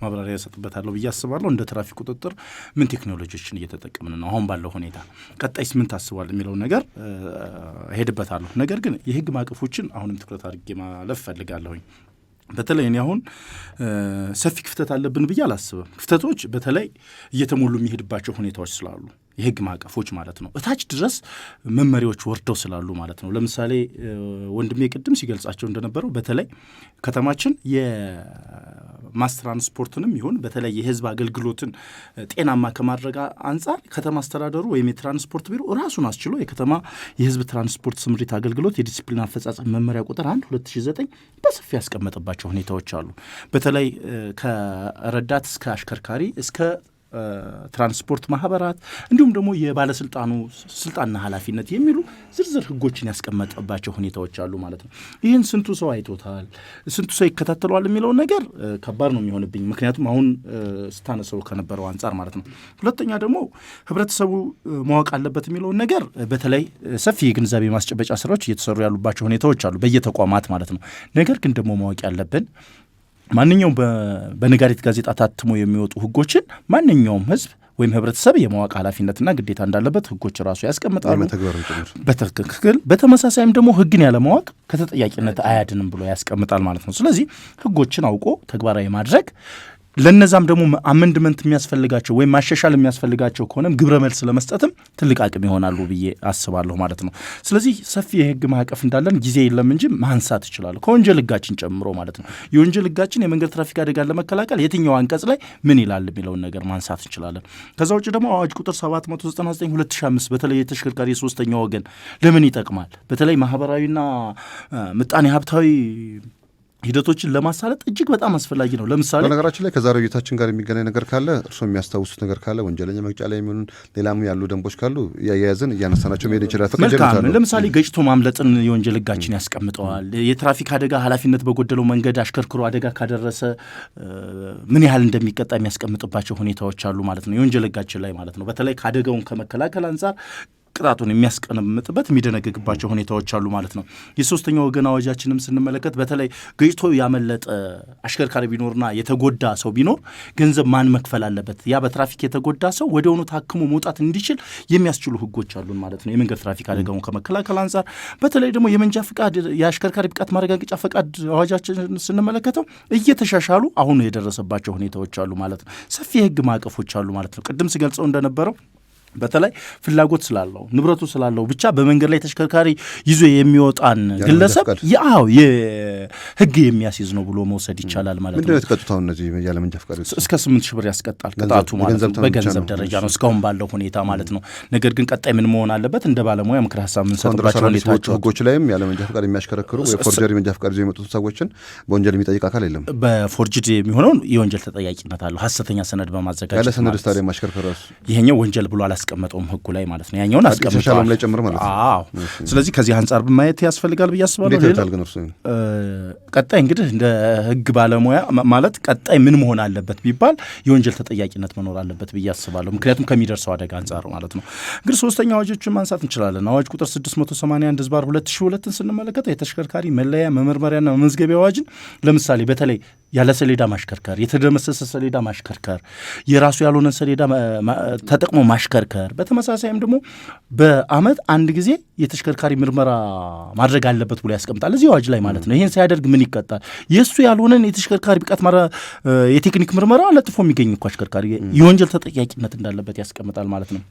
ማብራሪያ ያሰጥበታለሁ ብዬ አስባለሁ። እንደ ትራፊክ ቁጥጥር ምን ቴክኖሎጂዎችን እየተጠቀምን ነው አሁን ባለው ሁኔታ፣ ቀጣይስ ምን ታስቧል የሚለው ነገር ሄድበታለሁ። ነገር ግን የህግ ማዕቀፎችን አሁንም ትኩረት አድርጌ ማለፍ ፈልጋለሁኝ። በተለይ እኔ አሁን ሰፊ ክፍተት አለብን ብዬ አላስብም። ክፍተቶች በተለይ እየተሞሉ የሚሄድባቸው ሁኔታዎች ስላሉ የህግ ማዕቀፎች ማለት ነው እታች ድረስ መመሪያዎች ወርደው ስላሉ ማለት ነው። ለምሳሌ ወንድሜ ቅድም ሲገልጻቸው እንደነበረው በተለይ ከተማችን የማስ ትራንስፖርትንም ይሁን በተለይ የህዝብ አገልግሎትን ጤናማ ከማድረግ አንጻር ከተማ አስተዳደሩ ወይም የትራንስፖርት ቢሮ ራሱን አስችሎ የከተማ የህዝብ ትራንስፖርት ስምሪት አገልግሎት የዲሲፕሊን አፈጻጸም መመሪያ ቁጥር 1/2009 በሰፊ ያስቀመጠባቸው ሁኔታዎች አሉ። በተለይ ከረዳት እስከ አሽከርካሪ እስከ ትራንስፖርት ማህበራት እንዲሁም ደግሞ የባለስልጣኑ ስልጣንና ኃላፊነት የሚሉ ዝርዝር ህጎችን ያስቀመጠባቸው ሁኔታዎች አሉ ማለት ነው። ይህን ስንቱ ሰው አይቶታል፣ ስንቱ ሰው ይከታተለዋል የሚለውን ነገር ከባድ ነው የሚሆንብኝ፣ ምክንያቱም አሁን ስታነሰው ከነበረው አንጻር ማለት ነው። ሁለተኛ ደግሞ ህብረተሰቡ ማወቅ አለበት የሚለውን ነገር በተለይ ሰፊ የግንዛቤ ማስጨበጫ ስራዎች እየተሰሩ ያሉባቸው ሁኔታዎች አሉ በየተቋማት ማለት ነው። ነገር ግን ደግሞ ማወቅ ያለብን ማንኛውም በነጋሪት ጋዜጣ ታትሞ የሚወጡ ህጎችን ማንኛውም ህዝብ ወይም ህብረተሰብ የማወቅ ኃላፊነትና ግዴታ እንዳለበት ህጎች ራሱ ያስቀምጣሉ በትክክል። በተመሳሳይም ደግሞ ህግን ያለማወቅ ከተጠያቂነት አያድንም ብሎ ያስቀምጣል ማለት ነው። ስለዚህ ህጎችን አውቆ ተግባራዊ ማድረግ ለነዛም ደግሞ አመንድመንት የሚያስፈልጋቸው ወይም ማሻሻል የሚያስፈልጋቸው ከሆነም ግብረ መልስ ለመስጠትም ትልቅ አቅም ይሆናሉ ብዬ አስባለሁ ማለት ነው። ስለዚህ ሰፊ የህግ ማዕቀፍ እንዳለን ጊዜ የለም እንጂ ማንሳት ይችላሉ ከወንጀል ህጋችን ጨምሮ ማለት ነው። የወንጀል ህጋችን የመንገድ ትራፊክ አደጋን ለመከላከል የትኛው አንቀጽ ላይ ምን ይላል የሚለውን ነገር ማንሳት እንችላለን። ከዛ ውጭ ደግሞ አዋጅ ቁጥር 799/2005 በተለይ የተሽከርካሪ የሶስተኛ ወገን ለምን ይጠቅማል? በተለይ ማህበራዊና ምጣኔ ሀብታዊ ሂደቶችን ለማሳለጥ እጅግ በጣም አስፈላጊ ነው። ለምሳሌ በነገራችን ላይ ከዛሬው ውይይታችን ጋር የሚገናኝ ነገር ካለ እርስዎ የሚያስታውሱት ነገር ካለ ወንጀለኛ መቅጫ ላይ የሚሆኑን ሌላም ያሉ ደንቦች ካሉ እያያዝን እያነሳናቸው መሄድ እንችላል። መልካም። ለምሳሌ ገጭቶ ማምለጥን የወንጀል ህጋችን ያስቀምጠዋል። የትራፊክ አደጋ ኃላፊነት በጎደለው መንገድ አሽከርክሮ አደጋ ካደረሰ ምን ያህል እንደሚቀጣ የሚያስቀምጥባቸው ሁኔታዎች አሉ ማለት ነው፣ የወንጀል ህጋችን ላይ ማለት ነው። በተለይ ከአደጋውን ከመከላከል አንጻር ቅጣቱን የሚያስቀምጥበት የሚደነግግባቸው ሁኔታዎች አሉ ማለት ነው። የሶስተኛው ወገን አዋጃችንም ስንመለከት በተለይ ገጭቶ ያመለጠ አሽከርካሪ ቢኖርና የተጎዳ ሰው ቢኖር ገንዘብ ማን መክፈል አለበት፣ ያ በትራፊክ የተጎዳ ሰው ወዲያውኑ ታክሞ መውጣት እንዲችል የሚያስችሉ ህጎች አሉን ማለት ነው። የመንገድ ትራፊክ አደጋውን ከመከላከል አንጻር በተለይ ደግሞ የመንጃ ፍቃድ የአሽከርካሪ ብቃት ማረጋገጫ ፈቃድ አዋጃችን ስንመለከተው እየተሻሻሉ አሁን የደረሰባቸው ሁኔታዎች አሉ ማለት ነው። ሰፊ የህግ ማዕቀፎች አሉ ማለት ነው። ቅድም ስገልጸው እንደነበረው በተለይ ፍላጎት ስላለው ንብረቱ ስላለው ብቻ በመንገድ ላይ ተሽከርካሪ ይዞ የሚወጣን ግለሰብ ያው የህግ የሚያስይዝ ነው ብሎ መውሰድ ይቻላል ማለት ነው። ምንድነው የተቀጡት? እነዚህ ያለ መንጃ ፈቃድ እስከ 8,000 ብር ያስቀጣል ቅጣቱ ማለት ነው። በገንዘብ ደረጃ ነው እስካሁን ባለው ሁኔታ ማለት ነው። ነገር ግን ቀጣይ ምን መሆን አለበት እንደ ባለሙያ ምክር ሀሳብ የምንሰጥባቸው ሁኔታዎች ህጎች ላይም ያለ መንጃ ፈቃድ የሚያሽከረክሩ ወይ ፎርጀሪ መንጃ ፈቃድ ይዘው የመጡት ሰዎችን በወንጀል የሚጠይቅ አካል የለም። በፎርጅድ የሚሆነውን የወንጀል ተጠያቂነት አለው። ሐሰተኛ ሰነድ በማዘጋጀት ያለ ሰነድ ስታዲየም ማሽከርከር ይሄኛው ወንጀል ብሎ አላስቀመጠውም ህጉ ላይ ማለት ነው። ያኛውን አስቀምጧል ላይ ጨምር ማለት ነው። አዎ። ስለዚህ ከዚህ አንጻር ማየት ያስፈልጋል ብዬ አስባለሁ። ቀጣይ እንግዲህ እንደ ህግ ባለሙያ ማለት ቀጣይ ምን መሆን አለበት ቢባል የወንጀል ተጠያቂነት መኖር አለበት ብዬ አስባለሁ። ምክንያቱም ከሚደርሰው አደጋ አንጻር ማለት ነው። እንግዲህ ሶስተኛ አዋጆችን ማንሳት እንችላለን። አዋጅ ቁጥር 681/2002ን ስንመለከት የተሽከርካሪ መለያ መመርመሪያና መመዝገቢያ አዋጅን ለምሳሌ በተለይ ያለ ሰሌዳ ማሽከርከር፣ የተደመሰሰ ሰሌዳ ማሽከርከር፣ የራሱ ያልሆነ ሰሌዳ ተጠቅሞ ማሽከርከር፣ በተመሳሳይም ደግሞ በአመት አንድ ጊዜ የተሽከርካሪ ምርመራ ማድረግ አለበት ብሎ ያስቀምጣል እዚህ አዋጅ ላይ ማለት ነው። ይህን ሲያደርግ ምን ይቀጣል? የእሱ ያልሆነን የተሽከርካሪ ብቃት የቴክኒክ ምርመራ ለጥፎ የሚገኝ እኮ አሽከርካሪ የወንጀል ተጠያቂነት እንዳለበት ያስቀምጣል ማለት ነው።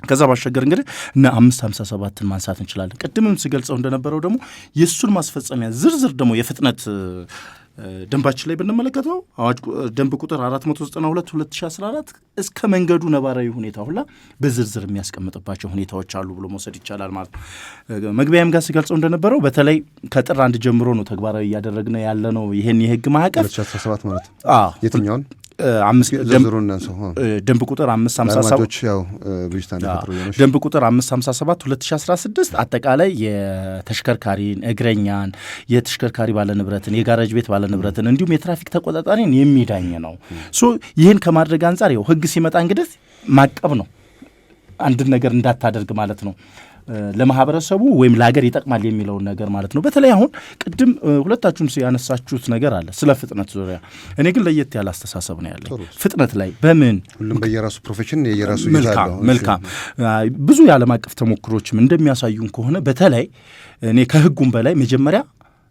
ከዛ ባሻገር እንግዲህ እና 557ን ማንሳት እንችላለን። ቅድምም ስገልጸው እንደነበረው ደግሞ የእሱን ማስፈጸሚያ ዝርዝር ደግሞ የፍጥነት ደንባችን ላይ ብንመለከተው አዋጅ ደንብ ቁጥር 492/2014 እስከ መንገዱ ነባራዊ ሁኔታ ሁላ በዝርዝር የሚያስቀምጥባቸው ሁኔታዎች አሉ ብሎ መውሰድ ይቻላል ማለት ነው። መግቢያም ጋር ሲገልጸው እንደነበረው በተለይ ከጥር 1 ጀምሮ ነው ተግባራዊ እያደረግን ያለ ነው ይሄን የህግ ማዕቀፍ 2017 ማለት የትኛውን ደንብ ቁጥር 557 ደንብ ቁጥር 557/2016 አጠቃላይ የተሽከርካሪን እግረኛን፣ የተሽከርካሪ ባለንብረትን፣ የጋራጅ ቤት ባለንብረትን እንዲሁም የትራፊክ ተቆጣጣሪን የሚዳኝ ነው። ይህን ከማድረግ አንጻር ይኸው ህግ ሲመጣ እንግዲህ ማቀብ ነው አንድን ነገር እንዳታደርግ ማለት ነው። ለማህበረሰቡ ወይም ለሀገር ይጠቅማል የሚለውን ነገር ማለት ነው። በተለይ አሁን ቅድም ሁለታችሁም ያነሳችሁት ነገር አለ ስለ ፍጥነት ዙሪያ። እኔ ግን ለየት ያለ አስተሳሰብ ነው ያለኝ ፍጥነት ላይ በምን ሁሉም በየራሱ ፕሮፌሽን የየራሱ ይዛል። መልካም ብዙ የዓለም አቀፍ ተሞክሮችም እንደሚያሳዩን ከሆነ በተለይ እኔ ከህጉም በላይ መጀመሪያ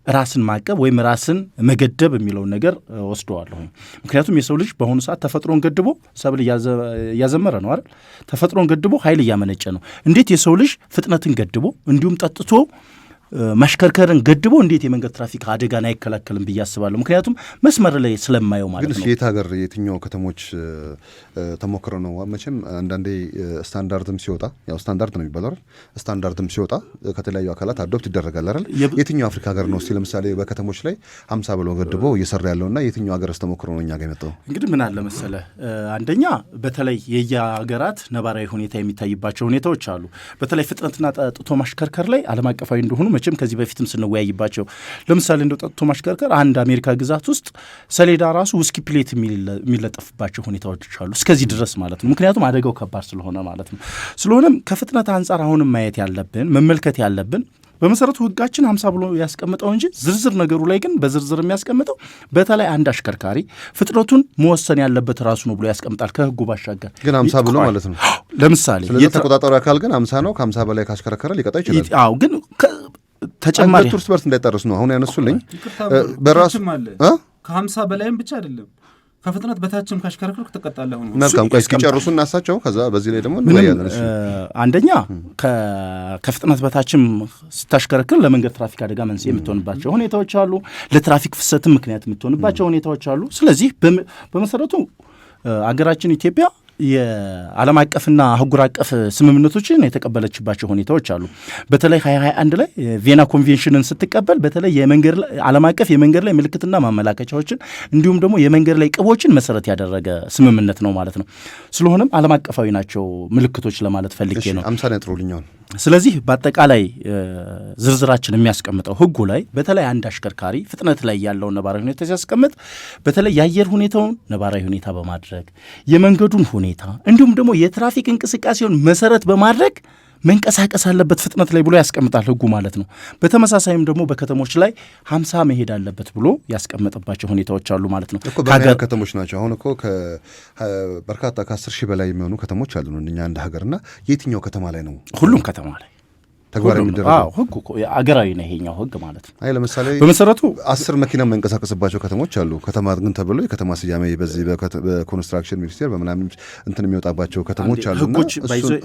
ራስን ማቀብ ወይም ራስን መገደብ የሚለውን ነገር ወስደዋለሁ። ምክንያቱም የሰው ልጅ በአሁኑ ሰዓት ተፈጥሮን ገድቦ ሰብል እያዘመረ ነው አይደል? ተፈጥሮን ገድቦ ኃይል እያመነጨ ነው። እንዴት የሰው ልጅ ፍጥነትን ገድቦ እንዲሁም ጠጥቶ ማሽከርከርን ገድቦ እንዴት የመንገድ ትራፊክ አደጋን አይከላከልም ብዬ አስባለሁ። ምክንያቱም መስመር ላይ ስለማየው ማለት ነው። ግን የት ሀገር የትኛው ከተሞች ተሞክረው ነው? መቼም አንዳንዴ ስታንዳርድም ሲወጣ ያው ስታንዳርድ ነው የሚባለው አይደል? ስታንዳርድም ሲወጣ ከተለያዩ አካላት አዶፕት ይደረጋል አይደል? የትኛው አፍሪካ ሀገር ነው እስቲ ለምሳሌ በከተሞች ላይ 50 ብሎ ገድቦ እየሰራ ያለውና የትኛው ሀገርስ ተሞክሮ ነው እኛ ጋር የመጣው? እንግዲህ ምን አለ መሰለህ፣ አንደኛ በተለይ የየሀገራት ነባራዊ ሁኔታ የሚታይባቸው ሁኔታዎች አሉ። በተለይ ፍጥነትና ጠጥቶ ማሽከርከር ላይ ዓለም አቀፋዊ እንደሆኑ መቼም ከዚህ በፊትም ስንወያይባቸው ለምሳሌ እንደው ጠጥቶ ማሽከርከር አንድ አሜሪካ ግዛት ውስጥ ሰሌዳ ራሱ ውስኪ ፕሌት የሚለጠፍባቸው ሁኔታዎች አሉ እስከዚህ ድረስ ማለት ነው። ምክንያቱም አደጋው ከባድ ስለሆነ ማለት ነው። ስለሆነም ከፍጥነት አንጻር አሁንም ማየት ያለብን መመልከት ያለብን በመሰረቱ ህጋችን 50 ብሎ ያስቀምጠው እንጂ ዝርዝር ነገሩ ላይ ግን በዝርዝር የሚያስቀምጠው በተለይ አንድ አሽከርካሪ ፍጥነቱን መወሰን ያለበት ራሱ ነው ብሎ ያስቀምጣል። ከህጉ ባሻገር ግን 50 ብሎ ማለት ነው። ለምሳሌ ተቆጣጣሪ አካል ግን 50 ነው። ከ50 በላይ ካሽከረከረ ሊቀጣ ይችላል። አዎ ግን ተጨማሪ እርስ በርስ እንዳይጠርስ ነው አሁን ያነሱልኝ። በራሱ ከ50 በላይም ብቻ አይደለም ከፍጥነት በታችም ካሽከረከርክ ትቀጣለህ። መልካም ቆይ እስኪ ጨርሱ እናሳቸው ከዛ በዚህ ላይ ደግሞ እንወያያለን። አንደኛ ከፍጥነት በታችም ስታሽከረክር ለመንገድ ትራፊክ አደጋ መንስኤ የምትሆንባቸው ሁኔታዎች አሉ። ለትራፊክ ፍሰትም ምክንያት የምትሆንባቸው ሁኔታዎች አሉ። ስለዚህ በመሰረቱ አገራችን ኢትዮጵያ የዓለም አቀፍና አህጉር አቀፍ ስምምነቶችን የተቀበለችባቸው ሁኔታዎች አሉ። በተለይ 2021 ላይ ቪየና ኮንቬንሽንን ስትቀበል በተለይ ዓለም አቀፍ የመንገድ ላይ ምልክትና ማመላከቻዎችን እንዲሁም ደግሞ የመንገድ ላይ ቅቦችን መሰረት ያደረገ ስምምነት ነው ማለት ነው። ስለሆነም ዓለም አቀፋዊ ናቸው ምልክቶች ለማለት ፈልጌ ነው። 50 ነጥሮልኛው። ስለዚህ በአጠቃላይ ዝርዝራችን የሚያስቀምጠው ህጉ ላይ በተለይ አንድ አሽከርካሪ ፍጥነት ላይ ያለውን ነባራዊ ሁኔታ ሲያስቀምጥ በተለይ የአየር ሁኔታውን ነባራዊ ሁኔታ በማድረግ የመንገዱን ሁኔታ እንዲሁም ደግሞ የትራፊክ እንቅስቃሴውን መሰረት በማድረግ መንቀሳቀስ አለበት ፍጥነት ላይ ብሎ ያስቀምጣል ህጉ ማለት ነው። በተመሳሳይም ደግሞ በከተሞች ላይ 50 መሄድ አለበት ብሎ ያስቀምጥባቸው ሁኔታዎች አሉ ማለት ነው። በሀገር ከተሞች ናቸው። አሁን እኮ በርካታ ከ10 ሺህ በላይ የሚሆኑ ከተሞች አሉ እኛ አንድ ሀገርና የትኛው ከተማ ላይ ነው? ሁሉም ከተማ ላይ ተግባራዊ የሚደረገው ህጉ አገራዊ ነው ይሄኛው ህግ ማለት ነው። አይ ለምሳሌ በመሰረቱ 10 መኪና መንቀሳቀስባቸው ከተሞች አሉ። ከተማ ግን ተብሎ የከተማ ስያሜ በዚህ በኮንስትራክሽን ሚኒስቴር በምናምን እንትን የሚወጣባቸው ከተሞች አሉና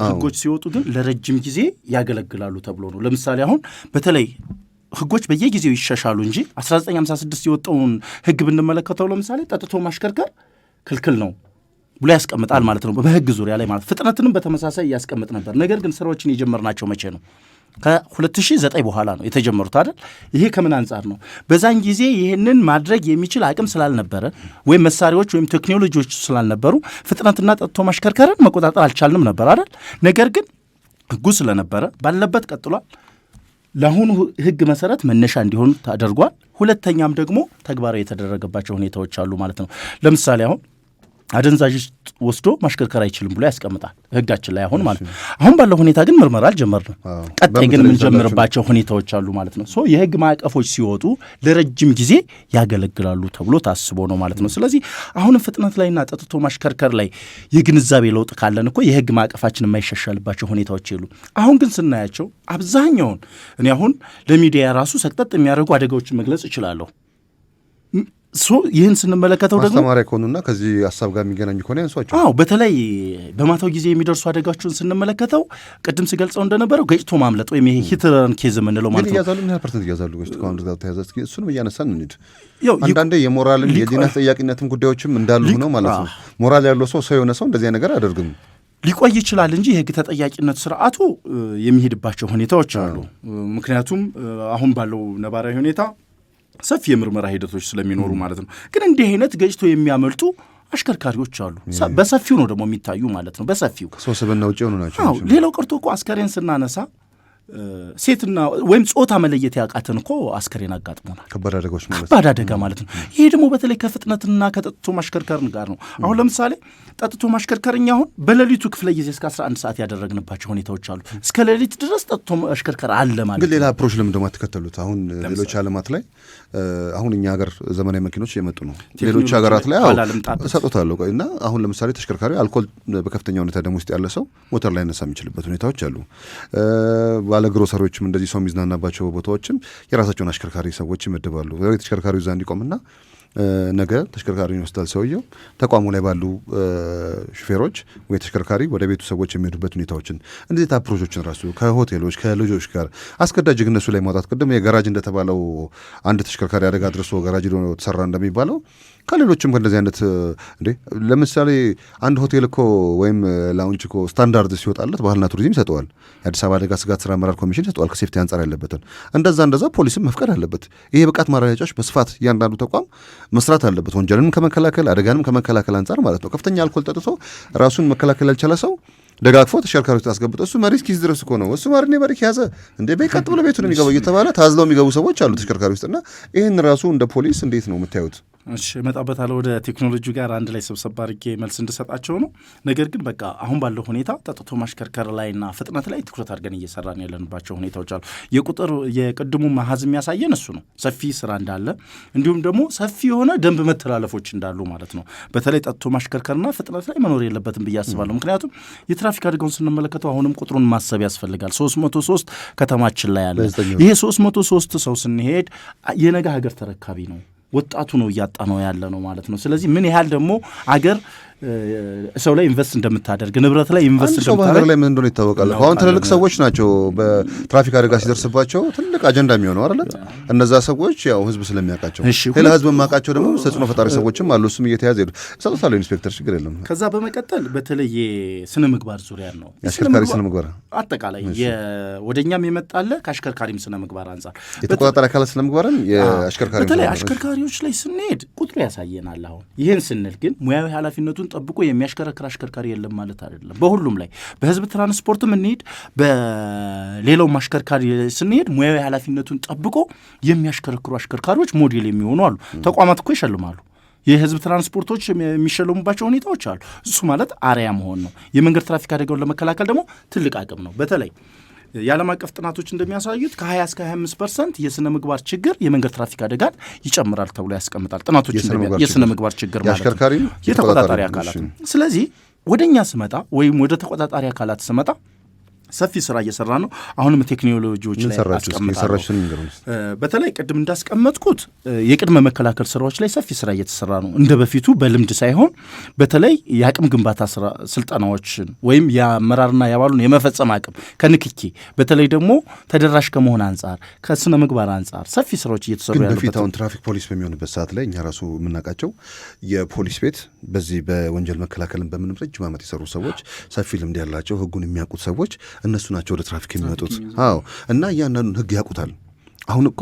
ህጎች ሲወጡ ግን ለረጅም ጊዜ ያገለግላሉ ተብሎ ነው። ለምሳሌ አሁን በተለይ ህጎች በየጊዜው ይሻሻሉ እንጂ 1956 የወጣውን ህግ ብንመለከተው ለምሳሌ ጠጥቶ ማሽከርከር ክልክል ነው ብሎ ያስቀምጣል ማለት ነው። በህግ ዙሪያ ላይ ማለት ፍጥነትንም በተመሳሳይ ያስቀምጥ ነበር። ነገር ግን ስራዎችን የጀመርናቸው መቼ ነው? ከ2009 በኋላ ነው የተጀመሩት አይደል? ይሄ ከምን አንጻር ነው? በዛን ጊዜ ይህንን ማድረግ የሚችል አቅም ስላልነበረ ወይም መሳሪያዎች ወይም ቴክኖሎጂዎች ስላልነበሩ ፍጥነትና ጠጥቶ ማሽከርከርን መቆጣጠር አልቻልንም ነበር አይደል? ነገር ግን ህጉ ስለነበረ ባለበት ቀጥሏል። ለአሁኑ ህግ መሰረት መነሻ እንዲሆን ታደርጓል። ሁለተኛም ደግሞ ተግባራዊ የተደረገባቸው ሁኔታዎች አሉ ማለት ነው። ለምሳሌ አደንዛዥ ወስዶ ማሽከርከር አይችልም ብሎ ያስቀምጣል ህጋችን ላይ አሁን ማለት ነው። አሁን ባለው ሁኔታ ግን ምርመራ አልጀመርንም። ቀጣይ ግን የምንጀምርባቸው ሁኔታዎች አሉ ማለት ነው። የህግ ማዕቀፎች ሲወጡ ለረጅም ጊዜ ያገለግላሉ ተብሎ ታስቦ ነው ማለት ነው። ስለዚህ አሁንም ፍጥነት ላይና ጠጥቶ ማሽከርከር ላይ የግንዛቤ ለውጥ ካለን እኮ የህግ ማዕቀፋችን የማይሻሻልባቸው ሁኔታዎች የሉ። አሁን ግን ስናያቸው አብዛኛውን እኔ አሁን ለሚዲያ ራሱ ሰቅጠጥ የሚያደርጉ አደጋዎችን መግለጽ እችላለሁ። ይህን ስንመለከተው ደግሞ ማስተማሪያ ከሆኑና ከዚህ ሀሳብ ጋር የሚገናኙ ከሆነ ያንሷቸው። በተለይ በማታው ጊዜ የሚደርሱ አደጋዎችን ስንመለከተው ቅድም ሲገልጸው እንደነበረው ገጭቶ ማምለጥ ወይም ይሄ ሂትረን ኬዝ የምንለው ማለት ነው። እያዛሉ ምን ያህል ፐርሰንት እያዛሉ ገጭቶ ከማምለጥ ጋር ተያዘ? እሱንም እያነሳን እንሂድ። አንዳንዴ የሞራልን የዲና ተጠያቂነትም ጉዳዮችም እንዳሉ ነው ማለት ነው። ሞራል ያለው ሰው የሆነ ሰው እንደዚህ ነገር አያደርግም። ሊቆይ ይችላል እንጂ የህግ ተጠያቂነት ስርዓቱ የሚሄድባቸው ሁኔታዎች አሉ። ምክንያቱም አሁን ባለው ነባራዊ ሁኔታ ሰፊ የምርመራ ሂደቶች ስለሚኖሩ ማለት ነው። ግን እንዲህ አይነት ገጭቶ የሚያመልጡ አሽከርካሪዎች አሉ። በሰፊው ነው ደግሞ የሚታዩ ማለት ነው። በሰፊው ሰው ስብና ውጭ የሆኑ ናቸው። ሌላው ቀርቶ እኮ አስከሬን ስናነሳ ሴትና ወይም ጾታ መለየት ያቃተን እኮ አስከሬን አጋጥሞናል። ከባድ አደጋዎች ማለት ከባድ አደጋ ማለት ነው። ይሄ ደግሞ በተለይ ከፍጥነትና ከጠጥቶ ማሽከርከር ጋር ነው። አሁን ለምሳሌ ጠጥቶ ማሽከርከርኛ አሁን በሌሊቱ ክፍለ ጊዜ እስከ 11 ሰዓት ያደረግንባቸው ሁኔታዎች አሉ። እስከ ሌሊት ድረስ ጠጥቶ ማሽከርከር አለ ማለት ግን ሌላ አፕሮች ለምን ደግሞ አትከተሉት? አሁን ሌሎች ዓለማት ላይ አሁን እኛ ሀገር ዘመናዊ መኪኖች እየመጡ ነው። ሌሎች ሀገራት ላይ ሰጦታለሁ እና አሁን ለምሳሌ ተሽከርካሪ አልኮል በከፍተኛ ሁኔታ ደም ውስጥ ያለ ሰው ሞተር ላይ ነሳ የሚችልበት ሁኔታዎች አሉ። ባለ ግሮሰሪዎችም እንደዚህ ሰው የሚዝናናባቸው ቦታዎችም የራሳቸውን አሽከርካሪ ሰዎች ይመድባሉ። ተሽከርካሪው እዛ እንዲቆምና ነገ ተሽከርካሪውን ይወስዳል ሰውየው። ተቋሙ ላይ ባሉ ሹፌሮች ወይ ተሽከርካሪ ወደ ቤቱ ሰዎች የሚሄዱበት ሁኔታዎችን እንደዚህ አፕሮቾችን ራሱ ከሆቴሎች ከልጆች ጋር አስገዳጅ እነሱ ላይ ማውጣት ቅድም የጋራጅ እንደተባለው አንድ ተሽከርካሪ አደጋ አድርሶ ጋራጅ ሄዶ ተሰራ እንደሚባለው ከሌሎችም ከእንደዚህ አይነት ለምሳሌ አንድ ሆቴል እኮ ወይም ላውንች እኮ ስታንዳርድ ሲወጣለት ባህልና ቱሪዝም ይሰጠዋል። የአዲስ አበባ አደጋ ስጋት ስራ አመራር ኮሚሽን ይሰጠዋል ከሴፍቲ አንጻር ያለበትን። እንደዛ ፖሊስም መፍቀድ አለበት። ይሄ ብቃት ማረጋገጫዎች በስፋት እያንዳንዱ ተቋም መስራት አለበት። ወንጀልንም ከመከላከል አደጋንም ከመከላከል አንጻር ማለት ነው። ከፍተኛ አልኮል ጠጥቶ ራሱን መከላከል ያልቻለ ሰው ደጋግፎ ተሽከርካሪ ውስጥ አስገብቶ እሱ መሪ እስኪይዝ ድረስ እኮ ነው እሱ ማርኔ መሪ ያዘ እንደ በቀጥ ብሎ ቤቱን የሚገባው እየተባለ ታዝለው የሚገቡ ሰዎች አሉ ተሽከርካሪ ውስጥና ይህን ራሱ እንደ ፖሊስ እንዴት ነው የምታዩት? እሺ እመጣበታለሁ። ወደ ቴክኖሎጂ ጋር አንድ ላይ ሰብሰብ አድርጌ መልስ እንድሰጣቸው ነው። ነገር ግን በቃ አሁን ባለው ሁኔታ ጠጥቶ ማሽከርከር ላይና ፍጥነት ላይ ትኩረት አድርገን እየሰራን ያለንባቸው ሁኔታዎች አሉ። የቅድሙ መሀዝ የሚያሳየን እሱ ነው፣ ሰፊ ስራ እንዳለ እንዲሁም ደግሞ ሰፊ የሆነ ደንብ መተላለፎች እንዳሉ ማለት ነው። በተለይ ጠጥቶ ማሽከርከርና ፍጥነት ላይ መኖር የለበትም ብዬ አስባለሁ። ምክንያቱም የትራፊክ አደጋውን ስንመለከተው አሁንም ቁጥሩን ማሰብ ያስፈልጋል። 303 ከተማችን ላይ ያለ ይሄ 303 ሰው ስንሄድ የነገ ሀገር ተረካቢ ነው። ወጣቱ ነው እያጣ ነው ያለ ነው ማለት ነው። ስለዚህ ምን ያህል ደግሞ አገር ሰው ላይ ኢንቨስት እንደምታደርግ ንብረት ላይ ኢንቨስት እንደምታደርግ ላይ ምን እንደሆነ ይታወቃል። አሁን ትልልቅ ሰዎች ናቸው በትራፊክ አደጋ ሲደርስባቸው ትልቅ አጀንዳ የሚሆነው አይደል? እነዛ ሰዎች ያው ህዝብ ስለሚያውቃቸው ሌላ ህዝብ የማያውቃቸው ደግሞ ተጽዕኖ ፈጣሪ ሰዎችም አሉ። እሱም እየተያዘ ሄዱ ሰጥቷል ኢንስፔክተር ችግር የለም። ከዛ በመቀጠል በተለይ የስነ ምግባር ዙሪያ ነው የአሽከርካሪ ስነ ምግባር አጠቃላይ ወደኛም የመጣለ ከአሽከርካሪም ስነ ምግባር አንጻር የተቆጣጣሪ አካላት ስነ ምግባርን የአሽከርካሪ በተለይ አሽከርካሪዎች ላይ ስንሄድ ቁጥሩ ያሳየናል። አሁን ይህን ስንል ግን ሙያዊ ኃላፊነቱን ጠብቆ የሚያሽከረክር አሽከርካሪ የለም ማለት አይደለም። በሁሉም ላይ በህዝብ ትራንስፖርትም እንሂድ በሌላውም አሽከርካሪ ስንሄድ ሙያዊ ኃላፊነቱን ጠብቆ የሚያሽከረክሩ አሽከርካሪዎች ሞዴል የሚሆኑ አሉ። ተቋማት እኮ ይሸልማሉ። የህዝብ ትራንስፖርቶች የሚሸለሙባቸው ሁኔታዎች አሉ። እሱ ማለት አርያ መሆን ነው። የመንገድ ትራፊክ አደጋውን ለመከላከል ደግሞ ትልቅ አቅም ነው። በተለይ የዓለም አቀፍ ጥናቶች እንደሚያሳዩት ከ20 እስከ 25% የስነ ምግባር ችግር የመንገድ ትራፊክ አደጋን ይጨምራል ተብሎ ያስቀምጣል ጥናቶች። የስነ ምግባር ችግር ማለት ነው የተቆጣጣሪ አካላት። ስለዚህ ወደኛ ስመጣ ወይም ወደ ተቆጣጣሪ አካላት ስመጣ ሰፊ ስራ እየሰራ ነው። አሁንም ቴክኖሎጂዎች ላይ አስቀምጣለሁ። በተለይ ቅድም እንዳስቀመጥኩት የቅድመ መከላከል ስራዎች ላይ ሰፊ ስራ እየተሰራ ነው። እንደ በፊቱ በልምድ ሳይሆን በተለይ የአቅም ግንባታ ስልጠናዎችን ወይም የአመራርና የአባሉን የመፈጸም አቅም ከንክኪ በተለይ ደግሞ ተደራሽ ከመሆን አንጻር ከስነ ምግባር አንጻር ሰፊ ስራዎች እየተሰሩ ያሉበት። በፊት አሁን ትራፊክ ፖሊስ በሚሆንበት ሰዓት ላይ እኛ ራሱ የምናውቃቸው የፖሊስ ቤት በዚህ በወንጀል መከላከልን በምንም ረጅም ዓመት የሰሩ ሰዎች ሰፊ ልምድ ያላቸው ህጉን የሚያውቁት ሰዎች እነሱ ናቸው ወደ ትራፊክ የሚመጡት። አዎ እና እያንዳንዱን ህግ ያውቁታል። አሁን እኮ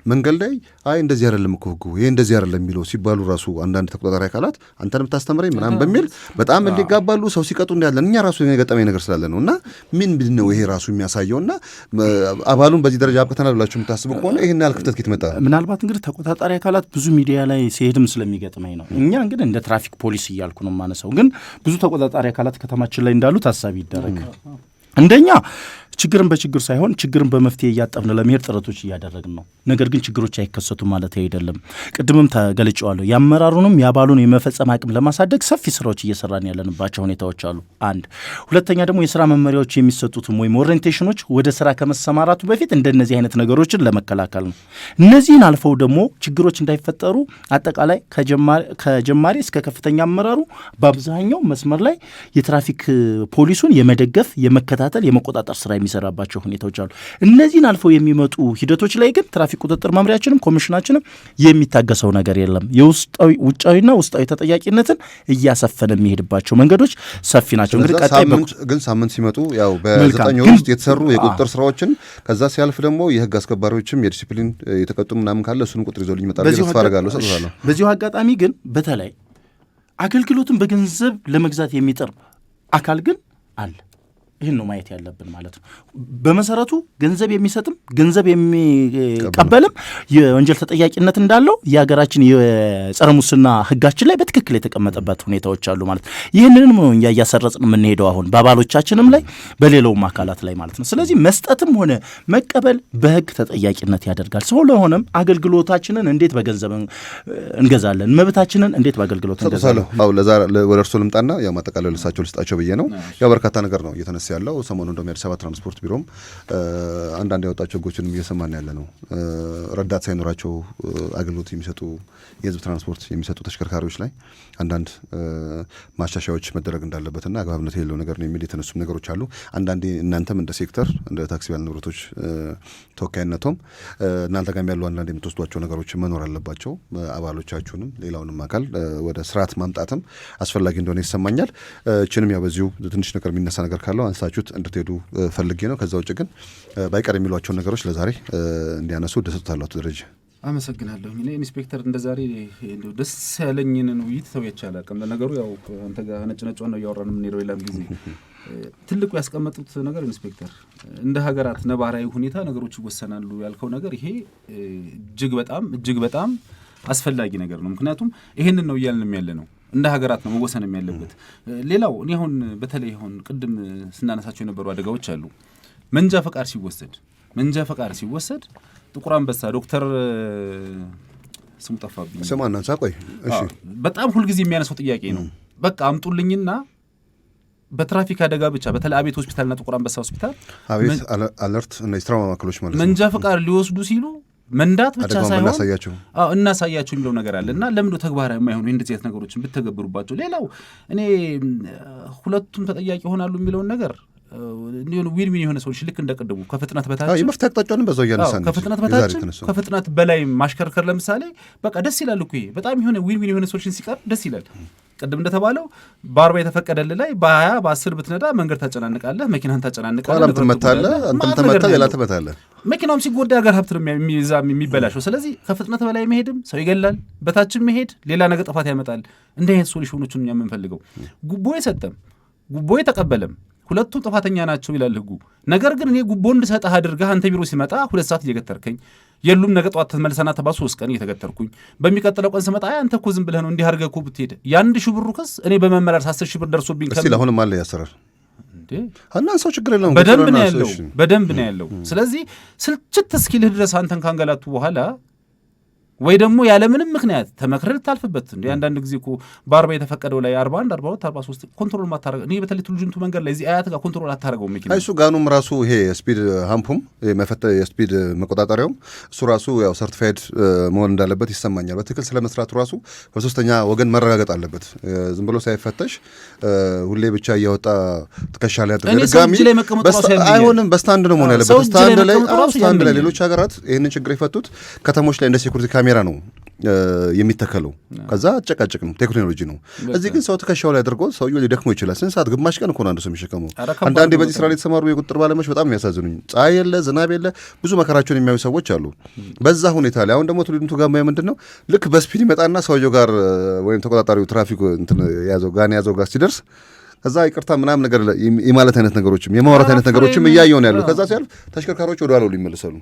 መንገድ ላይ አይ እንደዚህ አይደለም እኮ ህጉ ይሄ እንደዚህ አይደለም የሚለው ሲባሉ ራሱ አንዳንድ ተቆጣጣሪ አካላት አንተን የምታስተምረኝ ምናምን በሚል በጣም እንዲጋባሉ ሰው ሲቀጡ እንዳለን እኛ ራሱ የገጠመኝ ነገር ስላለ ነው። እና ምንድን ነው ይሄ ራሱ የሚያሳየውና አባሉን በዚህ ደረጃ አብቅተናል ብላችሁ የምታስቡ ከሆነ ይሄን ያህል ክፍተት ከየት መጣ? ምናልባት እንግዲህ ተቆጣጣሪ አካላት ብዙ ሚዲያ ላይ ሲሄድም ስለሚገጥመኝ ነው። እኛ እንግዲህ እንደ ትራፊክ ፖሊስ እያልኩ ነው የማነሳው። ግን ብዙ ተቆጣጣሪ አካላት ከተማችን ላይ እንዳሉ ታሳቢ ይደረግ። እንደኛ ችግርን በችግር ሳይሆን ችግርን በመፍትሄ እያጠብን ለመሄድ ጥረቶች እያደረግን ነው። ነገር ግን ችግሮች አይከሰቱም ማለት አይደለም። ቅድምም ተገልጨዋለሁ። የአመራሩንም የአባሉን የመፈጸም አቅም ለማሳደግ ሰፊ ስራዎች እየሰራን ያለንባቸው ሁኔታዎች አሉ። አንድ ሁለተኛ ደግሞ የስራ መመሪያዎች የሚሰጡትም ወይም ኦሪንቴሽኖች ወደ ስራ ከመሰማራቱ በፊት እንደነዚህ አይነት ነገሮችን ለመከላከል ነው። እነዚህን አልፈው ደግሞ ችግሮች እንዳይፈጠሩ አጠቃላይ ከጀማሪ እስከ ከፍተኛ አመራሩ በአብዛኛው መስመር ላይ የትራፊክ ፖሊሱን የመደገፍ የመከታተል የመቆጣጠር ስራ የሚሰራባቸው ሁኔታዎች አሉ። እነዚህን አልፈው የሚመጡ ሂደቶች ላይ ግን ትራፊክ ቁጥጥር መምሪያችንም ኮሚሽናችንም የሚታገሰው ነገር የለም። የውስጣዊ ውጫዊና ውስጣዊ ተጠያቂነትን እያሰፈነ የሚሄድባቸው መንገዶች ሰፊ ናቸው። እንግዲህ ቀጣይ ግን ሳምንት ሲመጡ ያው በ9 ወር ውስጥ የተሰሩ የቁጥጥር ስራዎችን ከዛ ሲያልፍ ደግሞ የህግ አስከባሪዎችም የዲሲፕሊን የተቀጡ ምናምን ካለ እሱንም ቁጥር ይዘውልኝ ይመጣሉ። ተስፋ አደርጋለሁ ሰጥቷለሁ። በዚሁ አጋጣሚ ግን በተለይ አገልግሎትን በገንዘብ ለመግዛት የሚጥር አካል ግን አለ። ይህን ነው ማየት ያለብን ማለት ነው። በመሰረቱ ገንዘብ የሚሰጥም ገንዘብ የሚቀበልም የወንጀል ተጠያቂነት እንዳለው የሀገራችን የጸረ ሙስና ህጋችን ላይ በትክክል የተቀመጠበት ሁኔታዎች አሉ ማለት ነው። ይህንንም ነው እኛ እያሰረጽን የምንሄደው አሁን በአባሎቻችንም ላይ በሌላውም አካላት ላይ ማለት ነው። ስለዚህ መስጠትም ሆነ መቀበል በህግ ተጠያቂነት ያደርጋል። ስለሆነም አገልግሎታችንን እንዴት በገንዘብ እንገዛለን? መብታችንን እንዴት በአገልግሎት እንገዛለን? ወደ እርሶ ልምጣና ያው ማጠቃለያ ልሳቸው ልስጣቸው ብዬ ነው። ያው በርካታ ነገር ነው እየተነሳ ያለው ሰሞኑን እንደውም የአዲስ አበባ ትራንስፖርት ቢሮም አንዳንድ ያወጣቸው ህጎችንም እየሰማን ያለ ነው። ረዳት ሳይኖራቸው አገልግሎት የሚሰጡ የህዝብ ትራንስፖርት የሚሰጡ ተሽከርካሪዎች ላይ አንዳንድ ማሻሻያዎች መደረግ እንዳለበትና አግባብነት የሌለው ነገር ነው የሚል የተነሱም ነገሮች አሉ። አንዳንዴ እናንተም እንደ ሴክተር እንደ ታክሲ ባለ ንብረቶች ተወካይነቶም እናንተ ጋርም ያሉ አንዳንድ የምትወስዷቸው ነገሮች መኖር አለባቸው። አባሎቻችሁንም ሌላውንም አካል ወደ ስርዓት ማምጣትም አስፈላጊ እንደሆነ ይሰማኛል። እችንም ያው በዚሁ ትንሽ ነገር የሚነሳ ነገር ካለው አንሳችሁት እንድትሄዱ ፈልጌ ነው። ከዛ ውጭ ግን ባይቀር የሚሏቸውን ነገሮች ለዛሬ እንዲያነሱ ደስታላቱ ደረጃ አመሰግናለሁ። እኔ ኢንስፔክተር እንደ ዛሬ ደስ ያለኝን ውይይት ሰው ያቻለ አቀም ለነገሩ ያው አንተ ጋር ነጭ ነው እያወራን የምንሄደው ሌላም ጊዜ ትልቁ ያስቀመጡት ነገር ኢንስፔክተር እንደ ሀገራት ነባራዊ ሁኔታ ነገሮች ይወሰናሉ ያልከው ነገር ይሄ እጅግ በጣም አስፈላጊ ነገር ነው። ምክንያቱም ይሄንን ነው እያልንም ያለ ነው እንደ ሀገራት ነው መወሰንም ያለበት። ሌላው እኔ አሁን በተለይ አሁን ቅድም ስናነሳቸው የነበሩ አደጋዎች አሉ። መንጃ ፈቃድ ሲወሰድ ጥቁር አንበሳ ዶክተር ስሙ ጠፋብኝ ሰማናንሳ ቆይ እሺ በጣም ሁልጊዜ የሚያነሳው ጥያቄ ነው። በቃ አምጡልኝና በትራፊክ አደጋ ብቻ በተለይ አቤት ሆስፒታልና ጥቁር አንበሳ ሆስፒታል አቤት አለርት እና የትራውማ ማዕከሎች ማለት መንጃ ፈቃድ ሊወስዱ ሲሉ መንዳት ብቻ ሳይሆን እናሳያቸው የሚለው ነገር አለ እና ለምንድነው ተግባራዊ የማይሆኑ እንደዚህ አይነት ነገሮችን ብትተገብሩባቸው? ሌላው እኔ ሁለቱም ተጠያቂ ይሆናሉ የሚለውን ነገር እንዲሆን ዊን የሆነ ሰዎች ልክ እንደቀደሙ ከፍጥነት በታች የመፍትሄ አቅጣጫውን በዛው ያነሳን ከፍጥነት በታች ከፍጥነት በላይ ማሽከርከር ለምሳሌ በቃ ደስ ይላል እኮ ይሄ በጣም የሆነ ዊን የሆነ ሰዎችን ሲቀር ደስ ይላል። ቅድም እንደተባለው በ40 የተፈቀደልህ ላይ በ20 በ10 ብትነዳ መንገድ ታጨናንቃለህ፣ መኪናህን ታጨናንቃለህ፣ ኋላም ትመታለህ፣ አንተም ተመታ ሌላ ትመታለህ፣ መኪናውም ሲጎዳ ሀገር ሀብት ነው የሚበላሸው። ስለዚህ ከፍጥነት በላይ መሄድም ሰው ይገላል፣ በታችም መሄድ ሌላ ነገር ጥፋት ያመጣል። እንደ አይነት ሶሉሽኖችን እኛ የምንፈልገው ጉቦ የሰጠም ጉቦ የተቀበለም ሁለቱም ጥፋተኛ ናቸው ይላል ህጉ። ነገር ግን እኔ ጉቦ እንድሰጥህ አድርገህ አንተ ቢሮ ሲመጣ 2 ሰዓት እየገተርከኝ የሉም ነገ ጠዋት ተመልሰና ተባሱ 3 ቀን እየተገተርኩኝ በሚቀጥለው ቀን ስመጣ አንተ እኮ ዝም ብለህ ነው እንዲህ አድርገህ እኮ ብትሄድ የ1,000 ብር ክስ እኔ በመመላለስ 10,000 ብር ደርሶብኝ እስቲ ለአሁንም አለ ያሰራር እንዴ አናንሰው ችግር የለውም በደንብ ነው ያለው። ስለዚህ ስልችት እስኪልህ ድረስ አንተን ካንገላቱ በኋላ ወይ ደግሞ ያለምንም ምክንያት ተመክረህ ልታልፍበት እንዴ አንዳንድ ጊዜ እኮ በ40 የተፈቀደው ላይ 41 42 43 ኮንትሮል ማታረግ እኔ በተለይ ትልጅንቱ መንገድ ላይ እዚህ አያት ጋር ኮንትሮል አታረገው መኪና እሱ ጋኑም ራሱ ይሄ ስፒድ ሃምፑም የስፒድ መቆጣጠሪያውም እሱ ራሱ ያው ሰርቲፋይድ መሆን እንዳለበት ይሰማኛል። በትክክል ስለመስራቱ ራሱ በሶስተኛ ወገን መረጋገጥ አለበት። ዝም ብሎ ሳይፈተሽ ሁሌ ብቻ እያወጣ ትከሻ ላይ አድርጋሚ አይሆንም። በስታንድ ነው መሆን ያለበት። ስታንድ ላይ ሌሎች ሀገራት ይህንን ችግር የፈቱት ከተሞች ላይ እንደ ሴኩሪቲ ካሜራ ነው የሚተከለው። ከዛ አጨቃጨቅ ነው ቴክኖሎጂ ነው። እዚህ ግን ሰው ትከሻው ላይ አድርጎ ሰውዬው ሊደክመው ይችላል። ስንት ሰዓት ግማሽ ቀን እኮ ነው አንዱ ሰው የሚሸከመው። አንዳንዴ በዚህ ስራ ላይ የተሰማሩ የቁጥጥር ባለሙያዎች በጣም የሚያሳዝኑኝ ፀሐይ የለ ዝናብ የለ ብዙ መከራቸውን የሚያዩ ሰዎች አሉ። በዛ ሁኔታ ላይ አሁን ደግሞ ትውልድንቱ ጋር ምንድን ነው ልክ በስፒድ ይመጣና ሰውዬው ጋር ወይም ተቆጣጣሪው ትራፊክ ያዘው ጋር ሲደርስ ከዛ ይቅርታ ምናምን ነገር የማለት አይነት ነገሮችም የማውራት አይነት ነገሮችም እያየው ነው ያለው። ከዛ ሲያልፍ ተሽከርካሪዎች ወደ ኋላው ሊመለሳሉ።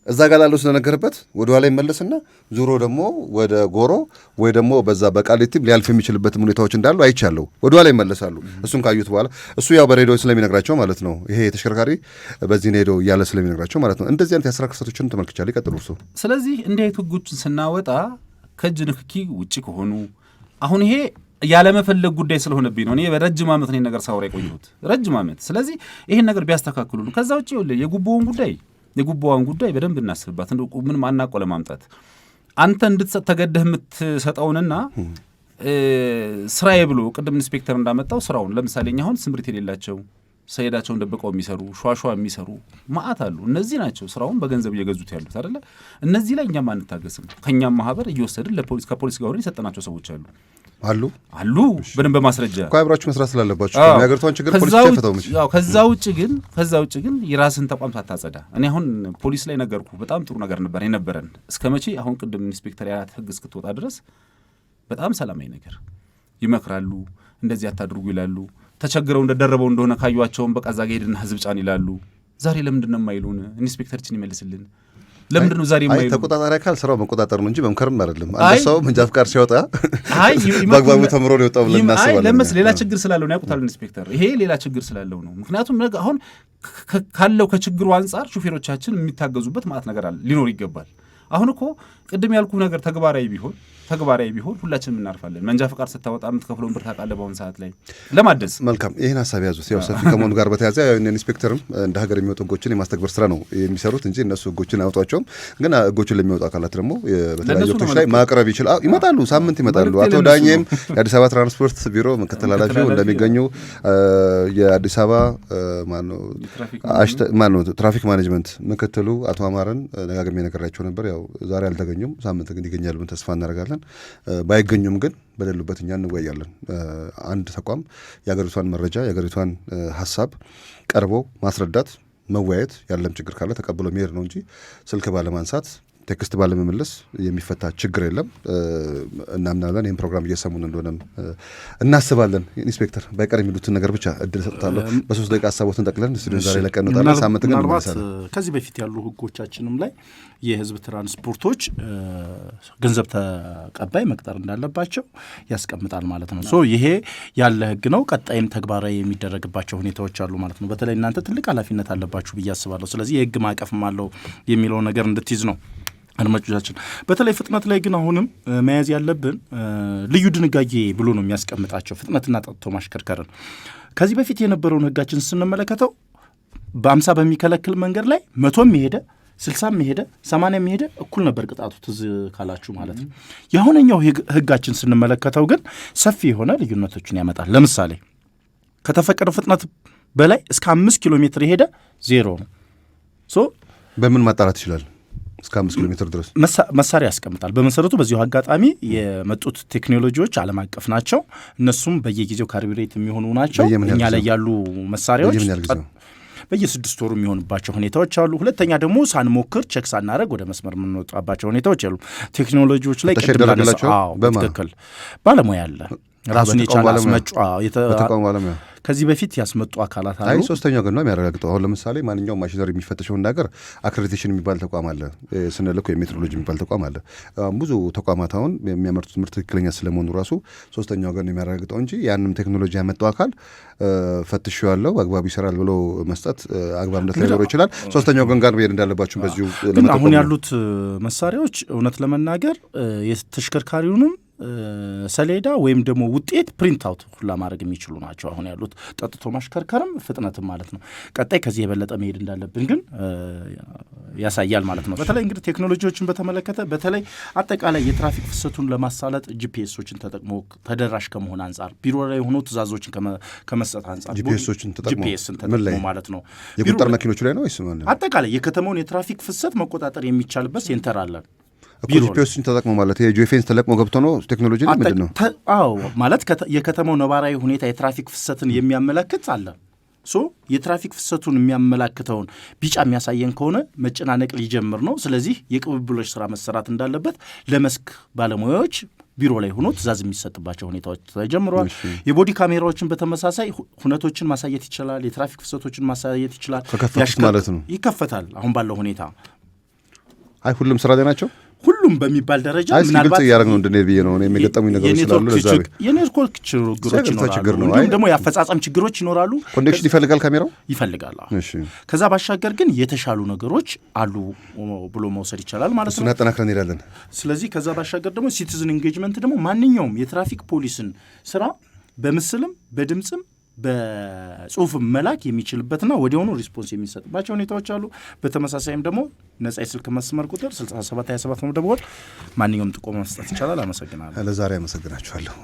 እዛ ጋር ላለው ስለነገርበት ወደ ኋላ ይመለስና ዙሮ ደግሞ ወደ ጎሮ ወይ ደግሞ በዛ በቃሊቲም ሊያልፍ የሚችልበትም ሁኔታዎች እንዳሉ አይቻለሁ። ወደ ኋላ ይመለሳሉ። እሱን ካዩት በኋላ እሱ ያው በሬዲዮ ስለሚነግራቸው ማለት ነው ይሄ ተሽከርካሪ በዚህ ነው ሄዶ እያለ ስለሚነግራቸው ማለት ነው። እንደዚህ አይነት የአስራ ክስተቶችን ተመልክቻለሁ። ይቀጥሉ እርሱ። ስለዚህ እንዲህ አይነት ህጎችን ስናወጣ ከእጅ ንክኪ ውጭ ከሆኑ አሁን ይሄ ያለመፈለግ ጉዳይ ስለሆነብኝ ነው እኔ በረጅም ዓመት ነው ነገር ሳወራ የቆየሁት ረጅም ዓመት። ስለዚህ ይሄን ነገር ቢያስተካክሉ ከዛ ውጭ የጉቦዋን ጉዳይ በደንብ እናስብባት። ምን ማናቆ ለማምጣት አንተ እንድትሰጥ ተገደህ የምትሰጠውንና ስራዬ ብሎ ቅድም ኢንስፔክተር እንዳመጣው ስራውን ለምሳሌ እኛ አሁን ስምሪት የሌላቸው ሰይዳቸውን ደብቀው የሚሰሩ ሿሿ የሚሰሩ ማአት አሉ። እነዚህ ናቸው ስራውን በገንዘብ እየገዙት ያሉት አይደለ? እነዚህ ላይ እኛም አንታገስም። ከኛም ማህበር እየወሰድን ለፖሊስ ከፖሊስ ጋር ሆነን የሰጠናቸው ሰዎች አሉ በደንብ በማስረጃ እኮ አብራችሁ መስራት ስላለባችሁ የሀገሪቷን ችግር ፖሊስ ይፈታው ምንጭ። ከዛ ውጭ ግን የራስን ተቋም ሳታጸዳ እኔ አሁን ፖሊስ ላይ ነገርኩ በጣም ጥሩ ነገር ነበር የነበረን እስከ መቼ አሁን ቅድም ኢንስፔክተር ያላት ህግ እስክትወጣ ድረስ በጣም ሰላማዊ ነገር ይመክራሉ። እንደዚህ አታድርጉ ይላሉ። ተቸግረው እንደደረበው እንደሆነ ካዩዋቸውን በቃ ዛጋ ሄድና ህዝብ ጫን ይላሉ። ዛሬ ለምንድን ነው የማይሉን? ኢንስፔክተርችን ይመልስልን። ለምንድን ነው ዛሬ የማይሉን? ተቆጣጣሪ አካል ስራው መቆጣጠር ነው እንጂ መምከርም አይደለም። አንድ ሰው መንጃ ፍቃድ ሲያወጣ በአግባቡ ተምሮ ነው የወጣው ብለን እናስባለን። ሌላ ችግር ስላለው ነው ያውቁታል ኢንስፔክተር። ይሄ ሌላ ችግር ስላለው ነው። ምክንያቱም አሁን ካለው ከችግሩ አንጻር ሹፌሮቻችን የሚታገዙበት ማለት ነገር አለ ሊኖር ይገባል። አሁን እኮ ቅድም ያልኩ ነገር ተግባራዊ ቢሆን ሁላችንም እናርፋለን። መንጃ ፈቃድ ስታወጣ የምትከፍለውን ብር ታውቃለህ በአሁኑ ሰዓት ላይ ለማደስ። መልካም ይህን ሀሳብ ያዙት። ያው ሰፊ ከመሆኑ ጋር በተያያዘ ኢንስፔክተርም እንደ ሀገር የሚወጡ ህጎችን የማስተግበር ስራ ነው የሚሰሩት እንጂ እነሱ ህጎችን አያወጧቸውም። ግን ህጎችን ለሚወጡ አካላት ደግሞ በተለያዩ ወቅቶች ላይ ማቅረብ ይመጣሉ። ሳምንት ይመጣሉ። አቶ ዳኘም የአዲስ አበባ ትራንስፖርት ቢሮ ምክትል ኃላፊው እንደሚገኙ የአዲስ አበባ ትራፊክ ማኔጅመንት ምክትሉ አቶ አማረን ደጋግሜ ነገራቸው ነበር። ያው ዛሬ አልተገኙም። ሳምንት ግን ይገኛሉ ብለን ተስፋ እናደርጋለን። ባይገኙም ግን በሌሉበት እኛ እንወያያለን። አንድ ተቋም የሀገሪቷን መረጃ የሀገሪቷን ሀሳብ ቀርቦ ማስረዳት መወያየት ያለም ችግር ካለ ተቀብሎ መሄድ ነው እንጂ ስልክ ባለማንሳት ቴክስት ባለመመለስ የሚፈታ ችግር የለም። እናምናለን። ይህን ፕሮግራም እየሰሙን እንደሆነም እናስባለን። ኢንስፔክተር ባይቀር የሚሉትን ነገር ብቻ እድል ሰጥታለሁ። በ3 ደቂቃ ሀሳቦትን ጠቅለን ስቱዲዮን ዛሬ ለቀን እንወጣለን። ሳምንት ግን ከዚህ በፊት ያሉ ህጎቻችንም ላይ የህዝብ ትራንስፖርቶች ገንዘብ ተቀባይ መቅጠር እንዳለባቸው ያስቀምጣል ማለት ነው። ይሄ ያለ ህግ ነው። ቀጣይም ተግባራዊ የሚደረግባቸው ሁኔታዎች አሉ ማለት ነው። በተለይ እናንተ ትልቅ ኃላፊነት አለባችሁ ብዬ አስባለሁ። ስለዚህ የህግ ማዕቀፍም አለው የሚለው ነገር እንድትይዝ ነው። አድማጮቻችን በተለይ ፍጥነት ላይ ግን አሁንም መያዝ ያለብን ልዩ ድንጋጌ ብሎ ነው የሚያስቀምጣቸው ፍጥነትና ጠጥቶ ማሽከርከርን። ከዚህ በፊት የነበረውን ህጋችን ስንመለከተው በ50 በሚከለክል መንገድ ላይ 100 የሄደ 60 ሄደ 80 ሄደ እኩል ነበር ቅጣቱ ትዝ ካላችሁ ማለት ነው። የአሁነኛው ህጋችን ስንመለከተው ግን ሰፊ የሆነ ልዩነቶችን ያመጣል። ለምሳሌ ከተፈቀደው ፍጥነት በላይ እስከ 5 ኪሎ ሜትር ሄደ 0 ነው። በምን ማጣራት ይችላል? እስከ 5 ኪሎ ሜትር ድረስ መሳሪያ ያስቀምጣል። በመሰረቱ በዚሁ አጋጣሚ የመጡት ቴክኖሎጂዎች ዓለም አቀፍ ናቸው። እነሱም በየጊዜው ካርቢሬት የሚሆኑ ናቸው። እኛ ላይ ያሉ መሳሪያዎች በየ6 ወሩ የሚሆንባቸው ሁኔታዎች አሉ። ሁለተኛ ደግሞ ሳንሞክር ቼክ ሳናደርግ ወደ መስመር የምንወጣባቸው ሁኔታዎች አሉ። ቴክኖሎጂዎች ላይ ትክክል ባለሙያ አለ ራሱን የቻለ አስመጫ ከዚህ በፊት ያስመጡ አካላት አሉ። ሶስተኛው ግን ነው የሚያረጋግጠው። አሁን ለምሳሌ ማንኛውም ማሽነሪ የሚፈተሸው ነገር አክሬዲቴሽን የሚባል ተቋም አለ፣ ስነልክ ወይም ሜትሮሎጂ የሚባል ተቋም አለ። ብዙ ተቋማት አሁን የሚያመርቱት ምርት ትክክለኛ ስለመሆኑ ራሱ ሶስተኛው ወገን ነው የሚያረጋግጠው እንጂ ያንም ቴክኖሎጂ ያመጣው አካል ፈትሼዋለሁ አግባብ ይሰራል ብሎ መስጠት አግባብነት ላይኖረው ይችላል። ሶስተኛው ወገን ጋር መሄድ እንዳለባችሁ በዚሁ ግን አሁን ያሉት መሳሪያዎች እውነት ለመናገር የተሽከርካሪውንም ሰሌዳ ወይም ደግሞ ውጤት ፕሪንት አውት ሁላ ማድረግ የሚችሉ ናቸው አሁን ያሉት። ጠጥቶ ማሽከርከርም ፍጥነትም ማለት ነው። ቀጣይ ከዚህ የበለጠ መሄድ እንዳለብን ግን ያሳያል ማለት ነው። በተለይ እንግዲህ ቴክኖሎጂዎችን በተመለከተ በተለይ አጠቃላይ የትራፊክ ፍሰቱን ለማሳለጥ ጂፒኤሶችን ተጠቅሞ ተደራሽ ከመሆን አንጻር ቢሮ ላይ ሆኖ ትእዛዞችን ከመስጠት አንጻር ጂፒኤስን ተጠቅሞ ማለት ነው። የቁጥር መኪኖቹ ላይ ነው ወይስ አጠቃላይ የከተማውን የትራፊክ ፍሰት መቆጣጠር የሚቻልበት ሴንተር አለን። ጂፒኤስን ተጠቅሞ ማለት የጂኦፌንስ ተለቅሞ ገብቶ ነው ቴክኖሎጂ ነው ምንድን ነው? አዎ ማለት የከተማው ነባራዊ ሁኔታ የትራፊክ ፍሰትን የሚያመላክት አለ። የትራፊክ ፍሰቱን የሚያመላክተውን ቢጫ የሚያሳየን ከሆነ መጨናነቅ ሊጀምር ነው። ስለዚህ የቅብብሎች ስራ መሰራት እንዳለበት ለመስክ ባለሙያዎች ቢሮ ላይ ሆኖ ትእዛዝ የሚሰጥባቸው ሁኔታዎች ተጀምረዋል። የቦዲ ካሜራዎችን በተመሳሳይ ሁነቶችን ማሳየት ይችላል። የትራፊክ ፍሰቶችን ማሳየት ይችላል። ማለት ነው ይከፈታል። አሁን ባለው ሁኔታ ሁሉም ስራ ላይ ናቸው። ሁሉም በሚባል ደረጃ ምናልባት እያደረግ ነው እንድንሄድ ብዬ ነው የሚገጠሙኝ ነገሮች ስላሉ የኔትወርክ ችግሮች ይኖራሉ። እንዲሁም ደግሞ የአፈጻጸም ችግሮች ይኖራሉ። ኮኔክሽን ይፈልጋል፣ ካሜራው ይፈልጋል። ከዛ ባሻገር ግን የተሻሉ ነገሮች አሉ ብሎ መውሰድ ይቻላል ማለት ነው። እሱን አጠናክረን እንሄዳለን። ስለዚህ ከዛ ባሻገር ደግሞ ሲቲዝን ኢንጌጅመንት ደግሞ ማንኛውም የትራፊክ ፖሊስን ስራ በምስልም በድምፅም በጽሁፍ መላክ የሚችልበትና ወዲያውኑ ሪስፖንስ የሚሰጥባቸው ሁኔታዎች አሉ። በተመሳሳይም ደግሞ ነጻ የስልክ መስመር ቁጥር 6727 በመደወል ማንኛውም ጥቆማ መስጠት ይቻላል። አመሰግናለሁ። ለዛሬ አመሰግናችኋለሁ።